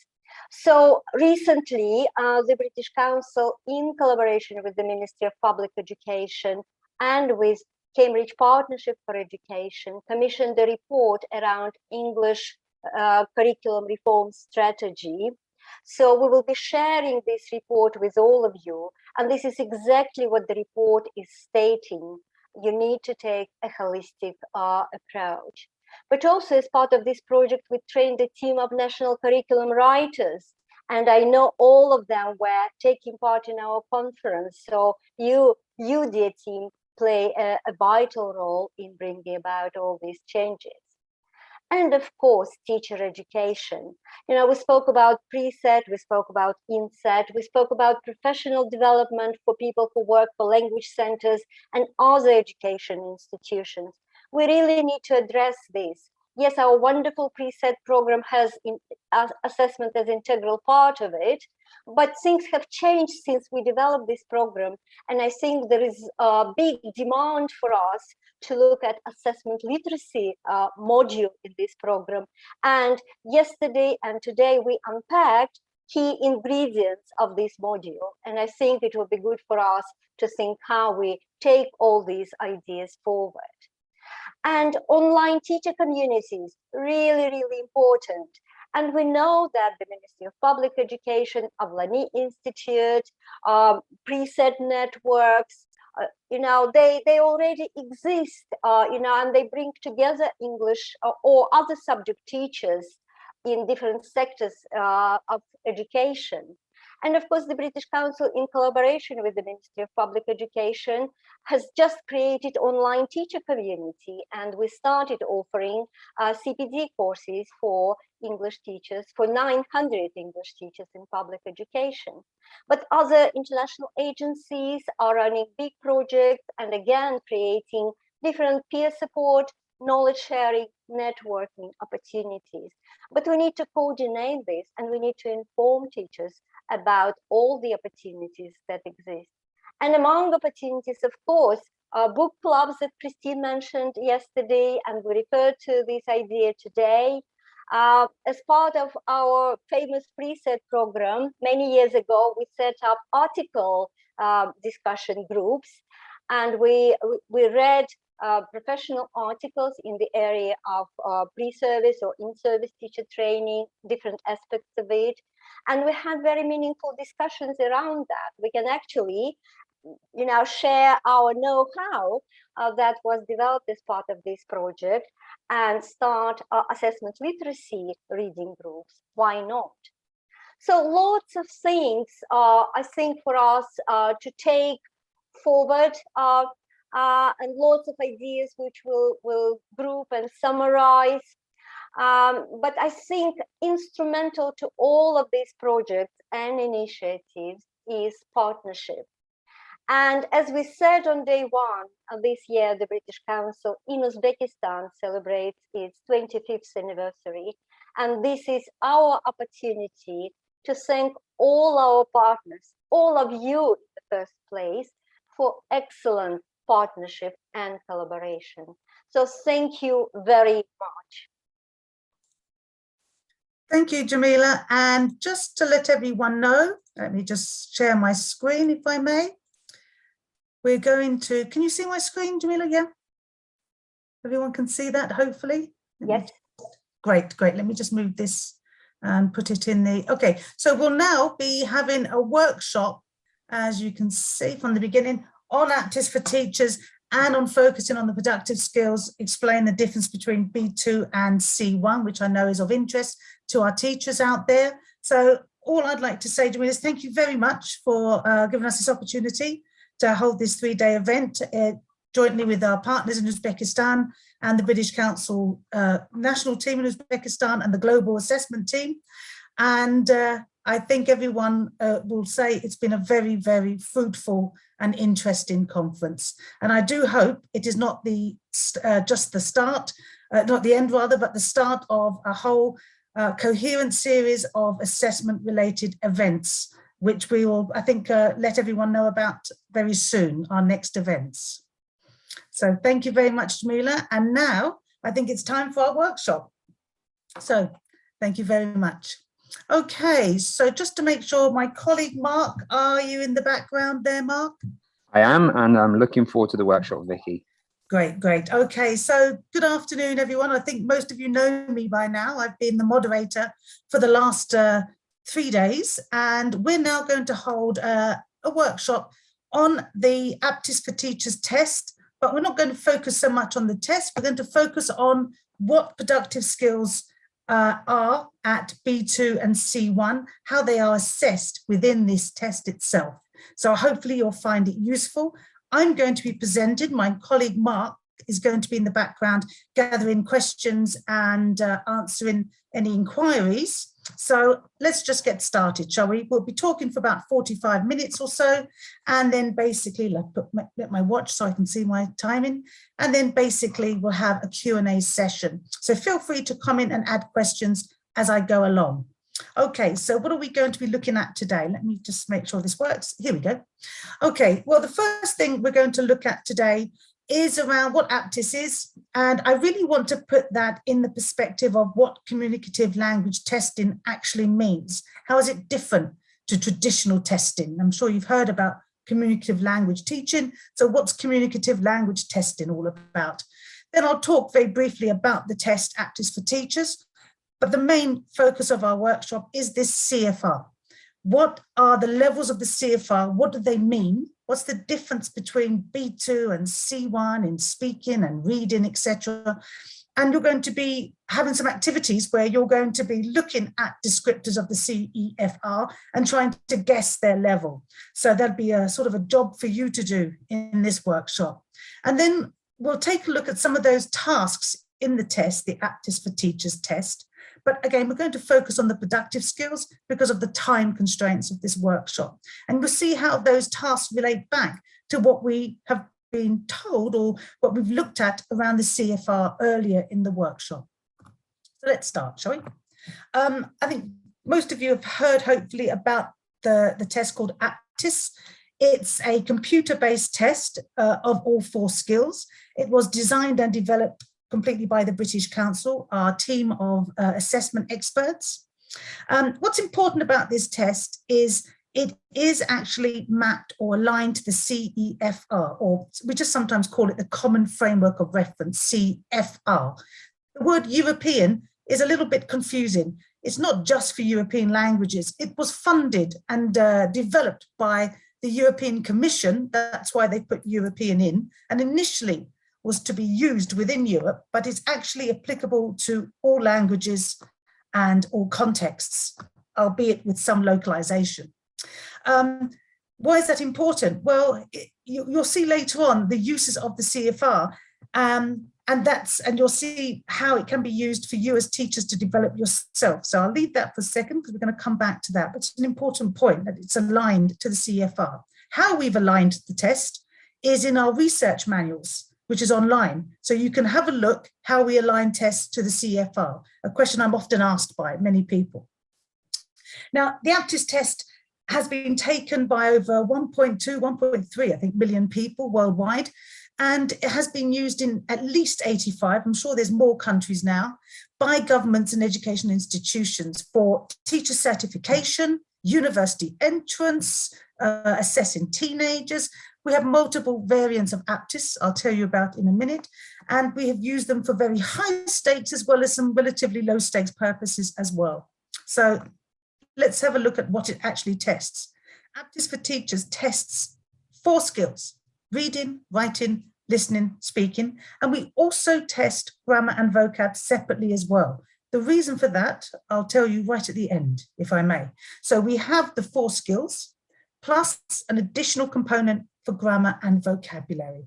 So recently, the British Council, in collaboration with the Ministry of Public Education and with Cambridge Partnership for Education, commissioned a report around English curriculum reform strategy. So we will be sharing this report with all of you, and this is exactly what the report is stating. You need to take a holistic approach. But also as part of this project, we trained a team of national curriculum writers. And I know all of them were taking part in our conference. So you dear team, play a vital role in bringing about all these changes. And of course, teacher education. We spoke about preset, we spoke about inset, we spoke about professional development for people who work for language centers and other education institutions. We really need to address this. Yes, our wonderful preset program has assessment as an integral part of it, but things have changed since we developed this program. And I think there is a big demand for us to look at assessment literacy module in this program. And yesterday and today we unpacked key ingredients of this module. And I think it will be good for us to think how we take all these ideas forward. And online teacher communities, really, really important. And we know that the Ministry of Public Education, Avlani Institute, preset networks, they already exist, and they bring together English or other subject teachers in different sectors of education. And of course, the British Council, in collaboration with the Ministry of Public Education, has just created online teacher community, and we started offering CPD courses for English teachers, for 900 English teachers in public education. But other international agencies are running big projects and again creating different peer support, knowledge sharing, networking opportunities. But we need to coordinate this, and we need to inform teachers about all the opportunities that exist. And among opportunities, of course, book clubs that Christine mentioned yesterday, and we referred to this idea today. As part of our famous preset program, many years ago, we set up article discussion groups, and we read professional articles in the area of pre-service or in-service teacher training, different aspects of it. And we had very meaningful discussions around that. We can actually, share our know-how that was developed as part of this project and start assessment literacy reading groups. Why not? So lots of things, I think, for us to take forward. and lots of ideas which we'll group and summarize. But I think instrumental to all of these projects and initiatives is partnership. And as we said on day one of this year, the British Council in Uzbekistan celebrates its 25th anniversary. And this is our opportunity to thank all our partners, all of you in the first place, for excellent partnership and collaboration. So thank you very much. Thank you, Jamila. And just to let everyone know, let me just share my screen if I may. We're going to, can you see my screen, Jamila? Yeah. Everyone can see that, hopefully. Yes. Great, great. Let me just move this and put it in the, okay. So we'll now be having a workshop, as you can see from the beginning, on Aptis for teachers and on focusing on the productive skills, explain the difference between B2 and C1, which I know is of interest to our teachers out there. So all I'd like to say, Jamila, is thank you very much for giving us this opportunity to hold this 3-day event jointly with our partners in Uzbekistan and the British Council national team in Uzbekistan and the global assessment team. And I think everyone will say it's been a very, very fruitful and interesting conference. And I do hope it is not the just the start, not the end rather, but the start of a whole coherent series of assessment related events, which we will, I think, let everyone know about very soon, our next events. So thank you very much, Jamila. And now I think it's time for our workshop. So thank you very much. Okay, so just to make sure, my colleague Mark, are you in the background there, Mark? I am, and I'm looking forward to the workshop, Vicky. Great, great. Okay, so good afternoon, everyone. I think most of you know me by now. I've been the moderator for the last 3 days, and we're now going to hold a workshop on the Aptis for Teachers test, but we're not going to focus so much on the test. We're going to focus on what productive skills are at B2 and C1, how they are assessed within this test itself. So hopefully you'll find it useful. I'm going to be presented. My colleague Mark is going to be in the background gathering questions and answering any inquiries. So let's just get started, shall we? We'll be talking for about 45 minutes or so, and then basically, let my watch so I can see my timing, and then basically we'll have a Q&A session. So feel free to comment and add questions as I go along. Okay, so what are we going to be looking at today? Let me just make sure this works. Here we go. Okay, well, the first thing we're going to look at today is around what Aptis is, and I really want to put that in the perspective of what communicative language testing actually means. How is it different to traditional testing? I'm sure you've heard about communicative language teaching, so what's communicative language testing all about? Then I'll talk very briefly about the test Aptis for Teachers, but the main focus of our workshop is this CFR. What are the levels of the CFR? What do they mean? What's the difference between B2 and C1 in speaking and reading, etc.? And you're going to be having some activities where you're going to be looking at descriptors of the CEFR and trying to guess their level. So that'll be a sort of a job for you to do in this workshop. And then we'll take a look at some of those tasks in the test, the Aptis for Teachers test. But again, we're going to focus on the productive skills because of the time constraints of this workshop. And we'll see how those tasks relate back to what we have been told or what we've looked at around the CFR earlier in the workshop. So let's start, shall we? I think most of you have heard, hopefully, about the test called Aptis. It's a computer-based test of all 4 skills. It was designed and developed completely by the British Council, our team of assessment experts. What's important about this test is it is actually mapped or aligned to the CEFR, or we just sometimes call it the Common Framework of Reference, CFR. The word European is a little bit confusing. It's not just for European languages. It was funded and developed by the European Commission. That's why they put European in, and initially was to be used within Europe, but it's actually applicable to all languages and all contexts, albeit with some localization. why is that important? Well, you'll see later on the uses of the CFR, and you'll see how it can be used for you as teachers to develop yourself. So I'll leave that for a second because we're going to come back to that. But it's an important point that it's aligned to the CFR. How we've aligned the test is in our research manuals, which is online. So you can have a look how we align tests to the CFR, a question I'm often asked by many people. Now, the aptitude test has been taken by over 1.2, 1.3, I think, million people worldwide. And it has been used in at least 85, I'm sure there's more countries now, by governments and education institutions for teacher certification, university entrance, assessing teenagers. We have multiple variants of aptitude, I'll tell you about in a minute. And we have used them for very high stakes as well as some relatively low stakes purposes as well. So let's have a look at what it actually tests. Aptitude for Teachers tests 4 skills: reading, writing, listening, speaking, and we also test grammar and vocab separately as well. The reason for that, I'll tell you right at the end, if I may. So we have the 4 skills, plus an additional component for grammar and vocabulary.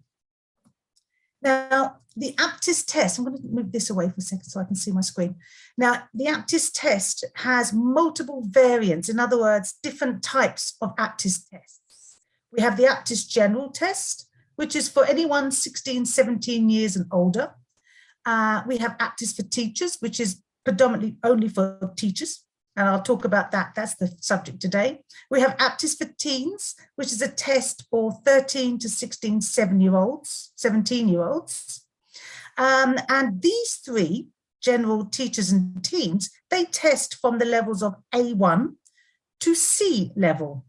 Now, the aptitude test, I'm going to move this away for a second so I can see my screen. Now, the aptitude test has multiple variants, in other words, different types of aptitude tests. We have the aptitude general test, which is for anyone 16, 17 years and older. We have aptitude for teachers, which is predominantly only for teachers. And I'll talk about that. That's the subject today. We have aptitude for teens, which is a test for 13 to 16, 17-year-olds. And these 3, general, teachers and teens, they test from the levels of A1 to C level.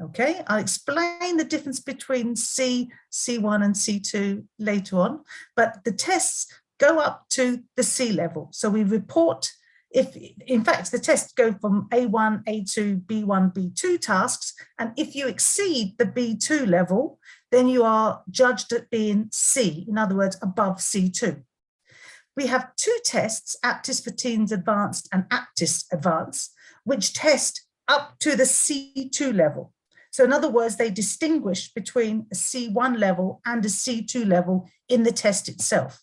Okay, I'll explain the difference between C, C1 and C2 later on, but the tests go up to the C level. So we report, in fact, the tests go from A1, A2, B1, B2 tasks, and if you exceed the B2 level, then you are judged at being C, in other words, above C2. We have 2 tests, Aptitude for Teens Advanced and Aptitude Advanced, which test up to the C2 level. So in other words, they distinguish between a C1 level and a C2 level in the test itself.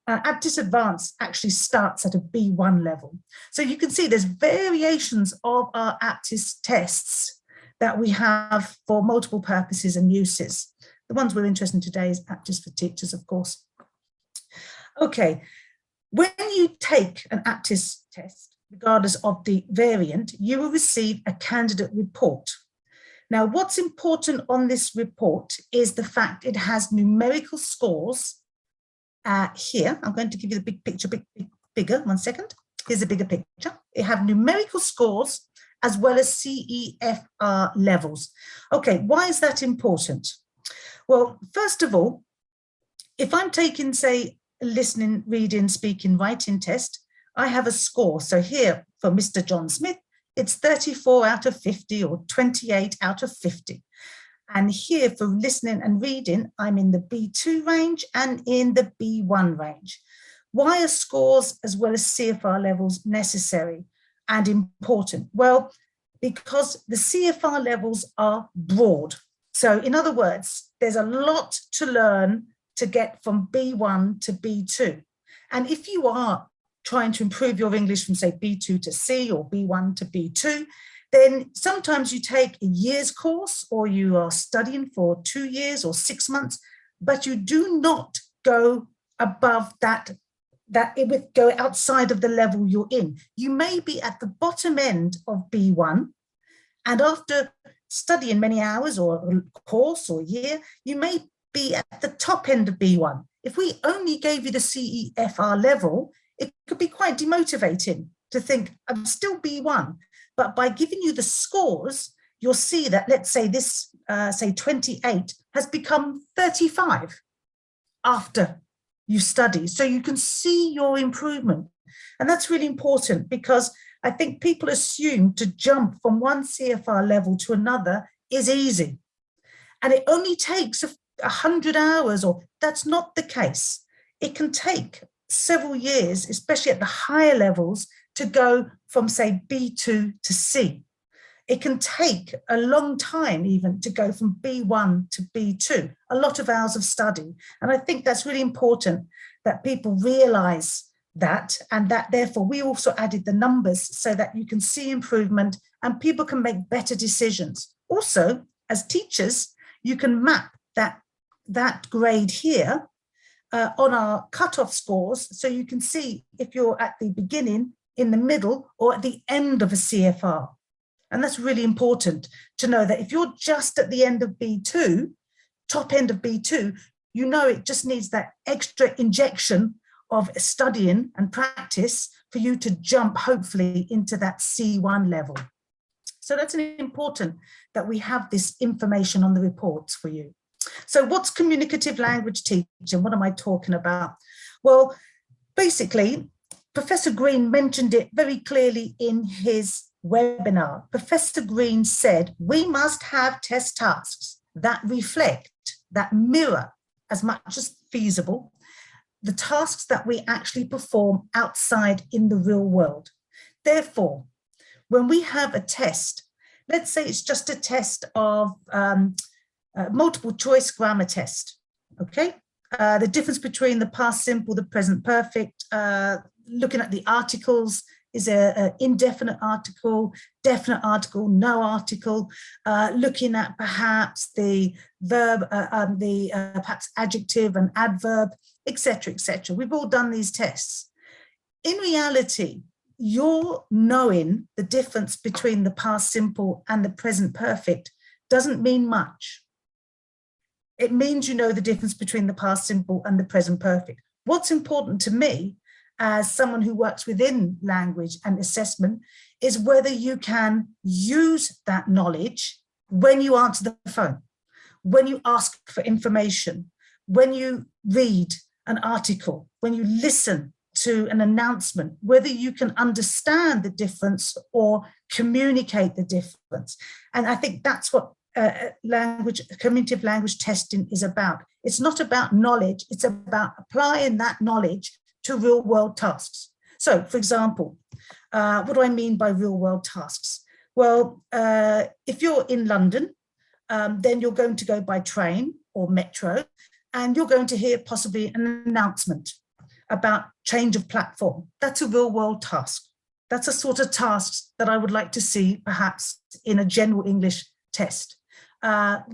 Aptitude Advanced actually starts at a B1 level. So you can see there's variations of our aptitude tests that we have for multiple purposes and uses. The ones we're interested in today is aptitude for teachers, of course. Okay, when you take an aptitude test, regardless of the variant, you will receive a candidate report. Now, what's important on this report is the fact it has numerical scores. Here, I'm going to give you the big picture, bigger, 1 second. Here's a bigger picture. It have numerical scores as well as CEFR levels. Okay, why is that important? Well, first of all, if I'm taking, say, a listening, reading, speaking, writing test, I have a score. So here for Mr. John Smith, it's 34 out of 50 or 28 out of 50. And here for listening and reading, I'm in the B2 range and in the B1 range. Why are scores as well as CFR levels necessary and important? Well, because the CFR levels are broad. So in other words, there's a lot to learn to get from B1 to B2. And if you are trying to improve your English from, say, B2 to C or B1 to B2, then sometimes you take a year's course or you are studying for 2 years or 6 months, but you do not go above that it would go outside of the level you're in. You may be at the bottom end of B1, and after studying many hours or a course or a year, you may be at the top end of B1. If we only gave you the CEFR level, it could be quite demotivating to think, I'm still B1. But by giving you the scores, you'll see that, let's say this, say 28 has become 35 after you study. So you can see your improvement. And that's really important because I think people assume to jump from one CFR level to another is easy. And it only takes 100 hours, or that's not the case. It can take several years, especially at the higher levels, to go from, say, B2 to C. It can take a long time even to go from B1 to B2, a lot of hours of study. And I think that's really important that people realize that, and that therefore we also added the numbers so that you can see improvement and people can make better decisions. Also, as teachers, you can map that grade here on our cutoff scores, so you can see if you're at the beginning, in the middle, or at the end of a CFR. And that's really important to know that if you're just at the end of B2, top end of B2, you know it just needs that extra injection of studying and practice for you to jump, hopefully, into that C1 level. So that's important that we have this information on the reports for you. So what's communicative language teaching? What am I talking about? Well, basically, Professor Green mentioned it very clearly in his webinar. Professor Green said, we must have test tasks that reflect, that mirror as much as feasible, the tasks that we actually perform outside in the real world. Therefore, when we have a test, let's say it's just a test of multiple choice grammar test, okay? The difference between the past simple, the present perfect, looking at the articles, is an indefinite article, definite article, no article, looking at perhaps the verb, perhaps adjective and adverb, etc., etc. We've all done these tests. In reality, you're knowing the difference between the past simple and the present perfect doesn't mean much. It means you know the difference between the past simple and the present perfect. What's important to me, as someone who works within language and assessment, is whether you can use that knowledge when you answer the phone, when you ask for information, when you read an article, when you listen to an announcement, whether you can understand the difference or communicate the difference. And I think that's what communicative language testing is about. It's not about knowledge, it's about applying that knowledge to real world tasks. So, for example, what do I mean by real world tasks? Well, if you're in London, then you're going to go by train or metro, and you're going to hear possibly an announcement about change of platform. That's a real world task. That's a sort of task that I would like to see perhaps in a general English test.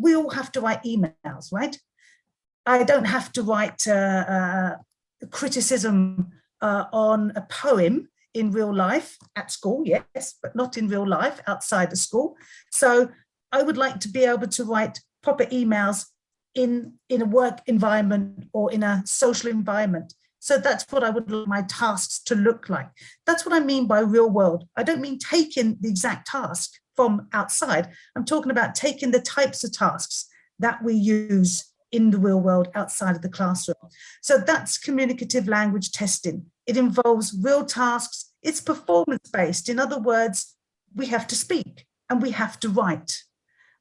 We all have to write emails, right? I don't have to write criticism on a poem in real life at school, yes, but not in real life outside the school. So I would like to be able to write proper emails in a work environment or in a social environment. So that's what I would like my tasks to look like. That's what I mean by real world. I don't mean taking the exact task from outside. I'm talking about taking the types of tasks that we use in the real world outside of the classroom. So that's communicative language testing. It involves real tasks. It's performance-based. In other words, we have to speak and we have to write.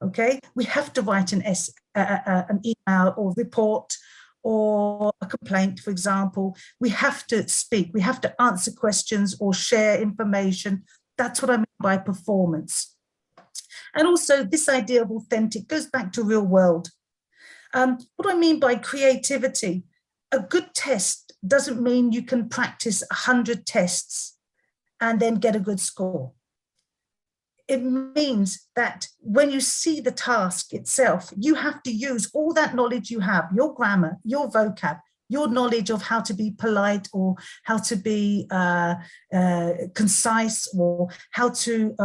Okay, we have to write an email or report or a complaint, for example. We have to speak. We have to answer questions or share information. That's what I mean by performance. And also this idea of authentic goes back to real world. What do I mean by creativity? A good test doesn't mean you can practice 100 tests and then get a good score. It means that when you see the task itself, you have to use all that knowledge you have, your grammar, your vocab, your knowledge of how to be polite or how to be concise or how to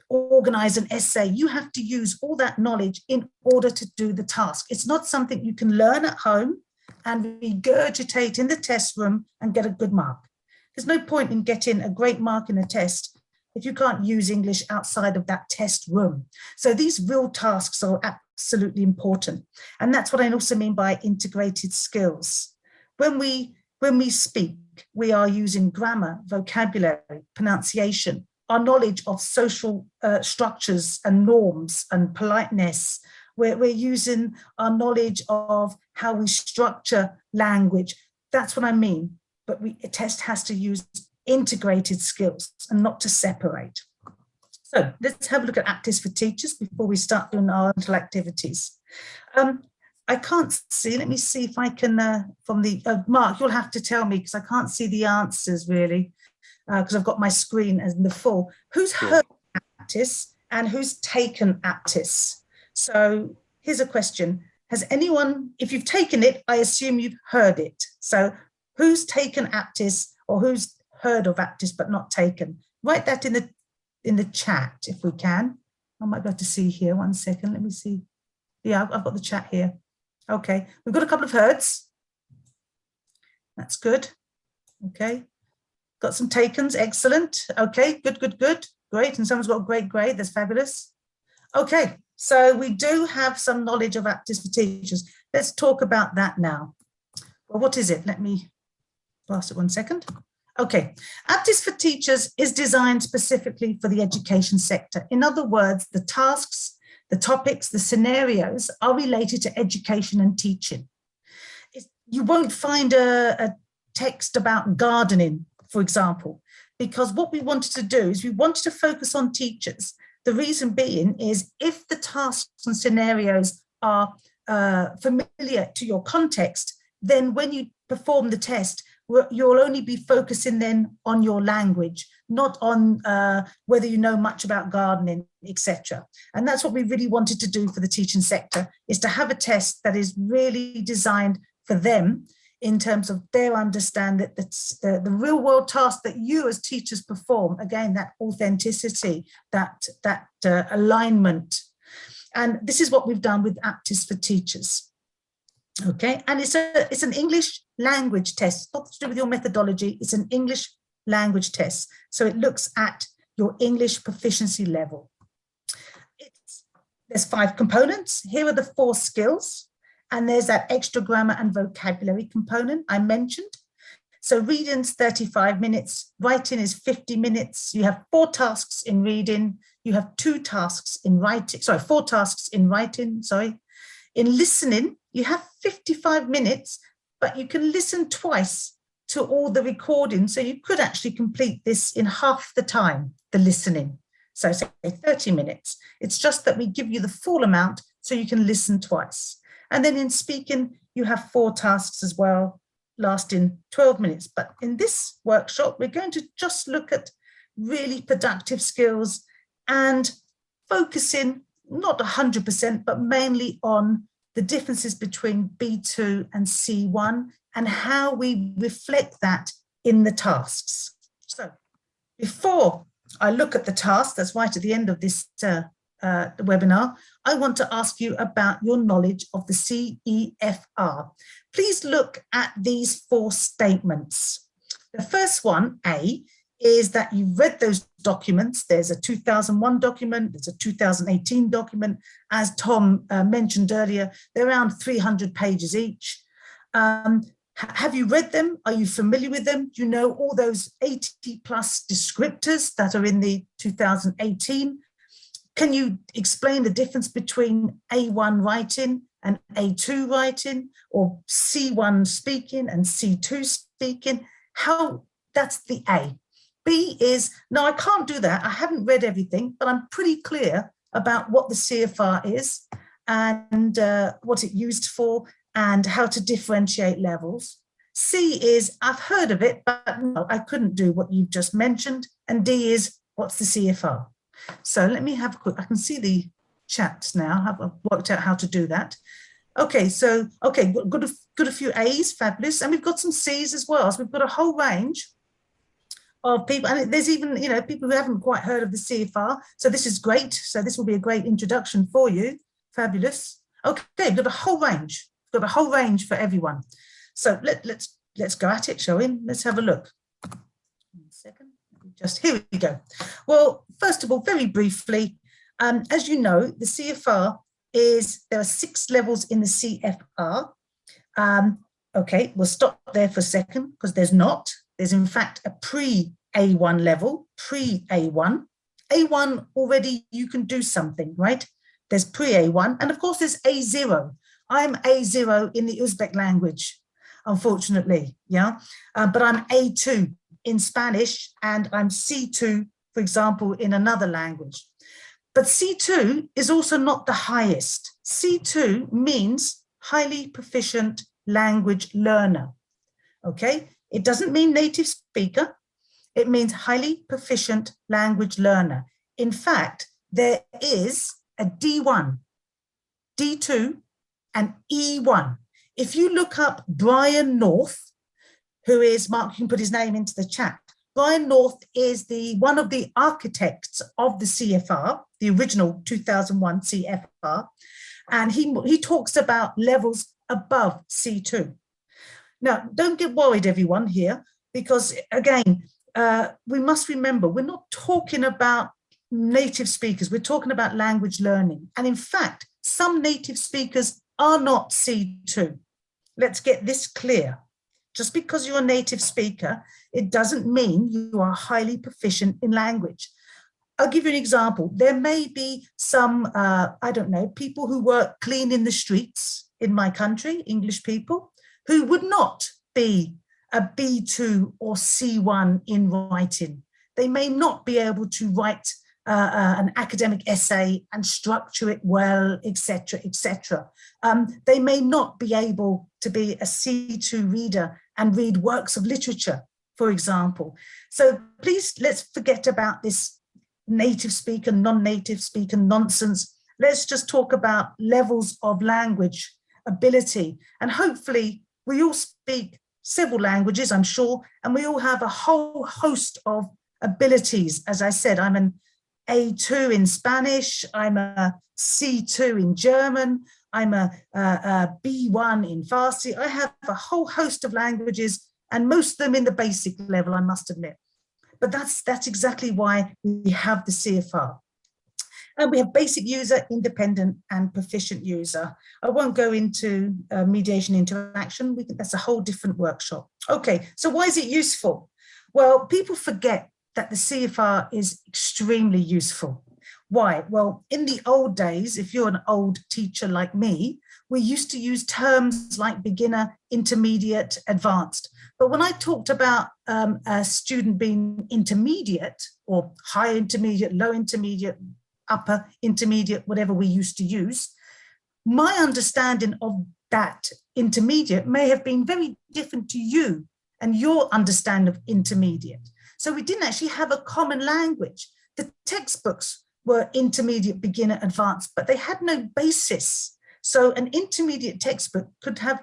organize an essay. You have to use all that knowledge in order to do the task. It's not something you can learn at home and regurgitate in the test room and get a good mark. There's no point in getting a great mark in a test if you can't use English outside of that test room. So these real tasks are absolutely important. And that's what I also mean by integrated skills. When we speak, we are using grammar, vocabulary, pronunciation, our knowledge of social structures and norms and politeness. We're using our knowledge of how we structure language. That's what I mean. But a test has to use integrated skills and not to separate. So let's have a look at Aptis for Teachers before we start doing our little activities. I can't see, let me see if I can, from the, Mark, you'll have to tell me because I can't see the answers really, because I've got my screen as in the full. Who's heard Aptis and who's taken Aptis? So here's a question. Has anyone, if you've taken it, I assume you've heard it. So who's taken Aptis or who's heard of Aptis but not taken? Write that in the chat if we can. I might be able to see here. 1 second. Let me see. Yeah, I've got the chat here. Okay, we've got a couple of herds. That's good. Okay, got some takens. Excellent. Okay, good, good, good. Great. And someone's got a great grade. That's fabulous. Okay, so we do have some knowledge of Aptis for Teachers. Let's talk about that now. Well, what is it? Let me pass it 1 second. Okay, Aptis for Teachers is designed specifically for the education sector. In other words, the tasks, the topics, the scenarios are related to education and teaching. You won't find a text about gardening, for example, because what we wanted to do is we wanted to focus on teachers. The reason being is if the tasks and scenarios are familiar to your context, then when you perform the test, you'll only be focusing then on your language, not on whether you know much about gardening, etc. And that's what we really wanted to do for the teaching sector, is to have a test that is really designed for them in terms of their understanding that the real world task that you as teachers perform, again, that authenticity, that alignment. And this is what we've done with Aptis for Teachers. Okay, and it's an English language test, not to do with your methodology, it's an English language test. So it looks at your English proficiency level. There's 5 components. Here are the 4 skills, and there's that extra grammar and vocabulary component I mentioned. So reading's 35 minutes, writing is 50 minutes. You have 4 tasks in reading, you have 2 tasks in writing, 4 tasks in writing, In listening, you have 55 minutes, but you can listen twice to all the recordings. So you could actually complete this in half the time, the listening. So say 30 minutes. It's just that we give you the full amount so you can listen twice. And then in speaking, you have 4 tasks as well, lasting 12 minutes. But in this workshop, we're going to just look at really productive skills and focusing not 100%, but mainly on the differences between B2 and C1 and how we reflect that in the tasks. So before I look at the task that's right at the end of this webinar, I want to ask you about your knowledge of the CEFR. Please look at these 4 statements. The first one, A, is that you've read those documents. There's a 2001 document, there's a 2018 document. As Tom mentioned earlier, they're around 300 pages each. Have you read them? Are you familiar with them? Do you know all those 80 plus descriptors that are in the 2018? Can you explain the difference between A1 writing and A2 writing, or C1 speaking and C2 speaking? That's the A. B is, no, I can't do that. I haven't read everything, but I'm pretty clear about what the CFR is and what it used for and how to differentiate levels. C is, I've heard of it, but no, I couldn't do what you've just mentioned. And D is, what's the CFR? So let me have a quick, I can see the chats now. I've worked out how to do that. Okay, so, okay, got a few A's, fabulous. And we've got some C's as well. So we've got a whole range of people, and there's even, people who haven't quite heard of the CFR. So this is great. So this will be a great introduction for you. Fabulous. Okay, we've got a whole range. We've got a whole range for everyone. So let's go at it, shall we? Let's have a look. 1 second. Just here we go. Well, first of all, very briefly, as you know, the CFR there are 6 levels in the CFR. Okay, we'll stop there for a second because there's not. There's in fact a pre-A1 level, pre-A1. A1 already you can do something, right? There's pre-A1, and of course there's A0. I'm A0 in the Uzbek language, unfortunately, yeah? But I'm A2 in Spanish, and I'm C2 for example, in another language. But C2 is also not the highest. C2 means highly proficient language learner, okay? It doesn't mean native speaker. It means highly proficient language learner. In fact, there is a D1, D2, and E1. If you look up Brian North, who is, Mark, you can put his name into the chat. Brian North is one of the architects of the CFR, the original 2001 CFR, and he talks about levels above C2. Now, don't get worried, everyone, here, because again, we must remember, we're not talking about native speakers, we're talking about language learning. And in fact, some native speakers are not C2. Let's get this clear. Just because you're a native speaker, it doesn't mean you are highly proficient in language. I'll give you an example. There may be some, I don't know, people who work cleaning the streets in my country, English people, who would not be a B2 or C1 in writing. They may not be able to write an academic essay and structure it well, etc., etc. They may not be able to be a C2 reader and read works of literature, for example. So please, let's forget about this native speaker, non-native speaker nonsense. Let's just talk about levels of language ability. And hopefully we all speak several languages, I'm sure, and we all have a whole host of abilities. As I said, I'm an A2 in Spanish, I'm a C2 in German, I'm a B1 in Farsi. I have a whole host of languages, and most of them in the basic level, I must admit. But that's exactly why we have the CFR. And we have basic user, independent, and proficient user. I won't go into mediation interaction. That's a whole different workshop. Okay, so why is it useful? Well, people forget that the CFR is extremely useful. Why? Well, in the old days, if you're an old teacher like me, we used to use terms like beginner, intermediate, advanced. But when I talked about a student being intermediate or high intermediate, low intermediate, upper intermediate, whatever we used to use, my understanding of that intermediate may have been very different to you and your understanding of intermediate. So we didn't actually have a common language. The textbooks were intermediate, beginner, advanced, but they had no basis. So an intermediate textbook could have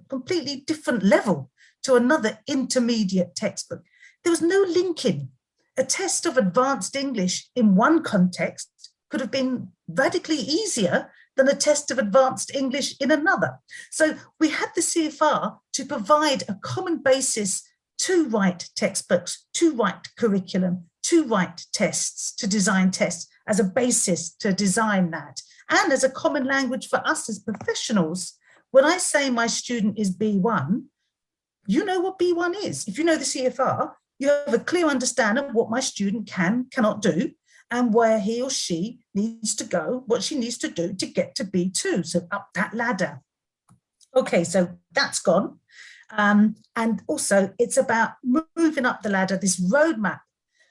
completely different level to another intermediate textbook. There was no linking. A test of advanced English in one context could have been radically easier than a test of advanced English in another. So we had the CFR to provide a common basis to write textbooks, to write curriculum, to write tests, to design tests as a basis to design that. And as a common language for us as professionals, when I say my student is B1, you know what B1 is. If you know the CFR, you have a clear understanding of what my student cannot do, and where he or she needs to go, what she needs to do to get to B2, so up that ladder. Okay, so that's gone. And also it's about moving up the ladder, this roadmap.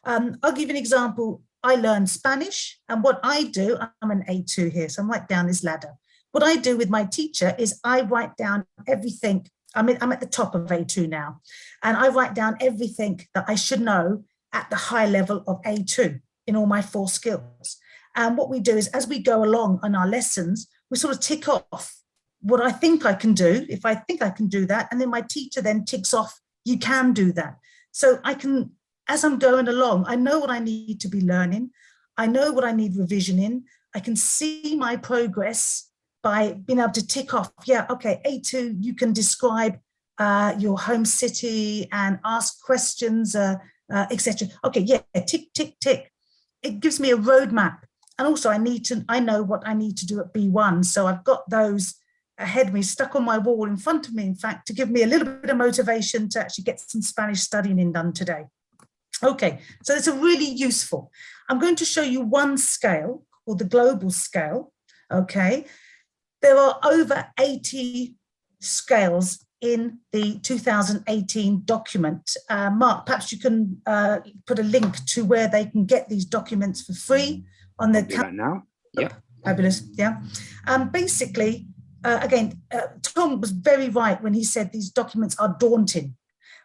I'll give you an example. I learned Spanish, and what I do, I'm an A2 here, so I'm right down this ladder. What I do with my teacher is I write down everything. I'm at the top of A2 now, and I write down everything that I should know at the high level of A2 in all my 4 skills. And what we do is, as we go along on our lessons, we sort of tick off what I think I can do, if I think I can do that, and then my teacher then ticks off, you can do that. So I can, as I'm going along, I know what I need to be learning. I know what I need revision in. I can see my progress by being able to tick off, yeah, okay, A2, you can describe your home city and ask questions, etc. Okay, yeah, tick, tick, tick. It gives me a roadmap. And also I know what I need to do at B1. So I've got those ahead of me, stuck on my wall in front of me, in fact, to give me a little bit of motivation to actually get some Spanish studying in done today. Okay, so it's a really useful. I'm going to show you one scale, called the global scale, okay? There are over 80 scales in the 2018 document. Mark, perhaps you can put a link to where they can get these documents for free on the Do that now. Yeah. Fabulous. Yeah. Basically, again, Tom was very right when he said these documents are daunting.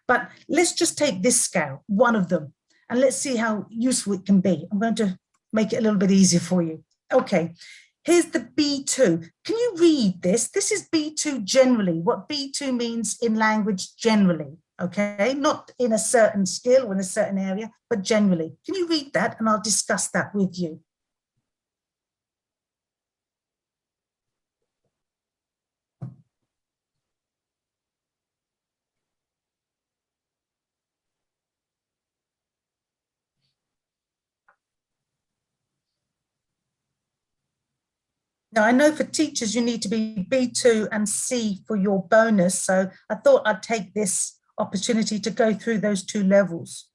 But let's just take this scale, one of them, and let's see how useful it can be. I'm going to make it a little bit easier for you. Okay, here's the B2. Can you read this? This is B2 generally, what B2 means in language generally, okay? Not in a certain skill or in a certain area, but generally. Can you read that? And I'll discuss that with you. Now, I know for teachers, you need to be B2 and C for your bonus. So I thought I'd take this opportunity to go through those two levels.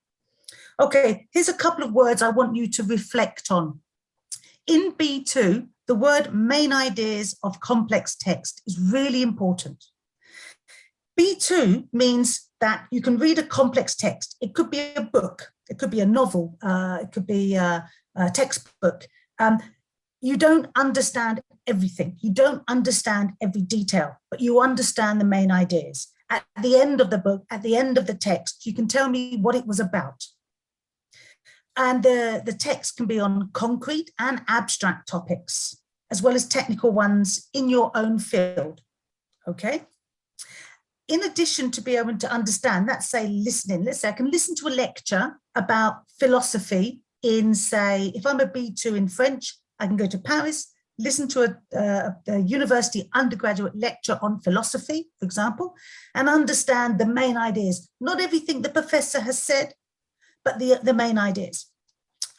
Okay, here's a couple of words I want you to reflect on. In B2, the word main ideas of complex text is really important. B2 means that you can read a complex text. It could be a book, it could be a novel, it could be a textbook. You don't understand everything. You don't understand every detail, but you understand the main ideas. At the end of the book, at the end of the text, you can tell me what it was about. And the text can be on concrete and abstract topics, as well as technical ones in your own field, okay? In addition to be able to understand, let's say listening, let's say I can listen to a lecture about philosophy in, say, if I'm a B2 in French, I can go to Paris, listen to a university undergraduate lecture on philosophy, for example, and understand the main ideas. Not everything the professor has said, but the main ideas.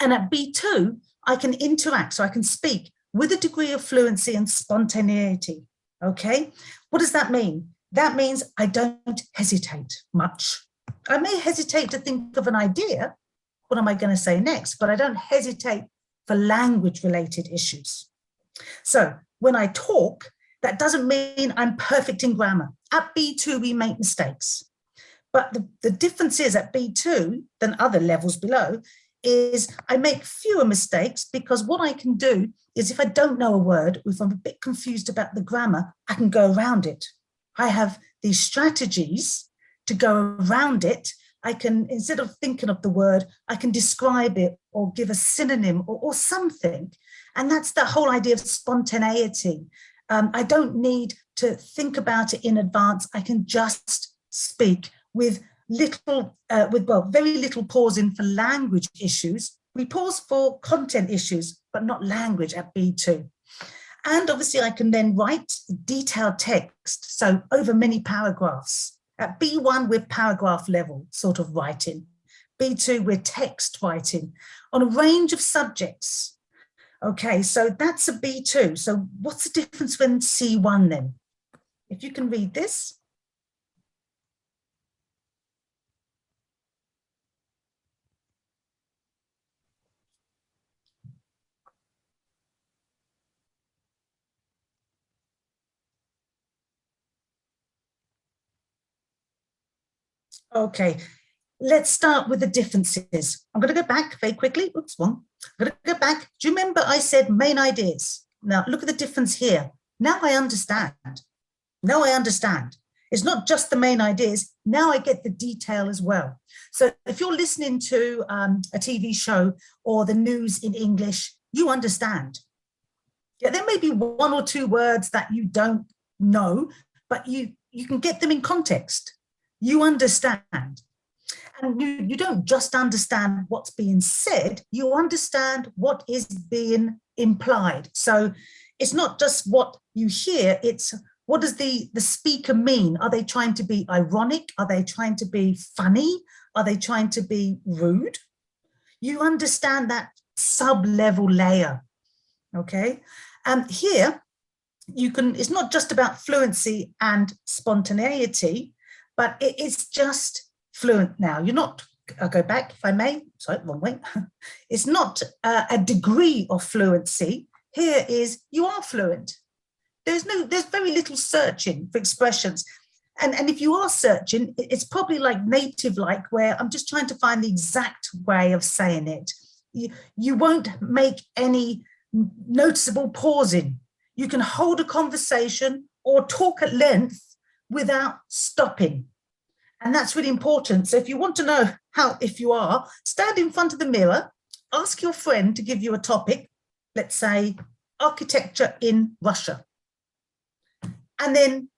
And at B2, I can interact, so I can speak with a degree of fluency and spontaneity, okay? What does that mean? That means I don't hesitate much. I may hesitate to think of an idea, what am I going to say next? But I don't hesitate for language-related issues. So when I talk, that doesn't mean I'm perfect in grammar. At B2, we make mistakes. But the difference is at B2 than other levels below is I make fewer mistakes because what I can do is if I don't know a word, or if I'm a bit confused about the grammar, I can go around it. I have these strategies to go around it. I can, instead of thinking of the word, I can describe it or give a synonym or something. And that's the whole idea of spontaneity. I don't need to think about it in advance. I can just speak with very little pausing for language issues. We pause for content issues, but not language at B2. And obviously I can then write detailed text, so over many paragraphs. At B1, we're paragraph level sort of writing. B2, we're text writing on a range of subjects. Okay, so that's a B2. So what's the difference with C1 then? If you can read this. Okay, let's start with the differences. I'm going to go back very quickly. Oops, one. I'm going to go back. Do you remember I said main ideas? Now look at the difference here. Now I understand. Now I understand. It's not just the main ideas. Now I get the detail as well. So if you're listening to a TV show or the news in English, you understand. Yeah, there may be one or two words that you don't know, but you can get them in context. You understand. And you don't just understand what's being said, you understand what is being implied. So it's not just what you hear, it's what does the speaker mean? Are they trying to be ironic? Are they trying to be funny? Are they trying to be rude? You understand that sub-level layer, okay? And here, it's not just about fluency and spontaneity, but it's just fluent now. You're not, I'll go back if I may, sorry, wrong way. It's not a degree of fluency. Here is, you are fluent. There's very little searching for expressions. And if you are searching, it's probably like native-like, where I'm just trying to find the exact way of saying it. You won't make any noticeable pausing. You can hold a conversation or talk at length without stopping. And that's really important. So if you want to know if you are, stand in front of the mirror, ask your friend to give you a topic, let's say architecture in Russia, and then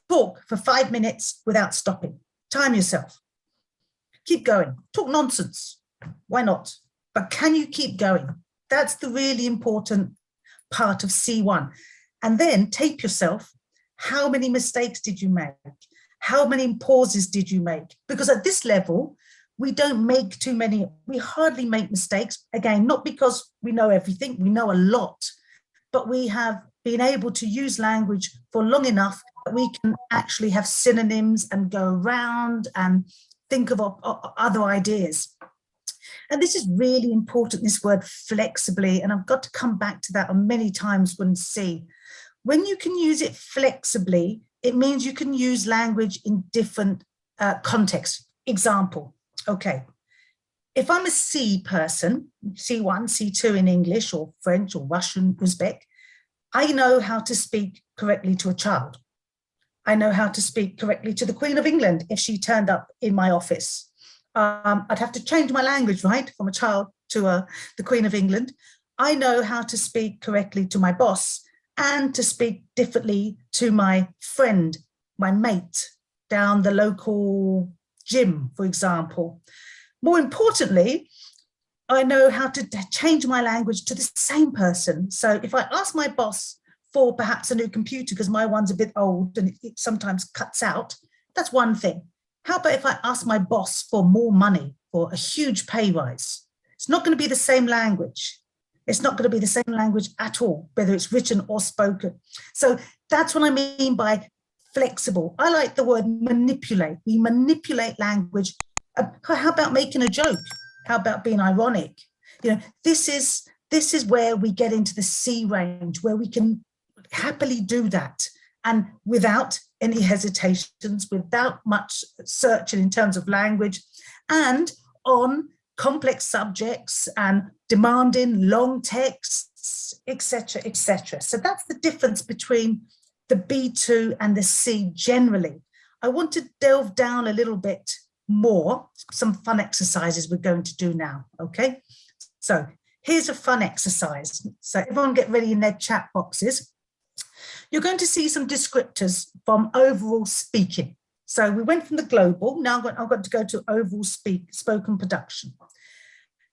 talk for 5 minutes without stopping. Time yourself. Keep going. Talk nonsense. Why not? But can you keep going? That's the really important part of C1. And then tape yourself. How many mistakes did you make? How many pauses did you make? Because at this level, we don't make too many, we hardly make mistakes. Again, not because we know everything, we know a lot, but we have been able to use language for long enough that we can actually have synonyms and go around and think of other ideas. And this is really important, this word flexibly, and I've got to come back to that on many times when C. When you can use it flexibly, it means you can use language in different contexts. Example, okay, if I'm a C person, C1, C2 in English or French or Russian, Uzbek, I know how to speak correctly to a child. I know how to speak correctly to the Queen of England if she turned up in my office. I'd have to change my language, right, from a child to the Queen of England. I know how to speak correctly to my boss and to speak differently to my friend, my mate, down the local gym, for example. More importantly, I know how to change my language to the same person. So if I ask my boss for perhaps a new computer because my one's a bit old and it sometimes cuts out, that's one thing. How about if I ask my boss for more money, for a huge pay rise? It's not going to be the same language. It's not going to be the same language at all, whether it's written or spoken. So that's what I mean by flexible. I like the word manipulate. We manipulate language. How about making a joke? How about being ironic? You know, this is where we get into the C range, where we can happily do that, and without any hesitations, without much searching in terms of language, and on complex subjects and demanding long texts, etc., etc. So that's the difference between the B2 and the C generally. I want to delve down a little bit more, some fun exercises we're going to do now, okay? So here's a fun exercise. So everyone get ready in their chat boxes. You're going to see some descriptors from overall speaking. So we went from the global, now I've got to go to overall spoken production.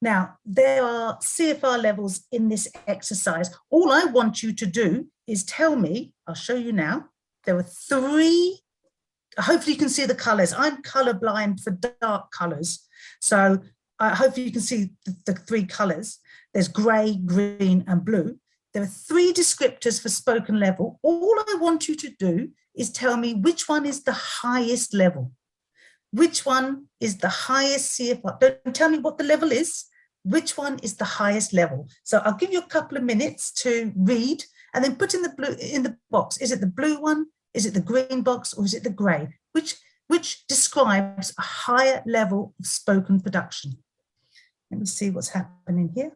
Now, there are CFR levels in this exercise. All I want you to do is tell me, I'll show you now, there are 3, hopefully you can see the colors. I'm colorblind for dark colors. So hopefully you can see the 3 colors. There's gray, green, and blue. There are 3 descriptors for spoken level. All I want you to do is tell me which one is the highest level. Which one is the highest CFR? Don't tell me what the level is. Which one is the highest level? So I'll give you a couple of minutes to read and then put in the box. Is it the blue one? Is it the green box, or is it the gray? Which describes a higher level of spoken production? Let me see what's happening here.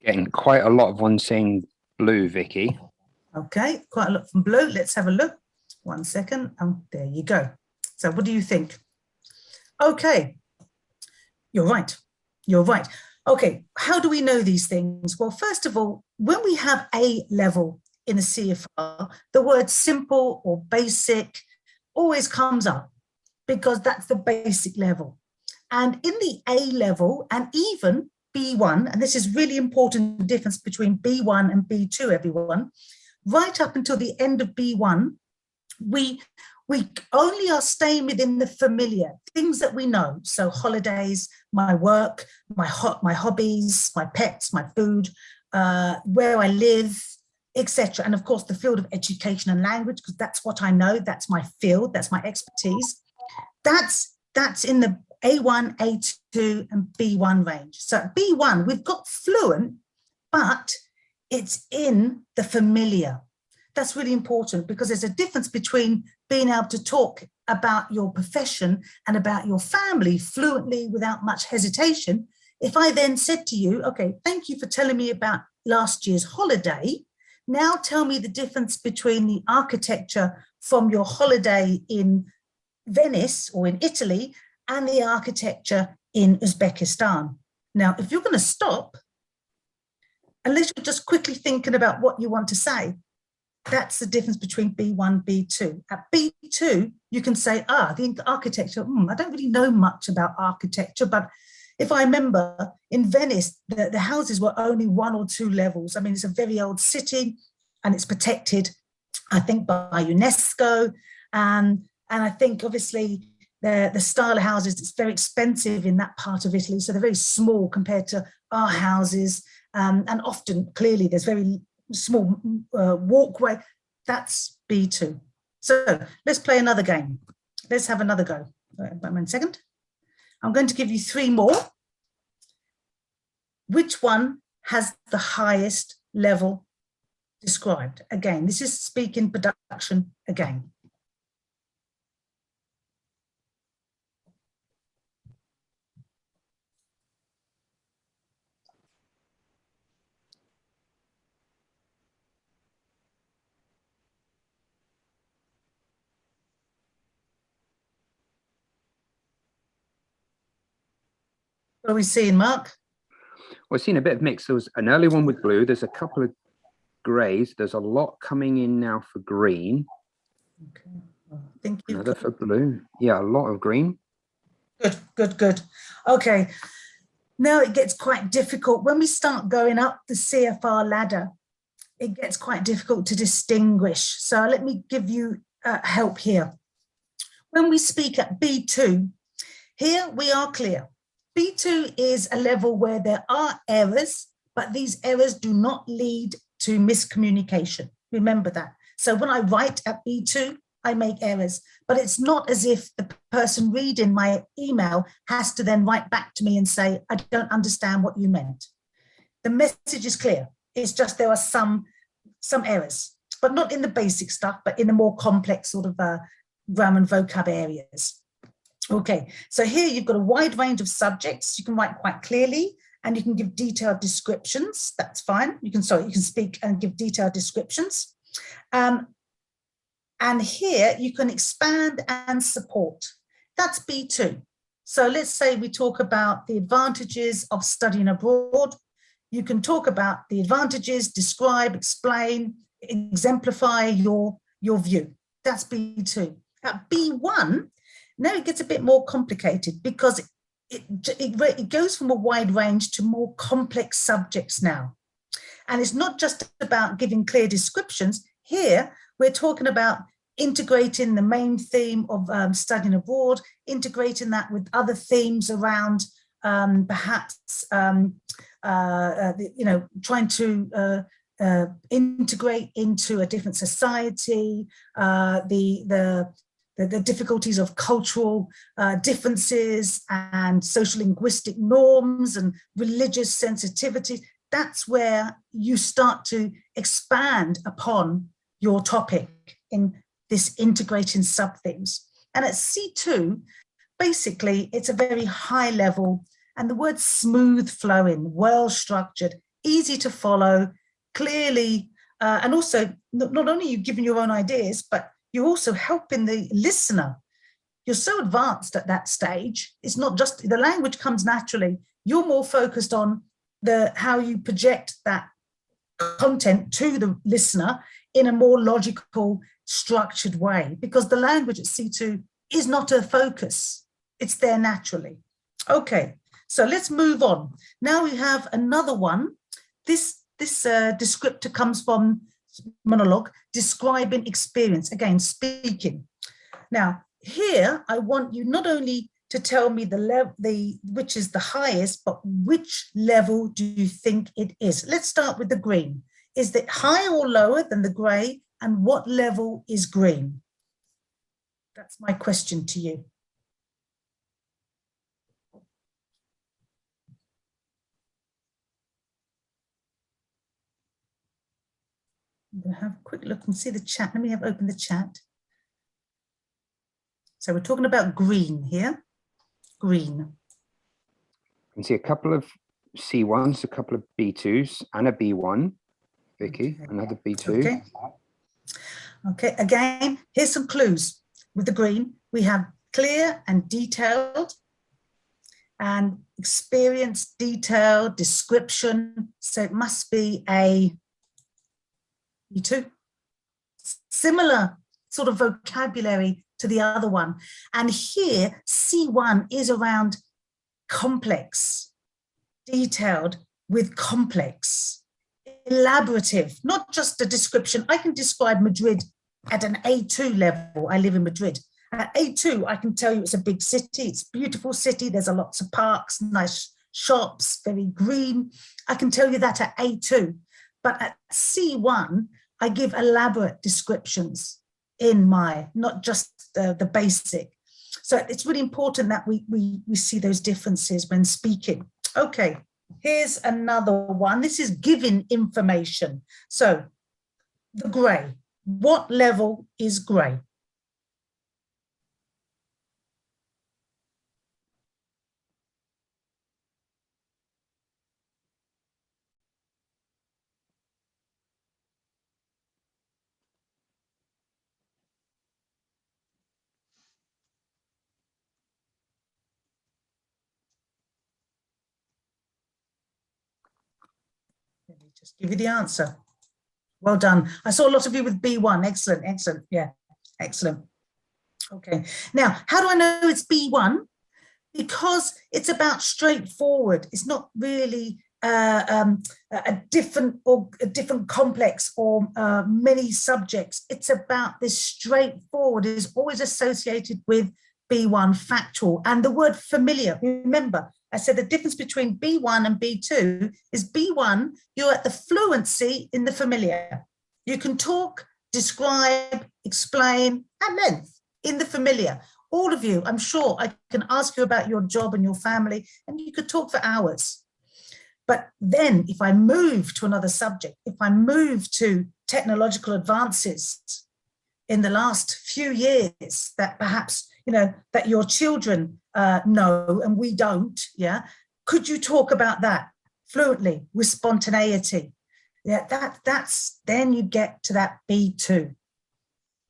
Getting quite a lot of ones saying blue, Vicky. Okay, quite a lot from blue. Let's have a look. 1 second. There you go. So what do you think? Okay, you're right. You're right. Okay, how do we know these things? Well, first of all, when we have a level in a CFR, the word simple or basic always comes up because that's the basic level. And in the A level and even B1, and this is really important, the difference between B1 and B2, everyone, right up until the end of B1, we only are staying within the familiar, things that we know. So holidays, my work, my hobbies, my pets, my food, where I live, etc. And of course, the field of education and language, because that's what I know, that's my field, that's my expertise. That's in the A1, A2, and B1 range. So B1, we've got fluent, but it's in the familiar. That's really important, because there's a difference between being able to talk about your profession and about your family fluently without much hesitation. If I then said to you, okay, thank you for telling me about last year's holiday. Now tell me the difference between the architecture from your holiday in Venice or in Italy and the architecture in Uzbekistan. Now, if you're going to stop, unless you're just quickly thinking about what you want to say, that's the difference between B1, B2. At B2, you can say, the architecture, I don't really know much about architecture, but if I remember, in Venice, the houses were only 1 or 2 levels. I mean, it's a very old city and it's protected, I think, by UNESCO. And I think, obviously, the style of houses, it's very expensive in that part of Italy. So they're very small compared to our houses. And often, clearly, there's very small walkway. That's B2. So let's play another game. Let's have another go. One second. I'm going to give you 3 more. Which one has the highest level described? Again, this is speaking production again. What are we seeing, Mark? We're seeing a bit of mix. There was an early one with blue. There's a couple of greys. There's a lot coming in now for green. Okay. Well, I think you've Another got... for blue. Yeah, a lot of green. Good, good, good. Okay. Now it gets quite difficult. When we start going up the CFR ladder, it gets quite difficult to distinguish. So let me give you help here. When we speak at B2, here we are clear. B2 is a level where there are errors, but these errors do not lead to miscommunication. Remember that. So when I write at B2, I make errors, but it's not as if the person reading my email has to then write back to me and say, I don't understand what you meant. The message is clear. It's just there are some errors, but not in the basic stuff, but in the more complex sort of grammar and vocab areas. Okay, so here you've got a wide range of subjects. You can write quite clearly and you can give detailed descriptions. That's fine. You can speak and give detailed descriptions. And here you can expand and support. That's B2. So let's say we talk about the advantages of studying abroad. You can talk about the advantages, describe, explain, exemplify your view. That's B2. At B1, now it gets a bit more complicated because it goes from a wide range to more complex subjects now. And it's not just about giving clear descriptions. Here, we're talking about integrating the main theme of studying abroad, integrating that with other themes around perhaps, trying to integrate into a different society, the difficulties of cultural differences and social linguistic norms and religious sensitivity. That's where you start to expand upon your topic in this integrating sub-themes. And at C2, basically, it's a very high level, and the word smooth flowing, well structured, easy to follow, clearly, and also not only you giving your own ideas, but you're also helping the listener. You're so advanced at that stage. It's not just the language comes naturally. You're more focused on how you project that content to the listener in a more logical, structured way, because the language at C2 is not a focus. It's there naturally. Okay, so let's move on. Now we have another one. This descriptor comes from monologue, describing experience, again, speaking. Now, here, I want you not only to tell me which is the highest, but which level do you think it is? Let's start with the green. Is it higher or lower than the gray? And what level is green? That's my question to you. going to have a quick look and see the chat. Let me have open the chat. So we're talking about green here. Green. I can see a couple of C1s, a couple of B2s, and a B1. Vicky, Okay. another B2. Okay. Okay, again, here's some clues. With the green, we have clear and detailed, and experience, detail, description. So it must be a B2. Similar sort of vocabulary to the other one. And here, C1 is around complex, detailed with complex, elaborative, not just a description. I can describe Madrid at an A2 level. I live in Madrid. At A2, I can tell you it's a big city. It's a beautiful city. There's lots of parks, nice shops, very green. I can tell you that at A2. But at C1, I give elaborate descriptions in my, not just the basic. So it's really important that we see those differences when speaking. Okay, here's another one. This is giving information. So the grey, what level is grey? Let me just give you the answer. Well done. I saw a lot of you with B1. Excellent, excellent. Yeah, excellent. Okay. Now, how do I know it's B1? Because it's about straightforward. It's not really a different complex or many subjects. It's about this straightforward. Is always associated with B1 factual. And the word familiar, remember, I said the difference between B1 and B2 is B1, you're at the fluency in the familiar. You can talk, describe, explain at length in the familiar. All of you, I'm sure I can ask you about your job and your family, and you could talk for hours. But then if I move to another subject, if I move to technological advances in the last few years that perhaps, you know, that your children know and we don't, yeah, could you talk about that fluently with spontaneity? Yeah, that's then you get to that B2.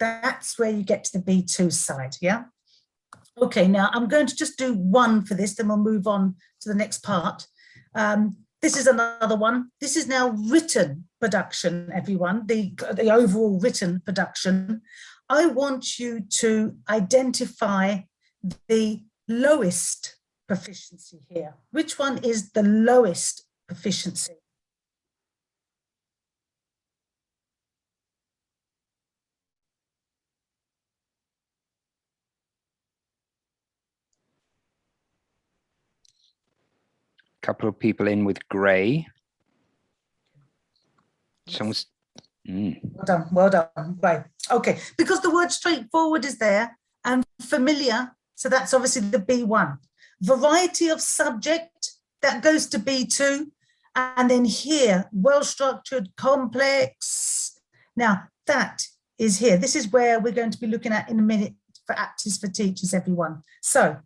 That's where you get to the B2 side, yeah? Okay, now I'm going to just do one for this, then we'll move on to the next part. This is another one. This is now written production, everyone, the overall written production. I want you to identify the lowest proficiency here. Which one is the lowest proficiency? Couple of people in with grey. Someone's Well done, well done. Right. Okay, because the word straightforward is there and familiar, so that's obviously the B1. Variety of subject, that goes to B2. And then here, well-structured, complex. Now, that is here. This is where we're going to be looking at in a minute for Aptis for Teachers, everyone. So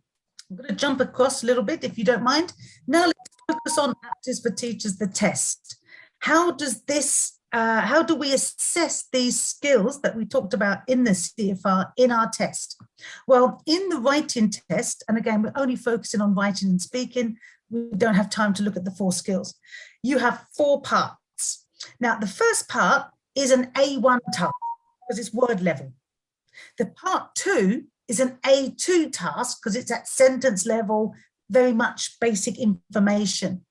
I'm going to jump across a little bit, if you don't mind. Now let's focus on Aptis for Teachers, the test. How does this, how do we assess these skills that we talked about in the CFR in our test? Well, in the writing test, and again, we're only focusing on writing and speaking, we don't have time to look at the 4 skills. You have 4 parts. Now, the first part is an A1 task, because it's word level. The part 2 is an A2 task, because it's at sentence level, very much basic information.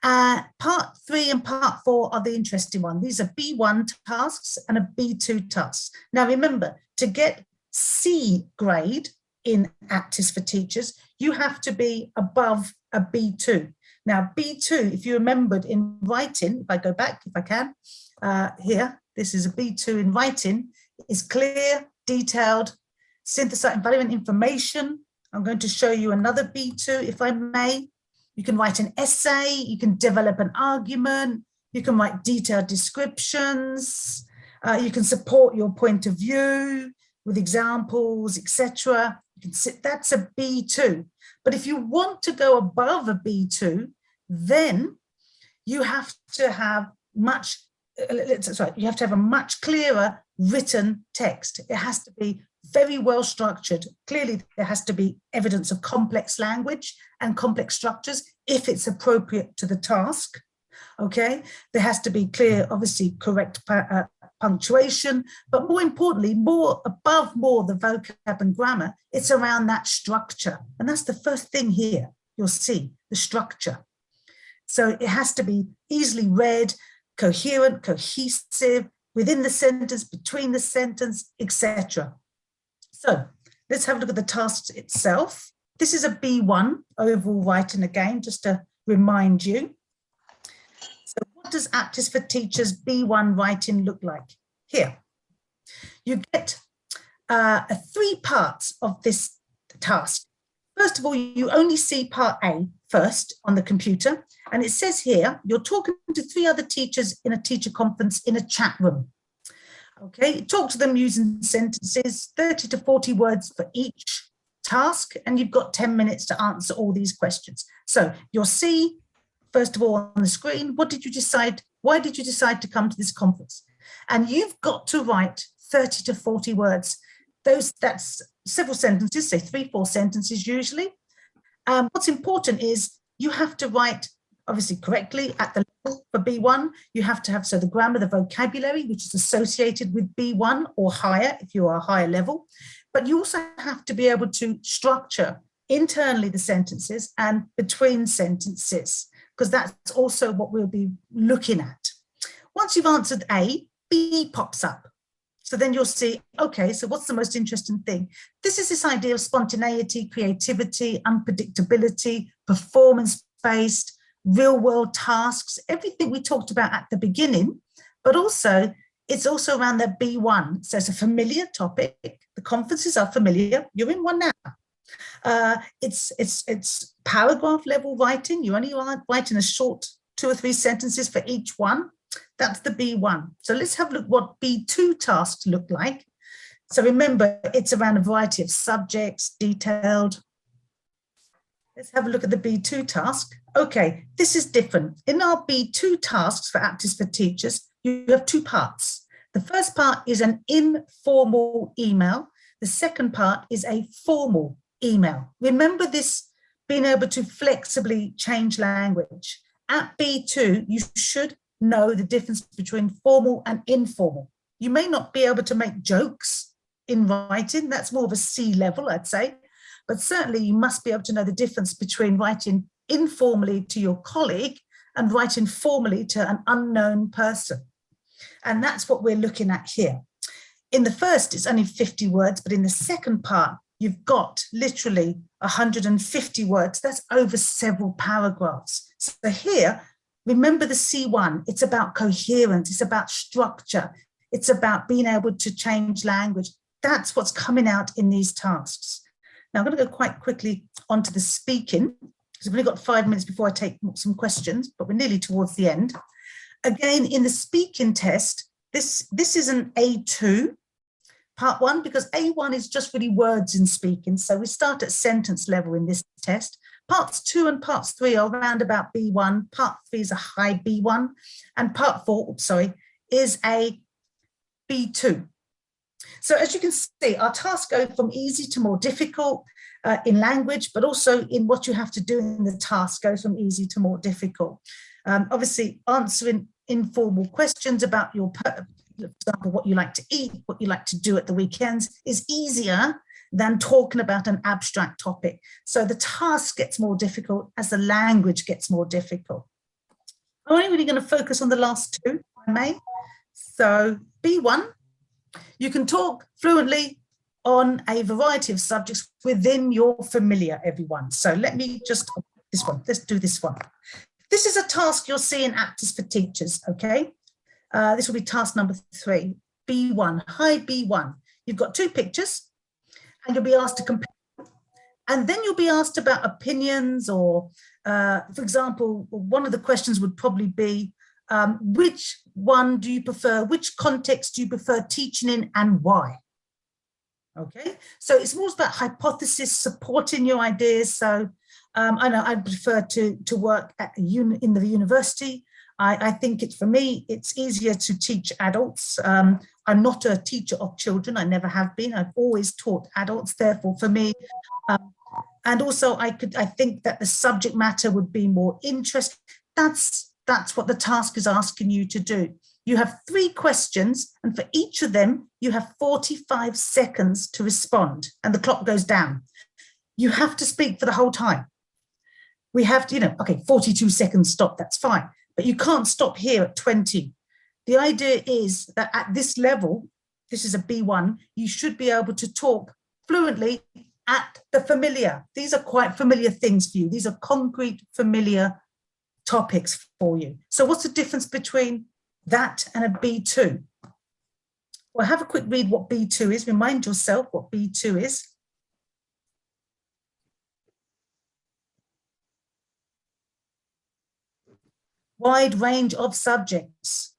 Part 3 and part 4 are the interesting one. These are B1 tasks and a B2 task. Now, remember, to get C grade in Aptis for Teachers, you have to be above a B2. Now, B2, if you remembered in writing, if I go back, if I can, here, this is a B2 in writing, is clear, detailed, synthesizing, valuing information. I'm going to show you another B2, if I may. You can write an essay, you can develop an argument, you can write detailed descriptions, You can support your point of view with examples, etc. That's a B2. But if you want to go above a B2, then you have to have you have to have a much clearer written text. It has to be very well structured. Clearly, there has to be evidence of complex language and complex structures if it's appropriate to the task. Okay, there has to be clear, obviously correct punctuation, but more importantly, above the vocab and grammar, it's around that structure. And that's the first thing here, you'll see, the structure. So it has to be easily read, coherent, cohesive, within the sentence, between the sentence, etc. So let's have a look at the task itself. This is a B1 overall writing again, just to remind you. So what does Aptitude for Teachers B1 writing look like? Here, you get 3 parts of this task. First of all, you only see part A first on the computer. And it says here, you're talking to 3 other teachers in a teacher conference in a chat room. Okay, talk to them using sentences, 30 to 40 words for each task, and you've got 10 minutes to answer all these questions. So you'll see, first of all, on the screen, what did you decide? Why did you decide to come to this conference? And you've got to write 30 to 40 words. That's several sentences, say 3-4 sentences usually. What's important is you have to write, obviously correctly at the level for B1. You have to have, so the grammar, the vocabulary, which is associated with B1 or higher if you are a higher level. But you also have to be able to structure internally the sentences and between sentences, because that's also what we'll be looking at. Once you've answered A, B pops up. So then you'll see, okay, so what's the most interesting thing? This is this idea of spontaneity, creativity, unpredictability, performance-based, real-world tasks, everything we talked about at the beginning, but also it's also around the B1. So it's a familiar topic. The conferences are familiar. You're in one now. It's paragraph level writing. You only are writing a short 2 or 3 sentences for each one. That's the B1. So let's have a look what B2 tasks look like. So remember, it's around a variety of subjects, detailed. Let's have a look at the B2 task. Okay, this is different. In our B2 tasks for Aptitude for Teachers, you have 2 parts. The first part is an informal email. The second part is a formal email. Remember this, being able to flexibly change language. At B2, you should know the difference between formal and informal. You may not be able to make jokes in writing. That's more of a C level, I'd say. But certainly you must be able to know the difference between writing informally to your colleague and writing formally to an unknown person. And that's what we're looking at here. In the first, it's only 50 words, but in the second part, you've got literally 150 words. That's over several paragraphs. So here, remember the C1, it's about coherence, it's about structure, it's about being able to change language. That's what's coming out in these tasks. Now I'm going to go quite quickly onto the speaking, because we've only got 5 minutes before I take some questions, but we're nearly towards the end. Again, in the speaking test, this is an A2, part 1, because A1 is just really words in speaking. So we start at sentence level in this test. Parts 2 and parts 3 are around about B1. Part 3 is a high B1, and part 4, is a B2. So as you can see, our tasks go from easy to more difficult in language, but also in what you have to do in the task goes from easy to more difficult. Obviously, answering informal questions about your, for example, what you like to eat, what you like to do at the weekends is easier than talking about an abstract topic. So the task gets more difficult as the language gets more difficult. I'm only really going to focus on the last 2, if I may. So B1, you can talk fluently on a variety of subjects within your familiar, everyone. So let me just, this one, let's do this one. This is a task you'll see in Aptitude for Teachers, okay? This will be task number 3, B1, high B1. You've got 2 pictures and you'll be asked to compare. And then you'll be asked about opinions or, for example, one of the questions would probably be, which one do you prefer? Which context do you prefer teaching in and why? Okay, so it's more about hypothesis, supporting your ideas. So I know I prefer to work in the university. I think for me, it's easier to teach adults. I'm not a teacher of children. I never have been. I've always taught adults. Therefore, for me, and also I think that the subject matter would be more interesting. That's what the task is asking you to do. You have 3 questions, and for each of them, you have 45 seconds to respond, and the clock goes down. You have to speak for the whole time. We have to, okay, 42 seconds, stop, that's fine. But you can't stop here at 20. The idea is that at this level, this is a B1, you should be able to talk fluently at the familiar. These are quite familiar things for you. These are concrete, familiar topics for you. So what's the difference between that and a B2? Well, have a quick read what B2 is. Remind yourself what B2 is. Wide range of subjects.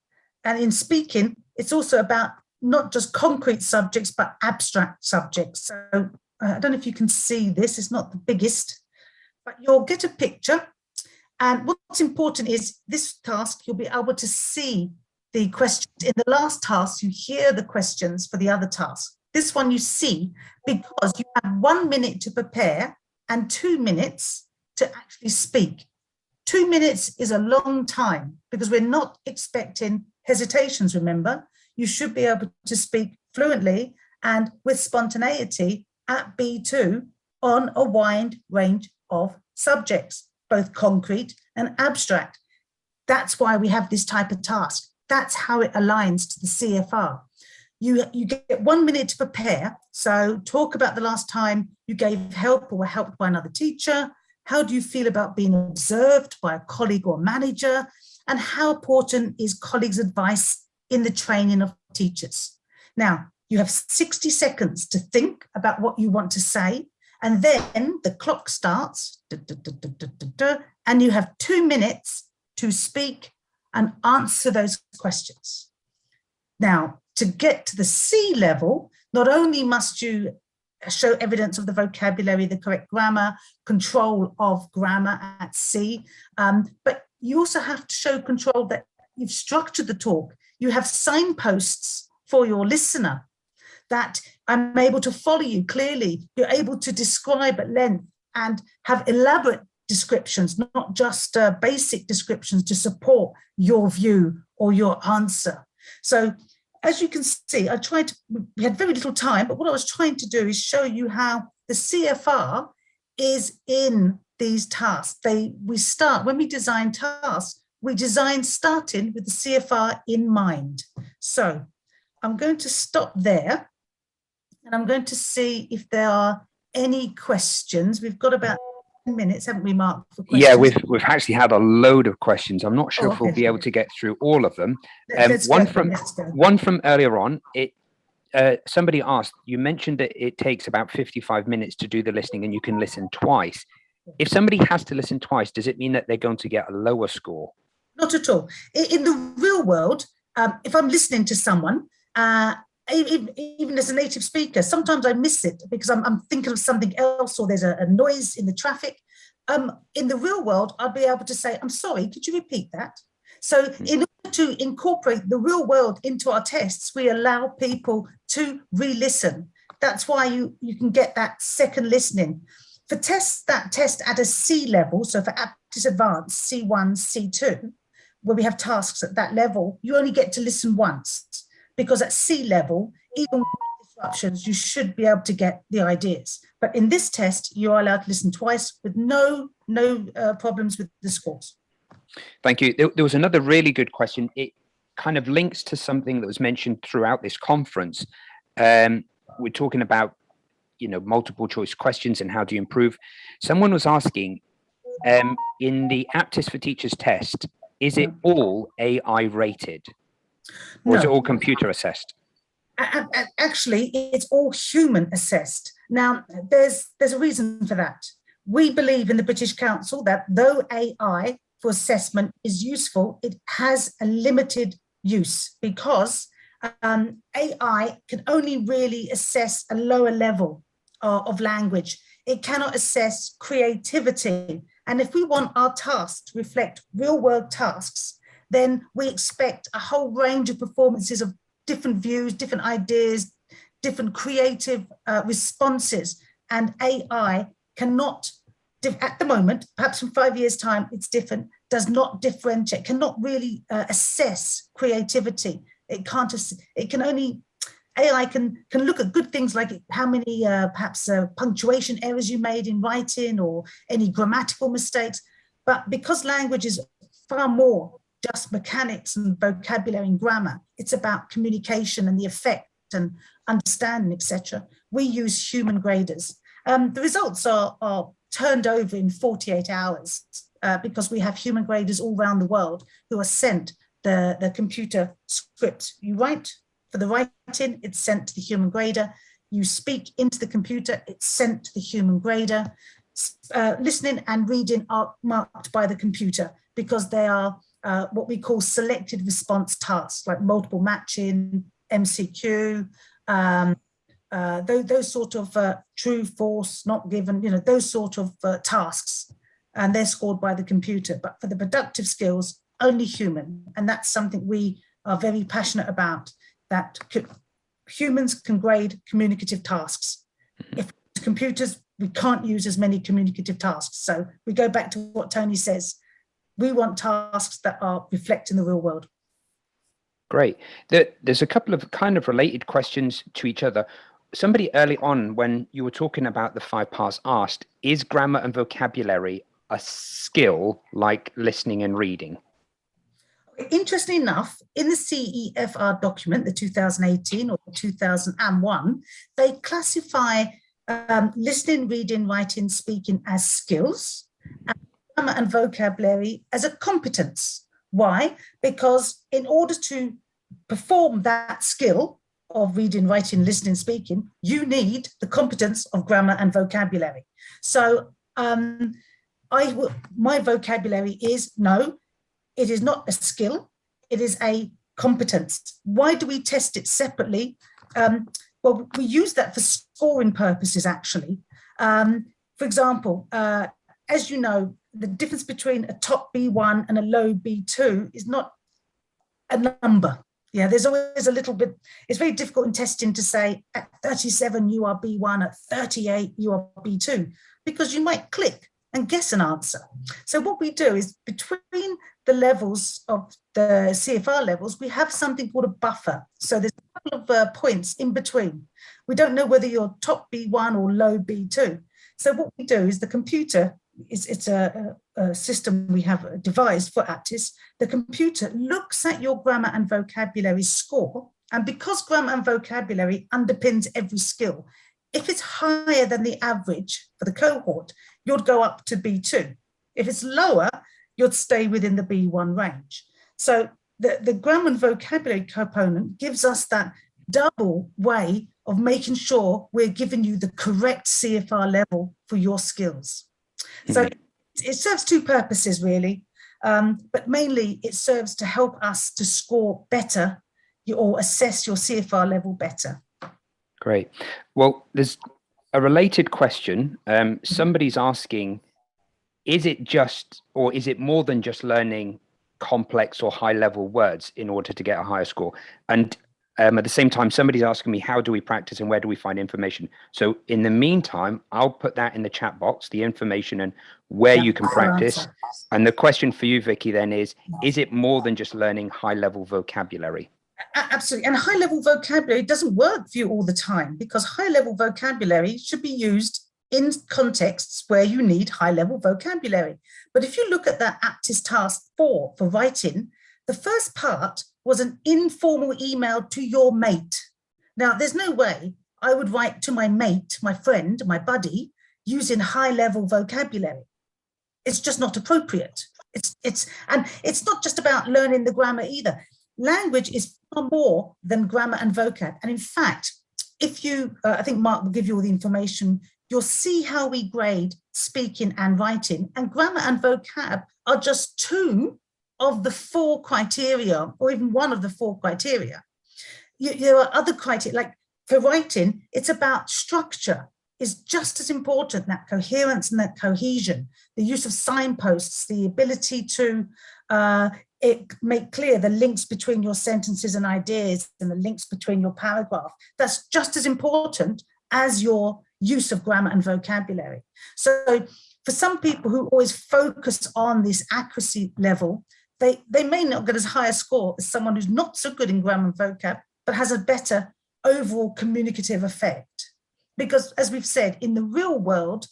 And in speaking, it's also about not just concrete subjects, but abstract subjects. So I don't know if you can see this, it's not the biggest, but you'll get a picture. And what's important is this task, you'll be able to see the questions. In the last task, you hear the questions for the other task. This one you see because you have 1 minute to prepare and 2 minutes to actually speak. 2 minutes is a long time because we're not expecting hesitations, remember. You should be able to speak fluently and with spontaneity at B2 on a wide range of subjects, both concrete and abstract. That's why we have this type of task. That's how it aligns to the CFR. You get 1 minute to prepare. So talk about the last time you gave help or were helped by another teacher. How do you feel about being observed by a colleague or manager? And how important is colleagues' advice in the training of teachers? Now, you have 60 seconds to think about what you want to say, and then the clock starts, and you have 2 minutes to speak and answer those questions. Now, to get to the C level, not only must you show evidence of the vocabulary, the correct grammar, control of grammar at C, but you also have to show control that you've structured the talk. You have signposts for your listener, that I'm able to follow you clearly. You're able to describe at length and have elaborate descriptions, not just basic descriptions to support your view or your answer. So as you can see, we had very little time, but what I was trying to do is show you how the CFR is in these tasks. When we design tasks, we design starting with the CFR in mind. So I'm going to stop there and I'm going to see if there are any questions. We've got about 10 minutes, haven't we, Mark, for questions? Yeah, we've actually had a load of questions. I'm not sure if we'll be able to get through all of them. One from earlier on, somebody asked, you mentioned that it takes about 55 minutes to do the listening and you can listen twice. If somebody has to listen twice, does it mean that they're going to get a lower score? Not at all. In the real world, if I'm listening to someone, even as a native speaker, sometimes I miss it because I'm thinking of something else or there's a noise in the traffic. In the real world, I'll be able to say, I'm sorry, could you repeat that? So in order to incorporate the real world into our tests, we allow people to re-listen. That's why you can get that second listening. For tests that test at a C level, so for Aptitude Advanced, C1, C2, where we have tasks at that level, you only get to listen once. Because at C level, even with disruptions, you should be able to get the ideas. But in this test, you are allowed to listen twice with no problems with the scores. Thank you. There was another really good question. It kind of links to something that was mentioned throughout this conference. We're talking about, multiple choice questions and how do you improve. Someone was asking, in the Aptis for Teachers test, is it all AI rated? Or is it all computer assessed? Actually, it's all human assessed. Now, there's a reason for that. We believe in the British Council that though AI for assessment is useful, it has a limited use because AI can only really assess a lower level of language. It cannot assess creativity. And if we want our tasks to reflect real world tasks, then we expect a whole range of performances of different views, different ideas, different creative responses. And AI cannot, at the moment, perhaps in 5 years' time, it's different, does not differentiate, cannot really assess creativity. It can't, it can only, AI can look at good things like how many perhaps punctuation errors you made in writing or any grammatical mistakes. But because language is far more just mechanics and vocabulary and grammar, it's about communication and the effect and understanding, etc. We use human graders. The results are turned over in 48 hours because we have human graders all around the world who are sent the computer script. You write for the writing, it's sent to the human grader. You speak into the computer, it's sent to the human grader. Listening and reading are marked by the computer because they are what we call selected response tasks, like multiple matching, MCQ, those sort of true, false, not given, those sort of tasks, and they're scored by the computer. But for the productive skills, only human, and that's something we are very passionate about, that humans can grade communicative tasks. If computers, we can't use as many communicative tasks. So we go back to what Tony says. We want tasks that are reflecting the real world. Great. There's a couple of kind of related questions to each other. Somebody early on, when you were talking about the 5 parts, asked, is grammar and vocabulary a skill like listening and reading? Interestingly enough, in the CEFR document, the 2018 or 2001, they classify listening, reading, writing, speaking as skills, and grammar and vocabulary as a competence. Why? Because in order to perform that skill of reading, writing, listening, speaking, you need the competence of grammar and vocabulary. So my vocabulary is no, it is not a skill, it is a competence. Why do we test it separately? Well, we use that for scoring purposes, actually. For example, as you know, the difference between a top B1 and a low B2 is not a number. Yeah, there's always a little bit, it's very difficult in testing to say at 37 you are B1, at 38 you are B2, because you might click and guess an answer. So what we do is between the levels of the CFR levels, we have something called a buffer. So there's a couple of points in between. We don't know whether you're top B1 or low B2. So what we do is the computer, it's a system we have devised for Aptis. The computer looks at your grammar and vocabulary score. And because grammar and vocabulary underpins every skill, if it's higher than the average for the cohort, you'd go up to B2. If it's lower, you'd stay within the B1 range. So the grammar and vocabulary component gives us that double way of making sure we're giving you the correct CFR level for your skills. So it serves 2 purposes, really, but mainly it serves to help us to score better or assess your CFR level better. Great. Well, there's a related question. Somebody's asking, is it just, or is it more than just learning complex or high level words in order to get a higher score? And at the same time, somebody's asking me, how do we practice and where do we find information? So in the meantime, I'll put that in the chat box, the information and where you can practice. And the question for you, Vicky, then is it more than just learning high level vocabulary? Absolutely. And high level vocabulary doesn't work for you all the time, because high level vocabulary should be used in contexts where you need high level vocabulary. But if you look at that Aptis task 4 for writing, the first part was an informal email to your mate. Now, there's no way I would write to my mate, my friend, my buddy, using high level vocabulary. It's just not appropriate. And it's not just about learning the grammar either. Language is far more than grammar and vocab. And in fact, if you, I think Mark will give you all the information you'll see how we grade speaking and writing, and grammar and vocab are just 2 of the 4 criteria, or even 1 of the 4 criteria. There are other criteria, like for writing, it's about structure is just as important, that coherence and that cohesion, the use of signposts, the ability to make clear the links between your sentences and ideas and the links between your paragraph. That's just as important as your use of grammar and vocabulary. So for some people who always focus on this accuracy level, they may not get as high a score as someone who's not so good in grammar and vocab, but has a better overall communicative effect. Because as we've said, in the real world,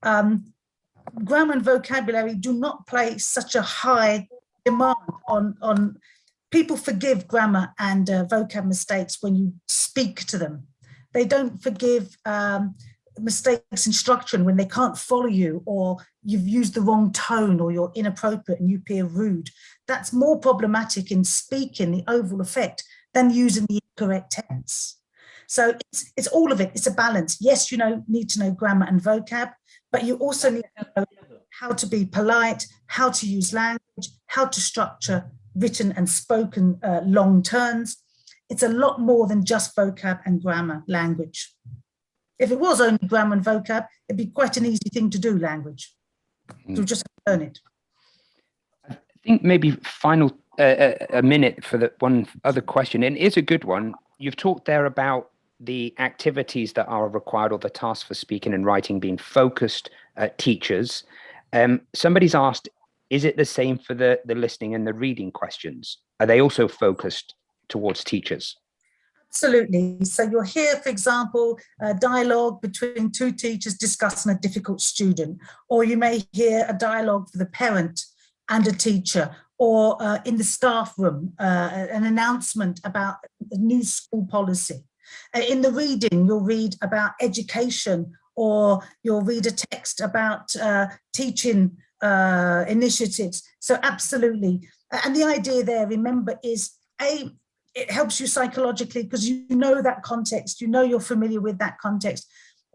grammar and vocabulary do not place such a high demand on people. Forgive grammar and vocab mistakes when you speak to them. They don't forgive mistakes in structure when they can't follow you, or you've used the wrong tone, or you're inappropriate and you appear rude. That's more problematic in speaking, the overall effect, than using the incorrect tense. So it's all of it. It's a balance. Yes, you need to know grammar and vocab, but you also need to know how to be polite, how to use language, how to structure written and spoken long turns. It's a lot more than just vocab and grammar language. If it was only grammar and vocab, it'd be quite an easy thing to do, language. To just learn it. I think maybe final a minute for the one other question, and it's a good one. You've talked there about the activities that are required, or the tasks for speaking and writing being focused at teachers. Somebody's asked, is it the same for the listening and the reading questions? Are they also focused towards teachers? Absolutely. So you'll hear, for example, a dialogue between 2 teachers discussing a difficult student, or you may hear a dialogue for the parent and a teacher, or in the staff room, an announcement about a new school policy. In the reading, you'll read about education, or you'll read a text about teaching initiatives. So absolutely. And the idea there, remember, is it helps you psychologically because you know that context, you're familiar with that context.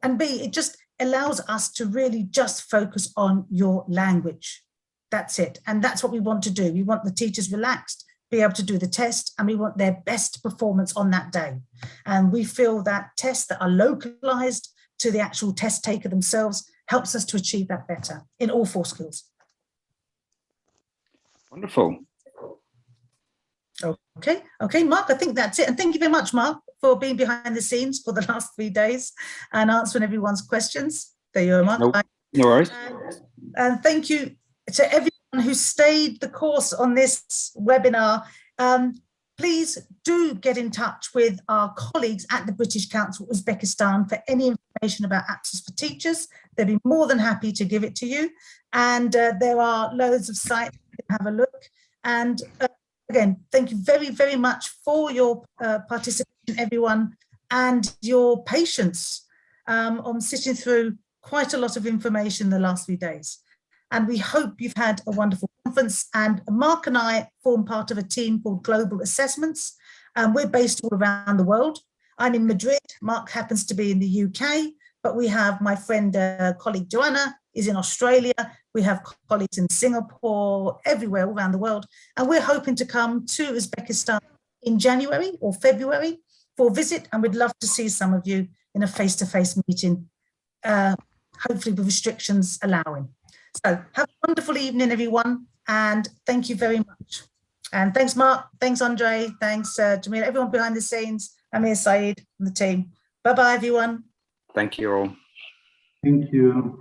And B, it just allows us to really just focus on your language. That's it. And that's what we want to do. We want the teachers relaxed, be able to do the test, and we want their best performance on that day. And we feel that tests that are localized to the actual test taker themselves helps us to achieve that better in all 4 skills. Wonderful. Okay, Mark, I think that's it. And thank you very much, Mark, for being behind the scenes for the last 3 days and answering everyone's questions. There you are, Mark. No worries. And thank you to everyone who stayed the course on this webinar. Please do get in touch with our colleagues at the British Council Uzbekistan for any information about Access for Teachers. They'll be more than happy to give it to you. And there are loads of sites you can have a look. And again, thank you very, very much for your participation, everyone, and your patience on sitting through quite a lot of information the last few days. And we hope you've had a wonderful conference. And Mark and I form part of a team called Global Assessments. We're based all around the world. I'm in Madrid. Mark happens to be in the UK, but we have my friend, colleague Joanna is in Australia. We have colleagues in Singapore, everywhere around the world. And we're hoping to come to Uzbekistan in January or February for a visit. And we'd love to see some of you in a face-to-face meeting, hopefully with restrictions allowing. So have a wonderful evening, everyone, and thank you very much. And thanks, Mark. Thanks, Andre. Thanks, Jamila, everyone behind the scenes, Amir, Saeed, and the team. Bye-bye, everyone. Thank you all. Thank you.